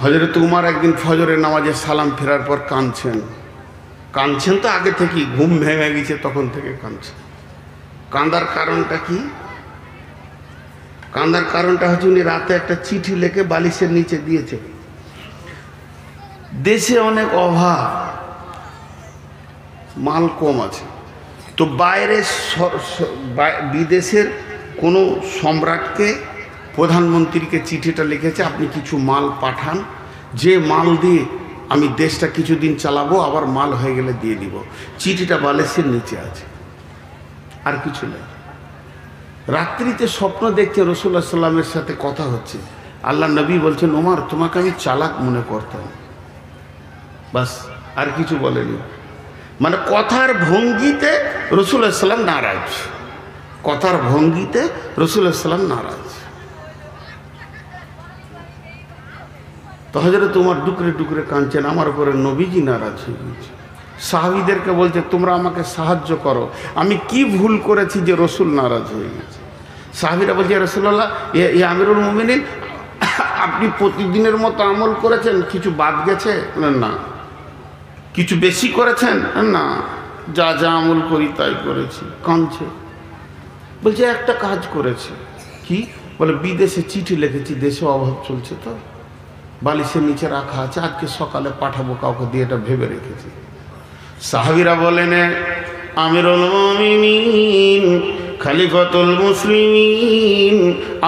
হযরত উমর একদিন ফজরের নামাজে সালাম ফেরার পর কাঁদছেন। কাঁদছেন তো আগে থেকেই, ঘুম ভেঙে গেছে তখন থেকে কাঁদছেন। কাঁদার কারণটা কি? কাঁদার কারণটা হচ্ছে উনি রাতে একটা চিঠি লিখে বালিশের নিচে দিয়েছে। দেশে অনেক অভাব, মাল কম আছে, তো বাইরে বিদেশের কোনো সম্রাটকে, প্রধানমন্ত্রীকে চিঠিটা লিখেছে আপনি কিছু মাল পাঠান, যে মাল দিয়ে আমি দেশটা কিছুদিন চালাবো, আবার মাল হয়ে গেলে দিয়ে দিব। চিঠিটা বালিশের নিচে আছে, আর কিছু নেই। রাত্রিতে স্বপ্ন দেখছে রাসূলুল্লাহ সাল্লাল্লাহু আলাইহি ওয়াসাল্লামের সাথে কথা হচ্ছে, আল্লাহ নবী বলছেন, ওমর তোমাকে আমি চালাক মনে করতাম। বাস, আর কিছু বলেনি। মানে কথার ভঙ্গিতে রাসূলুল্লাহ সাল্লাল্লাহু আলাইহি ওয়াসাল্লাম নারাজ, কথার ভঙ্গিতে রাসূলুল্লাহ সাল্লাল্লাহু আলাইহি ওয়াসাল্লাম নারাজ। তো হযরত ওমর ডুকরে ডুকরে কাঁদছেন, আমার উপরে নবীজি নারাজ হয়ে গেছে। সাহাবীদেরকে বলছে, তোমরা আমাকে সাহায্য করো, আমি কি ভুল করেছি যে রসুল নারাজ হয়ে গেছে? সাহাবীরা বলছে, ইয়া রাসূলুল্লাহ, ইয়া আমিরুল মুমিনিন, আপনি প্রতিদিনের মতো আমল করেছেন, কিছু বাদ গেছে? না। কিছু বেশি করেছেন? না, যা যা আমল করি তাই করেছি। কাঁদছে, বলছে একটা কাজ করেছে। কি? বলে বিদেশে চিঠি লিখেছি, দেশে অভাব চলছে তো, বালিশের নিচে রাখা আছে, আজকে সকালে পাঠাবো, কাউকে দিয়ে এটা ভেবে রেখেছি। সাহাবীরা বলেন, আমিরুল মুমিনিন, খলিফাতুল মুসলিমিন,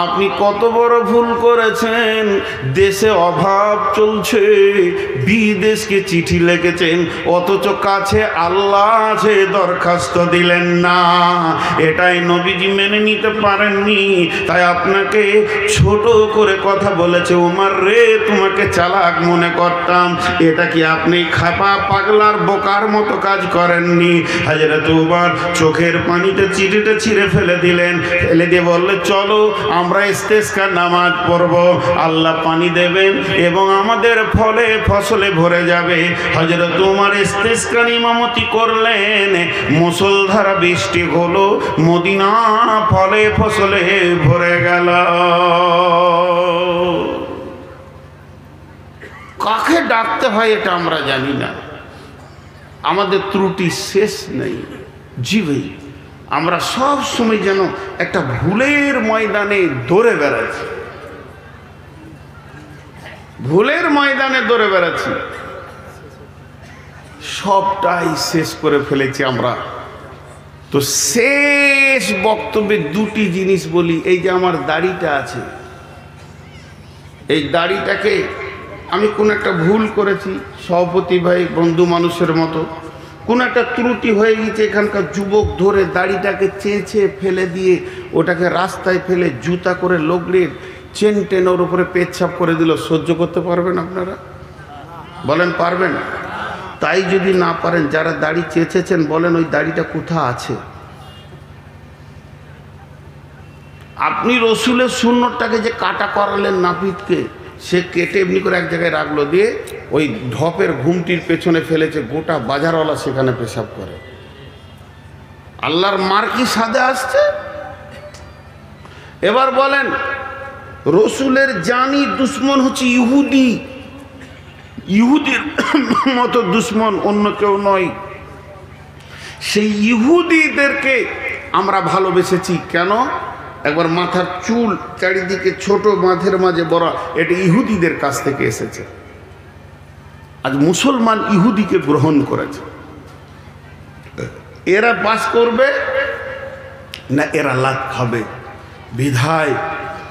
আপনি কত বড় ভুল করেছেন। দেশে অভাব চলছে, বিদেশকে চিঠি লিখেছেন, অথচ কাছে আল্লাহ আছে, দরখাস্ত দিলেন না। এটাই নবীজি মেনে নিতে পারেননি, তাই আপনাকে ছোট করে কথা বলেছে। ওমর রে, তোমাকে চালাক মনে করতাম। এটা কি আপনি খাপা পাগলার বোকার মতো কাজ করেননি? হযরত ওমর চোখের পানিতে চিঠিটা ছিঁড়ে ফেলে দিলেন, ফেলে দিয়ে বললে, চলো আমরা ইস্তেসকার নামাজ পড়ব, আল্লাহ পানি দেবেন এবং আমাদের ফলে ফসলে ভরে যাবে। হযরত ওমর ইস্তেসকার ইমামতি করলেন, মুষলধারা বৃষ্টি হলো, মদিনা ফলে ফসলে ভরে গেল। কাকে ডাকতে হয় এটা আমরা জানি না, আমাদের ত্রুটি শেষ নেই। জি ভাই, আমরা সব সময় যেন একটা ভুলের ময়দানে দৌড়ে বেড়াচ্ছি, ভুলের ময়দানে দৌড়ে বেড়াচ্ছি। সবটাই শেষ করে ফেলেছি আমরা। তো শেষ বক্তব্যে দুটি জিনিস বলি। এই যে আমার দাড়িটা আছে, এই দাড়িটাকে আমি কোন একটা ভুল করেছি, সভাপতি ভাই বন্ধু মানুষের মতো কোন একটা ত্রুটি হয়ে গেছে, এখানকার যুবক ধরে দাড়িটাকে চেঁচে ফেলে দিয়ে ওটাকে রাস্তায় ফেলে জুতা করে লগড়ে চেন টেনে ওর উপরে পেচ্ছাপ করে দিল। সহ্য করতে পারবেন আপনারা? বলেন পারবেন? তাই যদি না পারেন, যারা দাড়ি চেঁচেছেন বলেন ওই দাড়িটা কোথা আছে? আপনি রসুলের সুন্নতটাকে যে কাটা করালেন নাপিতকে, সে কেটে এমনি করে এক জায়গায় রাখলো, দিয়ে ওই ঢপের ঘুমটির পেছনে ফেলেছে, গোটা বাজারওয়ালা সেখানে পেশাব করে। আল্লাহর মার কি সাদে আসছে? এবার বলেন, রসুলের জানি দুশ্মন হচ্ছে ইহুদি, ইহুদির মতো দুশ্মন অন্য কেউ নয়। সেই ইহুদিদেরকে আমরা ভালোবেসেছি কেন? একবার মাথার চুল চারিদিকে ছোট, মাঝের মাঝে বড়, এটা ইহুদিদের কাছ থেকে এসেছে। আজ মুসলমান ইহুদিকে গ্রহণ করেছে। এরা বাস করবে না এরা লাত খাবে? বিধায়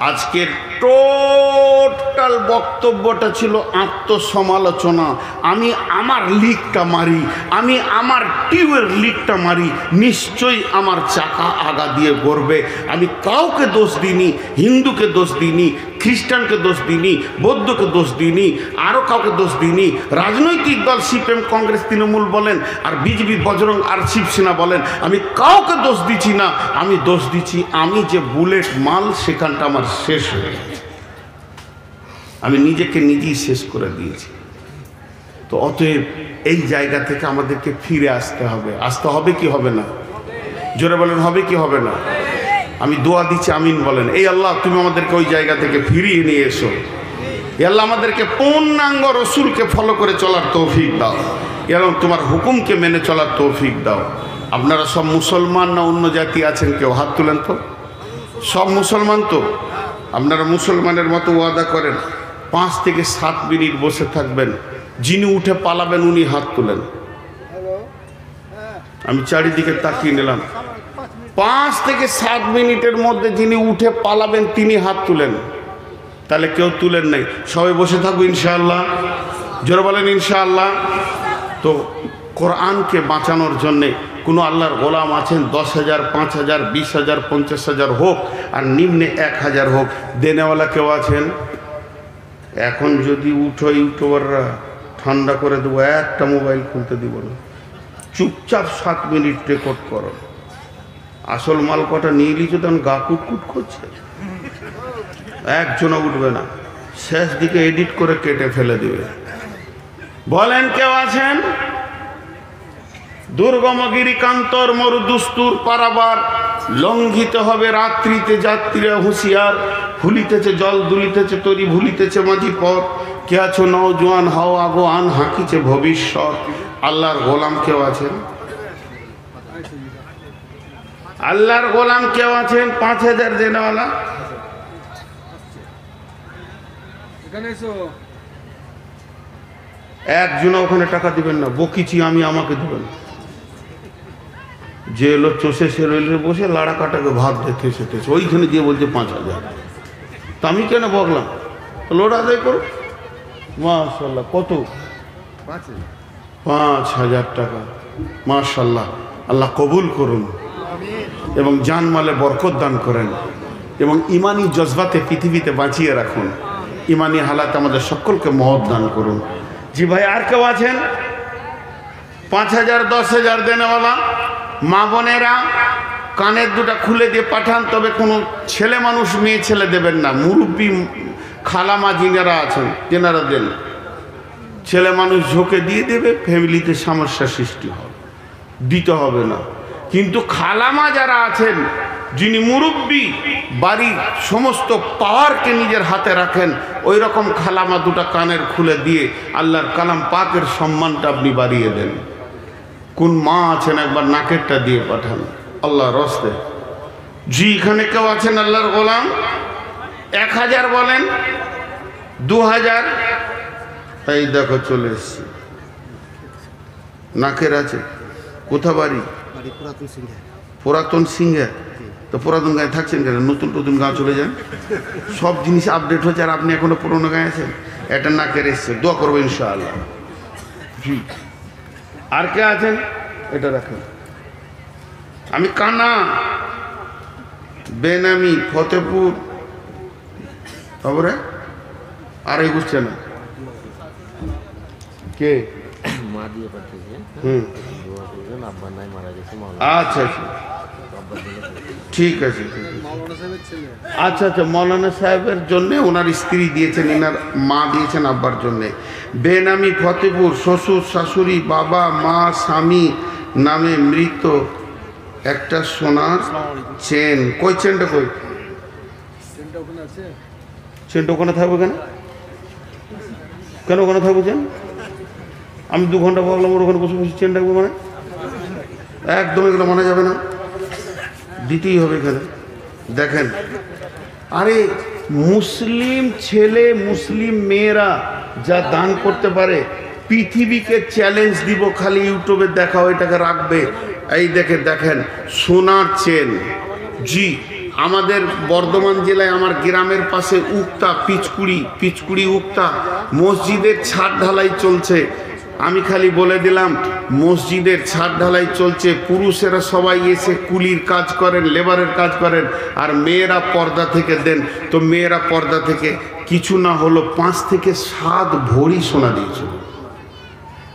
আজকের টোটাল বক্তব্যটা ছিল আত্মসমালোচনা। আমি আমার লিকটা মারি, আমি আমার টিউবের লিকটা মারি, নিশ্চয়ই আমার চাকা আগা দিয়ে গড়বে। আমি কাউকে দোষ দিইনি, হিন্দুকে দোষ দিইনি, খ্রিস্টানকে দোষ দিইনি, বৌদ্ধকে দোষ দিইনি, আরও কাউকে দোষ দিইনি। রাজনৈতিক দল সিপিএম, কংগ্রেস, তৃণমূল বলেন, আর বিজেপি, বজরং আর শিবসেনা বলেন, আমি কাউকে দোষ দিচ্ছি না। আমি দোষ দিচ্ছি আমি যে বুলেট মাল, সেখানটা আমার শেষ হয়ে গেছে, আমি নিজেকে নিজেই শেষ করে দিয়েছি। তো অতএব এই জায়গা থেকে আমাদেরকে ফিরে আসতে হবে। আসতে হবে কি হবে না? জোরে বলেন, হবে কি হবে না? আমি দোয়া দিচ্ছি, আমিন বলেন। এই আল্লাহ, তুমি আমাদেরকে ওই জায়গা থেকে ফিরিয়ে নিয়ে এসো। এই আল্লাহ, আমাদেরকে পূর্ণাঙ্গ রসুলকে ফলো করে চলার তৌফিক দাও এবং তোমার হুকুমকে মেনে চলার তৌফিক দাও। আপনারা সব মুসলমান না অন্য জাতি আছেন? কেউ হাত তুলেন তো। সব মুসলমান তো? আপনারা মুসলমানের মতো ওয়াদা করেন 5 থেকে 7 মিনিট বসে থাকবেন, যিনি উঠে পালাবেন উনি হাত তুলেন। আমি চারিদিকে তাকিয়ে নিলাম, 5 থেকে 7 মিনিটের মধ্যে যিনি উঠে পালাবেন তিনি হাত তুলেন। তাহলে কেউ তুলেন নাই, সবাই বসে থাকবো ইনশাআল্লাহ। জোরে বলেন ইনশাআল্লাহ। তো কোরআনকে বাঁচানোর জন্যে কোনো আল্লাহর গোলাম আছেন, 10,000, 5,000, 20,000, 50,000 হোক, আর নিম্নে 1,000 হোক, দেনেওয়ালা কেউ আছেন? এখন যদি উঠো ইউটিউবাররা ঠান্ডা করে দেবো, একটা মোবাইল খুলতে দিব না, চুপচাপ 7 মিনিট রেকর্ড করো। আসল মাল কটা নিয়ে নিয়েছো, তখন গা কুটকুট করছে, একজনও উঠবে না, শেষ দিকে এডিট করে কেটে ফেলে দিবে। বলেন কেউ আছেন? দুর্গমগিরি কান্তর মরু দুস্তুর পারাবার লঙ্ঘিত হবে রাত্রিতে, যাত্রীরা হুঁশিয়ার, ভুলিতেছে জল দুলিতেছে তরি, ভুলিতেছে মাঝি পথ, কে আছো নওজোয়ান হাও আগোয়ান, হাঁকিছে ভবিষ্যৎ। আল্লাহর গোলাম কেউ আছেন? আল্লাহর গোলাম কেউ আছেন? 5000 দেনেওয়ালা? একজন ওখানে টাকা দিবেন না, বকিছি আমি, আমাকে দিবেন। যে এলো চষে সে রইলে বসে লাড়া কাটাকে ভাত দেখতে সেটেছে, ওইখানে দিয়ে বলছে 5000। তা আমি কেন বকলাম? লোড আদায় করো। মাশাল্লাহ, কত? 5000 টাকা। মাশাল্লাহ, আল্লাহ কবুল করুন এবং জানমালে বরকত দান করেন এবং ইমানি জজবাতে পৃথিবীতে বাঁচিয়ে রাখুন। ইমানি হালাতে আমাদের সকলকে মহৎ দান করুন। জি ভাই, আর কেউ আছেন? 5000 10,000 দেনেওয়ালা মা বোনেরা কানের দুটা খুলে দিয়ে পাঠান, তবে কোনো ছেলে মানুষ মেয়ে ছেলে দেবেন না। মুরব্বী খালামা যিনারা আছেন তেনারা দেন। ছেলে মানুষ ঝোঁকে দিয়ে দেবে, ফ্যামিলিতে সমস্যা সৃষ্টি হবে, দিতে হবে না। কিন্তু খালামা যারা আছেন, যিনি মুরব্বী, বাড়ির সমস্ত পাওয়ারকে নিজের হাতে রাখেন, ওই রকম খালামা দুটা কানের খুলে দিয়ে আল্লাহর কালাম পাকের সম্মানটা আপনি বাড়িয়ে দেন। কোন মা আছেন একবার নাকেরটা দিয়ে পাঠান আল্লাহ রস্তে। জি, এখানে কেউ আছেন আল্লাহর গোলাম? 1000 বলেন, 2000? এই দেখো চলে এসছি। নাকের আছে? কোথা বাড়ি? পুরাতন সিংহে। তো পুরাতন গায়ে থাকছেন কেন? নতুন নতুন গাঁ চলে যান, সব জিনিস আপডেট হচ্ছে, আর আপনি এখনো পুরোনো গায়ে আছেন। এটা নাকের এসছে, দোয়া করবো ইনশাআল্লাহ। জি, আর কে আছেন? এটা রাখেন। আমি কানা, বেনামি, ফতেপুর, তারপরে আর এই বুঝছে না কে? মা দিয়ে পাঠিয়েছে। আচ্ছা আচ্ছা, ঠিক আছে। আচ্ছা আচ্ছা, মৌলানা সাহেবের জন্য ওনার স্ত্রী দিয়েছেন, এনার মা দিয়েছেন আব্বার জন্যে। বেনামি ফতেপুর, শ্বশুর শাশুড়ি বাবা মা স্বামী নামে মৃত একটা সোনার চেন। কই চেনটা? কই চেনটা? ওখানে থাকবে কেন? কেন ওখানে থাকবো চেন? আমি 2 ঘন্টা বললাম ওর ওখানে বসে বসে চেন রাখবো মানে? একদম এগুলো মানা যাবে না, দিতেই হবে এখানে। দেখেন, আরে মুসলিম ছেলে মুসলিম মেয়েরা যা দান করতে পারে, পৃথিবীকে চ্যালেঞ্জ দিব, খালি ইউটিউবে দেখাও, এটাকে রাখবে। এই দেখেন সোনার চেন। জি, আমাদের বর্ধমান জেলায় আমার গ্রামের পাশে উক্তা পিচকুড়ি উক্তা মসজিদের ছাদ ঢালাই চলছে। আমি খালি বলে দিলাম, মসজিদের ছাদ ঢালাই চলছে, পুরুষেরা সবাই এসে কুলির কাজ করেন, লেবারের কাজ করেন, আর মেয়েরা পর্দা থেকে দেন। তো মেয়েরা পর্দা থেকে কিছু না হলো 5 থেকে 7 ভরি সোনা দিয়েছিল।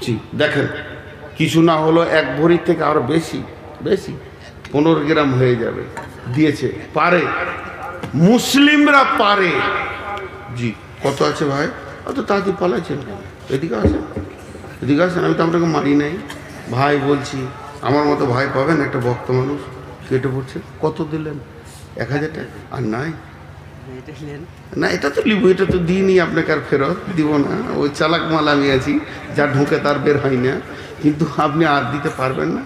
জি, দেখেন, কিছু না হলো 1 ভরি থেকে আরো বেশি 15 গ্রাম হয়ে যাবে দিয়েছে। পারে, মুসলিমরা পারে। জি, কত আছে ভাই? অত তাড়াতাড়ি পালাইছেন কেন? এদিকে আসেন, আমি তো আপনাকে মারি নাই ভাই, বলছি আমার মতো ভাই পাবেন? একটা ভক্ত মানুষ কেটে পড়ছে। কত দিলেন? 1000 টাকা। আর নাই না, এটা তো লিবো, এটা তো দিইনি আপনাকে, আর ফেরত দিব না। ওই চালাক মাল আমি আছি, যা ঢুকে তার বের হয় না। কিন্তু আপনি আর দিতে পারবেন না।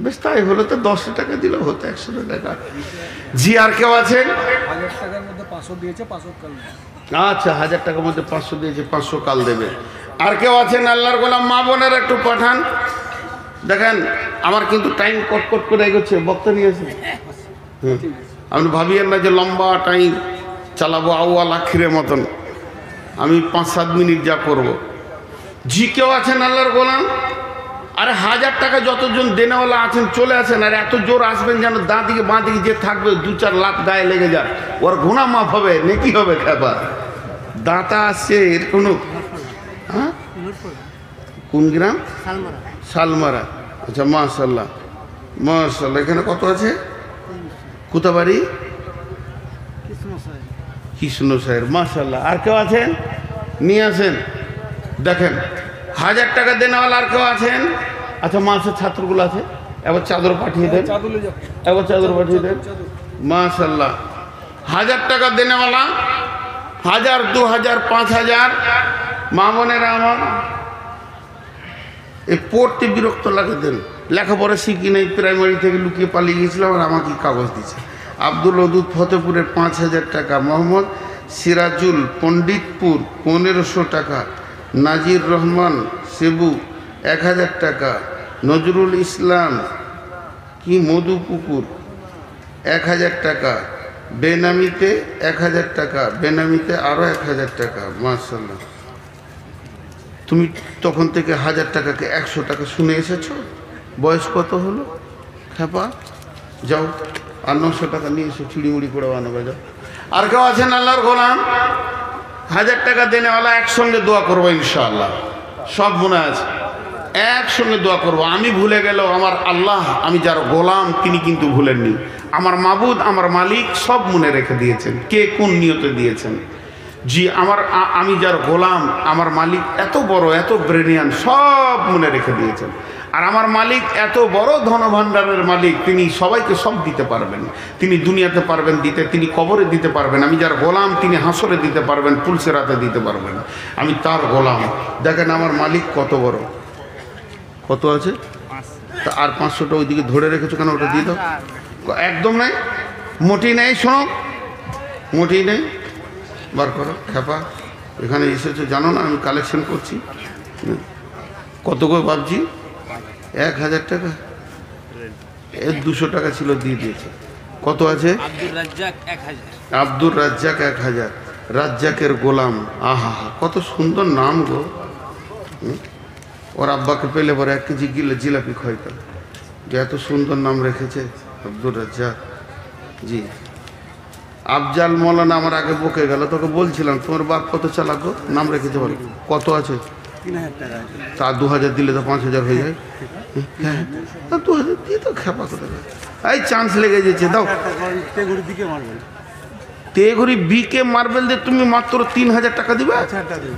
বেশ, তাই হলো তো 10 টাকা দিলে হতো, 100 টাকা। জি, আর কেউ আছেন? 1000 টাকার মধ্যে 500 দিয়েছে, 500 কাল। আচ্ছা, 1000 টাকার মধ্যে 500 দিয়েছে, 500 কাল দেবে। আর কেউ আছেন আল্লাহর গোলাম? মা বোনের একটু পাঠান। দেখেন, আমার কিন্তু টাইম কট করে এগোচ্ছে, বক্তা নিয়ে আসেন। আপনি ভাবিয়েন না যে লম্বা টাইম চালাবো আউয়াল আখিরের মতন। আমি 5-7 মিনিট যা করব। জি, কেউ আছেন আল্লাহর গোলাম? আরে 1000 টাকা যতজন দেনেওয়ালা আছেন চলে আসেন, আর এত জোর আসবেন যেন ডান দিকে বাঁ দিকে যে থাকবে 2-4 লাখ গায়ে লেগে যায়, ওর গুনাহ মাফ হবে, নেকি হবে। খেপা দাঁতা আসছে এর কোনো, হ্যাঁ কোন গ্রাম? শালমারা। আচ্ছা মাশাল্লাহ মাশাল্লাহ। এখানে কত আছে? কোথাবাড়ি? কৃষ্ণ সাহের। মাশাল্লাহ। আর কেউ আছেন? নিয়ে আসেন। দেখেন 1000 টাকা দেনেওয়ালা আর কেউ আছেন? আচ্ছা মাসের ছাত্রগুলো আছে, এবার চাদর পাঠিয়ে দেন, এবার চাদর পাঠিয়ে দেন। মাশাল্লাহ। 1000 টাকা দেনেওয়ালা, 1000, 2000, 5000 মা বোনেরা আমার এই পড়তে বিরক্ত লাগে দেন। লেখাপড়া শিখি নাই, প্রাইমারি থেকে লুকিয়ে পালিয়ে গিয়েছিলাম আর আমাকে কাগজ দিচ্ছে। আব্দুল ওদুদ ফতেপুরের 5000 টাকা, মোহাম্মদ সিরাজুল পণ্ডিতপুর 1500 টাকা, নাজির রহমান সেবু 1000 টাকা, নজরুল ইসলাম কি মধুপুকুর 1000 টাকা, বেনামিতে 1000 টাকা, বেনামিতে আরও 1000 টাকা। মাশাল্লাহ। তুমি তখন থেকে 1000 টাকাকে 100 টাকা শুনে এসেছো। বয়স কত হলো খেপা? যাও আর 900 টাকা নিয়ে এসো, চুড়িমুড়ি করে বানাবে যাও। আর কেউ আছেন আল্লাহর গোলাম? 1000 টাকা দেনেওয়ালা একসঙ্গে দোয়া করবো ইনশাআল্লাহ। সব মনে আছে, একসঙ্গে দোয়া করবো। আমি ভুলে গেলেও আমার আল্লাহ, আমি যার গোলাম তিনি কিন্তু ভুলেননি। আমার মাবুদ, আমার মালিক সব মনে রেখে দিয়েছেন, কে কোন নিয়তে দিয়েছেন। জি আমি যার গোলাম, আমার মালিক এত বড়, এত ব্রেনিয়ান, সব মনে রেখে দিয়েছেন। আর আমার মালিক এত বড় ধনভাণ্ডারের মালিক, তিনি সবাইকে সব দিতে পারবেন। তিনি দুনিয়াতে পারবেন দিতে, তিনি কবরে দিতে পারবেন। আমি যার গোলাম তিনি হাসরে দিতে পারবেন, পুলসেরাতে দিতে পারবেন। আমি তার গোলাম। দেখেন আমার মালিক কত বড়। কত আছে? তা আর 500টা ওইদিকে ধরে রেখেছো কেন? ওটা দিয়ে দাও। একদম নাই, মোটেই নেই। শোনো, মোটেই নেই। বার করো খেপা। এখানে এসেছো জানো না আমি কালেকশন করছি। কত করে ভাবছি? 1000 টাকা। এর 200 টাকা ছিল, দিয়ে দিয়েছে। কত আছে? আব্দুর রাজ্জাক 1000। রাজ্জাকের গোলাম। আহা হা, কত সুন্দর নাম গো। ওর আব্বাকে পেলে পরে 1 কেজি জিলাপি খাইতাম, যে এত সুন্দর নাম রেখেছে আব্দুর রাজ্জাক। জি আফজাল মৌলানা আমার আগে বকে গেল, তোকে বলছিলাম তোমার বাপ কত চালাক গো, নাম রেখেছে বলো। কত আছে? 3000 টাকা। তা 2000 দিলে তো 5000 হয়ে যায়। হ্যাঁ 2000 দিয়ে তো খেপা করে। এই চান্স লেগে যাচ্ছে, দাও। তেঘুরি বিকে মার্বেল দিয়ে তুমি মাত্র 3000 টাকা দিবে?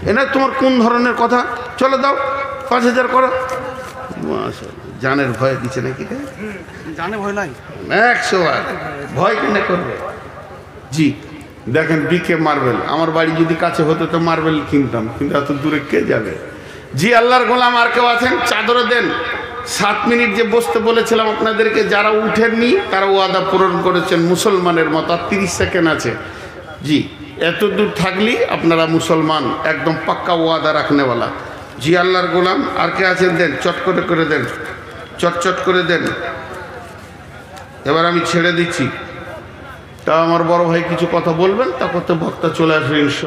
এনা তোমার কোন ধরনের কথা? চলো দাও, 5000 করো। জানের ভয় দিচ্ছে নাকি? জানে ভয় নাই, 100 বার ভয় কিনে করবে। জি দেখেন বিকে মার্বেল, আমার বাড়ি যদি কাছে হতো তো মার্বেল কিনতাম, কিন্তু এত দূরে কে যাবে। জি আল্লাহর গোলাম আর কেউ আছেন? চাদরে দেন। 7 মিনিট যে বসতে বলেছিলাম আপনাদেরকে, যারা উঠেননি তারা ওয়াদা পূরণ করেছেন মুসলমানের মতো। আর 30 সেকেন্ড আছে। জি এত দূর থাকলেই আপনারা মুসলমান, একদম পাক্কা ওয়াদা রাখনেওয়ালা। জি আল্লাহর গোলাম আর কে আছেন? দেন, চট করে দেন, চট করে দেন। এবার আমি ছেড়ে দিচ্ছি। তা আমার বড় ভাই কিছু কথা বলবেন, তা করতে বক্তা চলে আসবে ইনশাআল্লাহ।